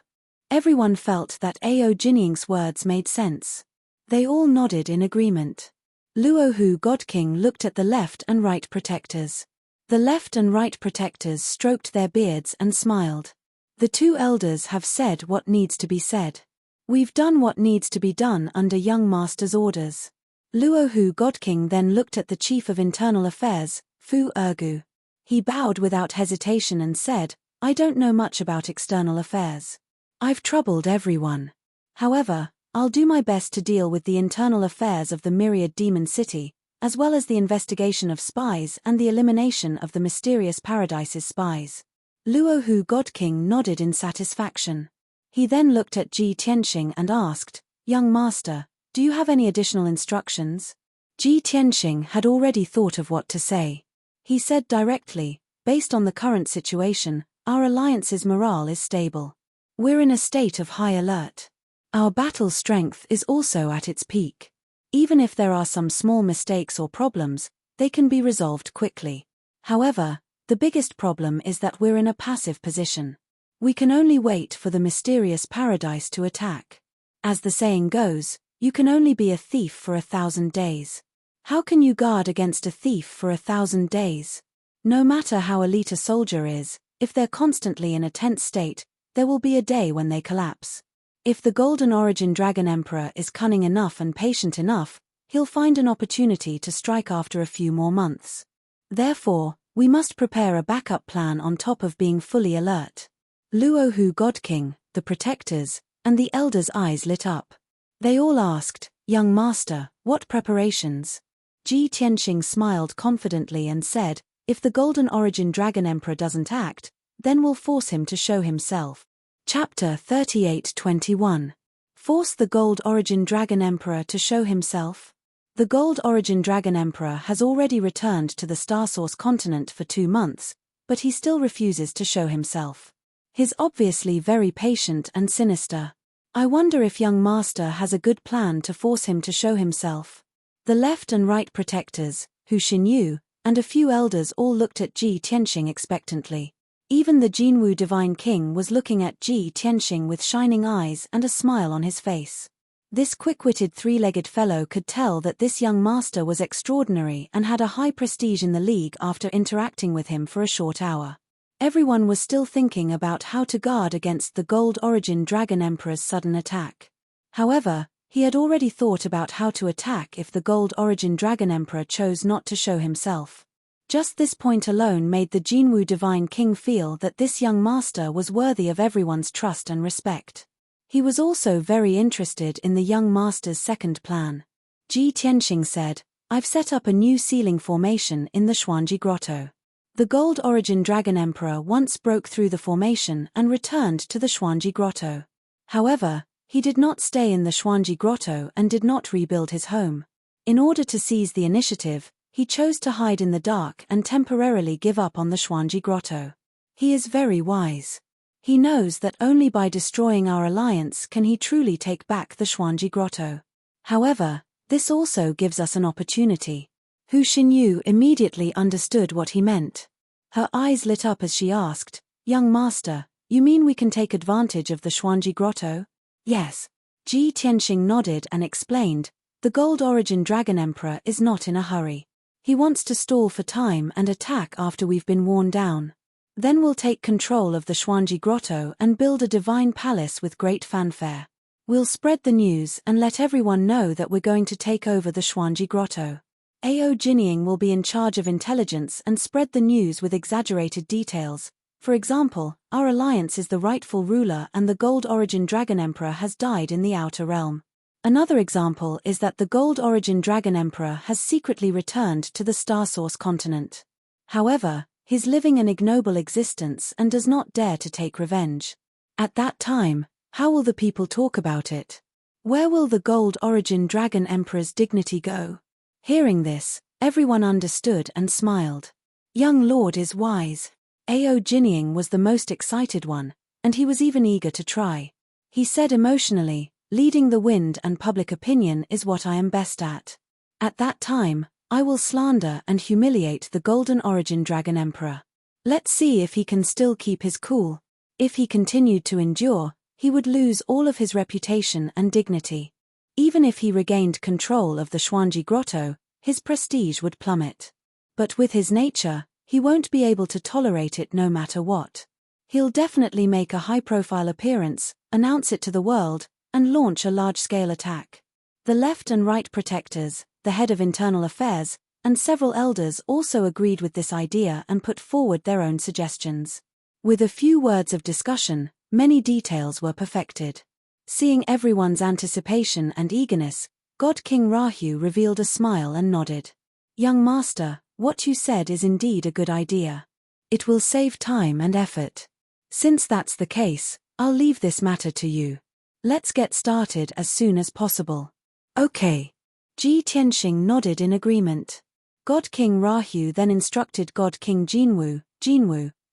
Everyone felt that Ao Jinying's words made sense. They all nodded in agreement. Luohu God King looked at the left and right protectors. The left and right protectors stroked their beards and smiled. The 2 elders have said what needs to be said. We've done what needs to be done under young master's orders. Luohu God King then looked at the Chief of Internal Affairs, Fu Ergu. He bowed without hesitation and said, "I don't know much about external affairs. I've troubled everyone. However, I'll do my best to deal with the internal affairs of the Myriad Demon City, as well as the investigation of spies and the elimination of the mysterious paradise's spies." Luohu God King nodded in satisfaction. He then looked at Ji Tianxing and asked, "Young master, do you have any additional instructions?" Ji Tianxing had already thought of what to say. He said directly, "Based on the current situation, our alliance's morale is stable. We're in a state of high alert. Our battle strength is also at its peak. Even if there are some small mistakes or problems, they can be resolved quickly. However, the biggest problem is that we're in a passive position. We can only wait for the mysterious paradise to attack. As the saying goes, you can only be a thief for 1,000 days. How can you guard against a thief for 1,000 days? No matter how elite a soldier is, if they're constantly in a tense state, there will be a day when they collapse. If the Golden Origin Dragon Emperor is cunning enough and patient enough, he'll find an opportunity to strike after a few more months. Therefore, we must prepare a backup plan on top of being fully alert." Luohu God King, the protectors, and the elders' eyes lit up. They all asked, "Young master, what preparations?" Ji Tianxing smiled confidently and said, "If the Golden Origin Dragon Emperor doesn't act, then we'll force him to show himself." Chapter 38:21. Force the Gold Origin Dragon Emperor to show himself? The Gold Origin Dragon Emperor has already returned to the Star Source continent for 2 months, but he still refuses to show himself. He's obviously very patient and sinister. I wonder if young master has a good plan to force him to show himself. The left and right protectors, Hu Xinyu, and a few elders all looked at Ji Tianxing expectantly. Even the Jinwu Divine King was looking at Ji Tianxing with shining eyes and a smile on his face. This quick-witted 3-legged fellow could tell that this young master was extraordinary and had a high prestige in the league after interacting with him for a short hour. Everyone was still thinking about how to guard against the Gold Origin Dragon Emperor's sudden attack. However, he had already thought about how to attack if the Gold Origin Dragon Emperor chose not to show himself. Just this point alone made the Jinwu Divine King feel that this young master was worthy of everyone's trust and respect. He was also very interested in the young master's second plan. Ji Tianxing said, I've set up a new sealing formation in the Xuanji Grotto. The Gold Origin Dragon Emperor once broke through the formation and returned to the Xuanji Grotto. However, he did not stay in the Xuanji Grotto and did not rebuild his home. In order to seize the initiative, he chose to hide in the dark and temporarily give up on the Xuanji Grotto. He is very wise. He knows that only by destroying our alliance can he truly take back the Xuanji Grotto. However, this also gives us an opportunity. Hu Xinyu immediately understood what he meant. Her eyes lit up as she asked, Young master, you mean we can take advantage of the Xuanji Grotto? Yes. Ji Tianxing nodded and explained, the Gold Origin Dragon Emperor is not in a hurry. He wants to stall for time and attack after we've been worn down. Then we'll take control of the Xuanji Grotto and build a divine palace with great fanfare. We'll spread the news and let everyone know that we're going to take over the Xuanji Grotto. Ao Jinying will be in charge of intelligence and spread the news with exaggerated details. For example, our alliance is the rightful ruler and the Gold Origin Dragon Emperor has died in the Outer Realm. Another example is that the Gold Origin Dragon Emperor has secretly returned to the Star Source continent. However, he's living an ignoble existence and does not dare to take revenge. At that time, how will the people talk about it? Where will the Gold Origin Dragon Emperor's dignity go? Hearing this, everyone understood and smiled. Young Lord is wise. Ao Jinying was the most excited one, and he was even eager to try. He said emotionally, leading the wind and public opinion is what I am best at. At that time, I will slander and humiliate the Golden Origin Dragon Emperor. Let's see if he can still keep his cool. If he continued to endure, he would lose all of his reputation and dignity. Even if he regained control of the Xuanji Grotto, his prestige would plummet. But with his nature, he won't be able to tolerate it no matter what. He'll definitely make a high-profile appearance, announce it to the world, and launch a large-scale attack. The left and right protectors, the head of internal affairs, and several elders also agreed with this idea and put forward their own suggestions. With a few words of discussion, many details were perfected. Seeing everyone's anticipation and eagerness, God King Rahu revealed a smile and nodded. Young master, what you said is indeed a good idea. It will save time and effort. Since that's the case, I'll leave this matter to you. Let's get started as soon as possible. Okay. Ji Tianxing nodded in agreement. God King Rahu then instructed God King Jinwu,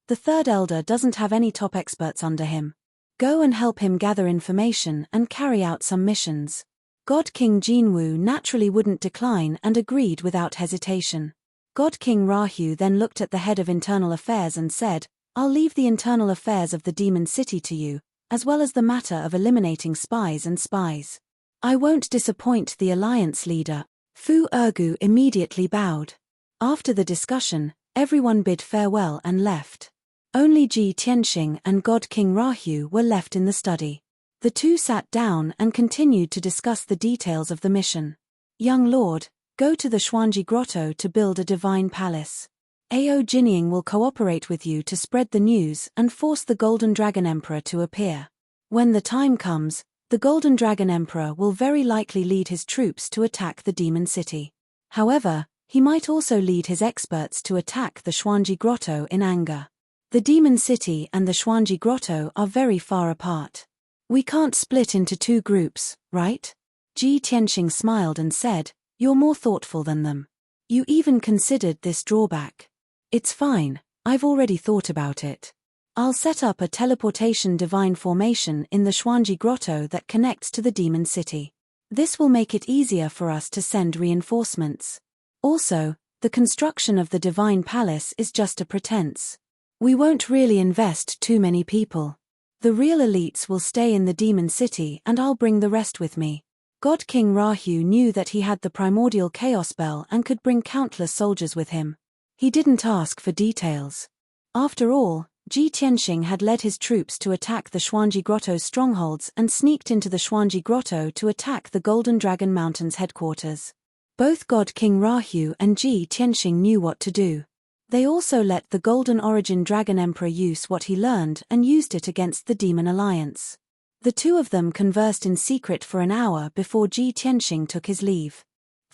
the third elder doesn't have any top experts under him. Go and help him gather information and carry out some missions. God King Jinwu naturally wouldn't decline and agreed without hesitation. God King Rahu then looked at the head of internal affairs and said, I'll leave the internal affairs of the demon city to you, as well as the matter of eliminating spies and spies. I won't disappoint the alliance leader. Fu Ergu immediately bowed. After the discussion, everyone bid farewell and left. Only Ji Tianxing and God King Rahu were left in the study. The two sat down and continued to discuss the details of the mission. Young Lord, go to the Xuanji Grotto to build a divine palace. Ao Jinying will cooperate with you to spread the news and force the Golden Dragon Emperor to appear. When the time comes, the Golden Dragon Emperor will very likely lead his troops to attack the demon city. However, he might also lead his experts to attack the Xuanji Grotto in anger. The demon city and the Xuanji Grotto are very far apart. We can't split into two groups, right? Ji Tianxing smiled and said, You're more thoughtful than them. You even considered this drawback. It's fine, I've already thought about it. I'll set up a teleportation divine formation in the Xuanji Grotto that connects to the demon city. This will make it easier for us to send reinforcements. Also, the construction of the divine palace is just a pretense. We won't really invest too many people. The real elites will stay in the demon city and I'll bring the rest with me. God King Rahu knew that he had the primordial chaos bell and could bring countless soldiers with him. He didn't ask for details. After all, Ji Tianxing had led his troops to attack the Xuanji Grotto's strongholds and sneaked into the Xuanji Grotto to attack the Golden Dragon Mountain's headquarters. Both God King Rahu and Ji Tianxing knew what to do. They also let the Golden Origin Dragon Emperor use what he learned and used it against the Demon Alliance. The two of them conversed in secret for an hour before Ji Tianxing took his leave.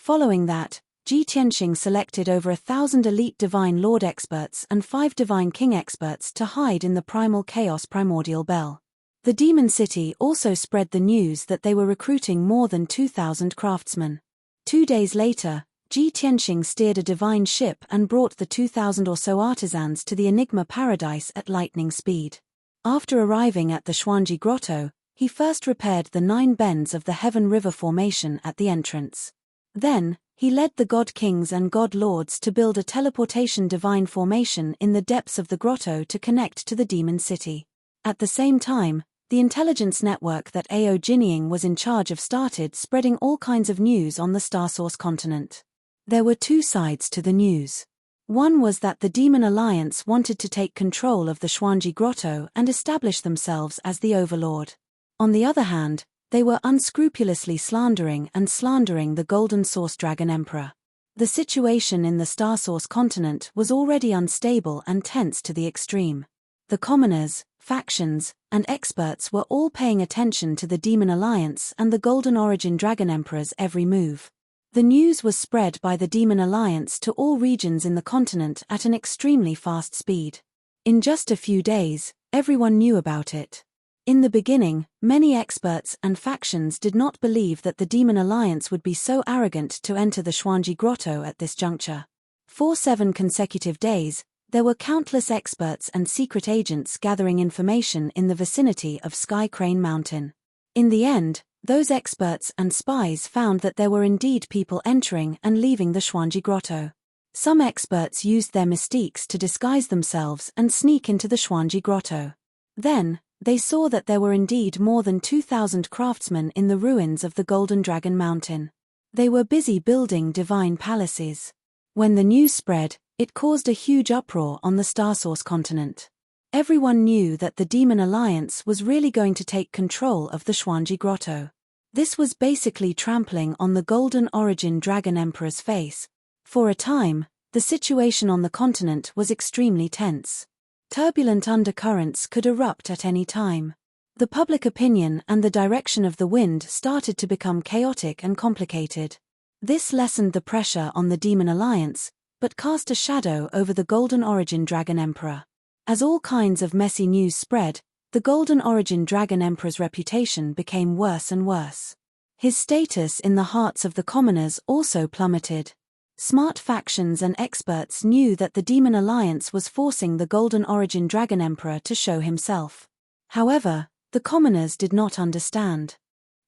Following that, Ji Tianxing selected over 1,000 elite Divine Lord experts and 5 Divine King experts to hide in the Primal Chaos Primordial Bell. The Demon City also spread the news that they were recruiting more than 2,000 craftsmen. 2 days later, Ji Tianxing steered a divine ship and brought the 2,000 or so artisans to the Enigma Paradise at lightning speed. After arriving at the Xuanji Grotto, he first repaired the 9 bends of the Heaven River formation at the entrance. Then, he led the God Kings and God Lords to build a teleportation divine formation in the depths of the grotto to connect to the Demon City. At the same time, the intelligence network that Ao Jinying was in charge of started spreading all kinds of news on the Starsource continent. There were 2 sides to the news. One was that the Demon Alliance wanted to take control of the Xuanji Grotto and establish themselves as the overlord. On the other hand, they were unscrupulously slandering the Golden Source Dragon Emperor. The situation in the Starsource continent was already unstable and tense to the extreme. The commoners, factions, and experts were all paying attention to the Demon Alliance and the Golden Origin Dragon Emperor's every move. The news was spread by the Demon Alliance to all regions in the continent at an extremely fast speed. In just a few days, everyone knew about it. In the beginning, many experts and factions did not believe that the Demon Alliance would be so arrogant to enter the Xuanji Grotto at this juncture. For 7 consecutive days, there were countless experts and secret agents gathering information in the vicinity of Sky Crane Mountain. In the end, those experts and spies found that there were indeed people entering and leaving the Xuanji Grotto. Some experts used their mystiques to disguise themselves and sneak into the Xuanji Grotto. Then, they saw that there were indeed more than 2,000 craftsmen in the ruins of the Golden Dragon Mountain. They were busy building divine palaces. When the news spread, it caused a huge uproar on the Starsource continent. Everyone knew that the Demon Alliance was really going to take control of the Xuanji Grotto. This was basically trampling on the Golden Origin Dragon Emperor's face. For a time, the situation on the continent was extremely tense. Turbulent undercurrents could erupt at any time. The public opinion and the direction of the wind started to become chaotic and complicated. This lessened the pressure on the Demon Alliance, but cast a shadow over the Golden Origin Dragon Emperor. As all kinds of messy news spread, the Golden Origin Dragon Emperor's reputation became worse and worse. His status in the hearts of the commoners also plummeted. Smart factions and experts knew that the Demon Alliance was forcing the Golden Origin Dragon Emperor to show himself. However, the commoners did not understand.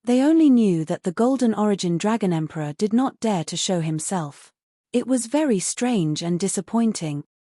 They only knew that the Golden Origin Dragon Emperor did not dare to show himself. It was very strange and disappointing.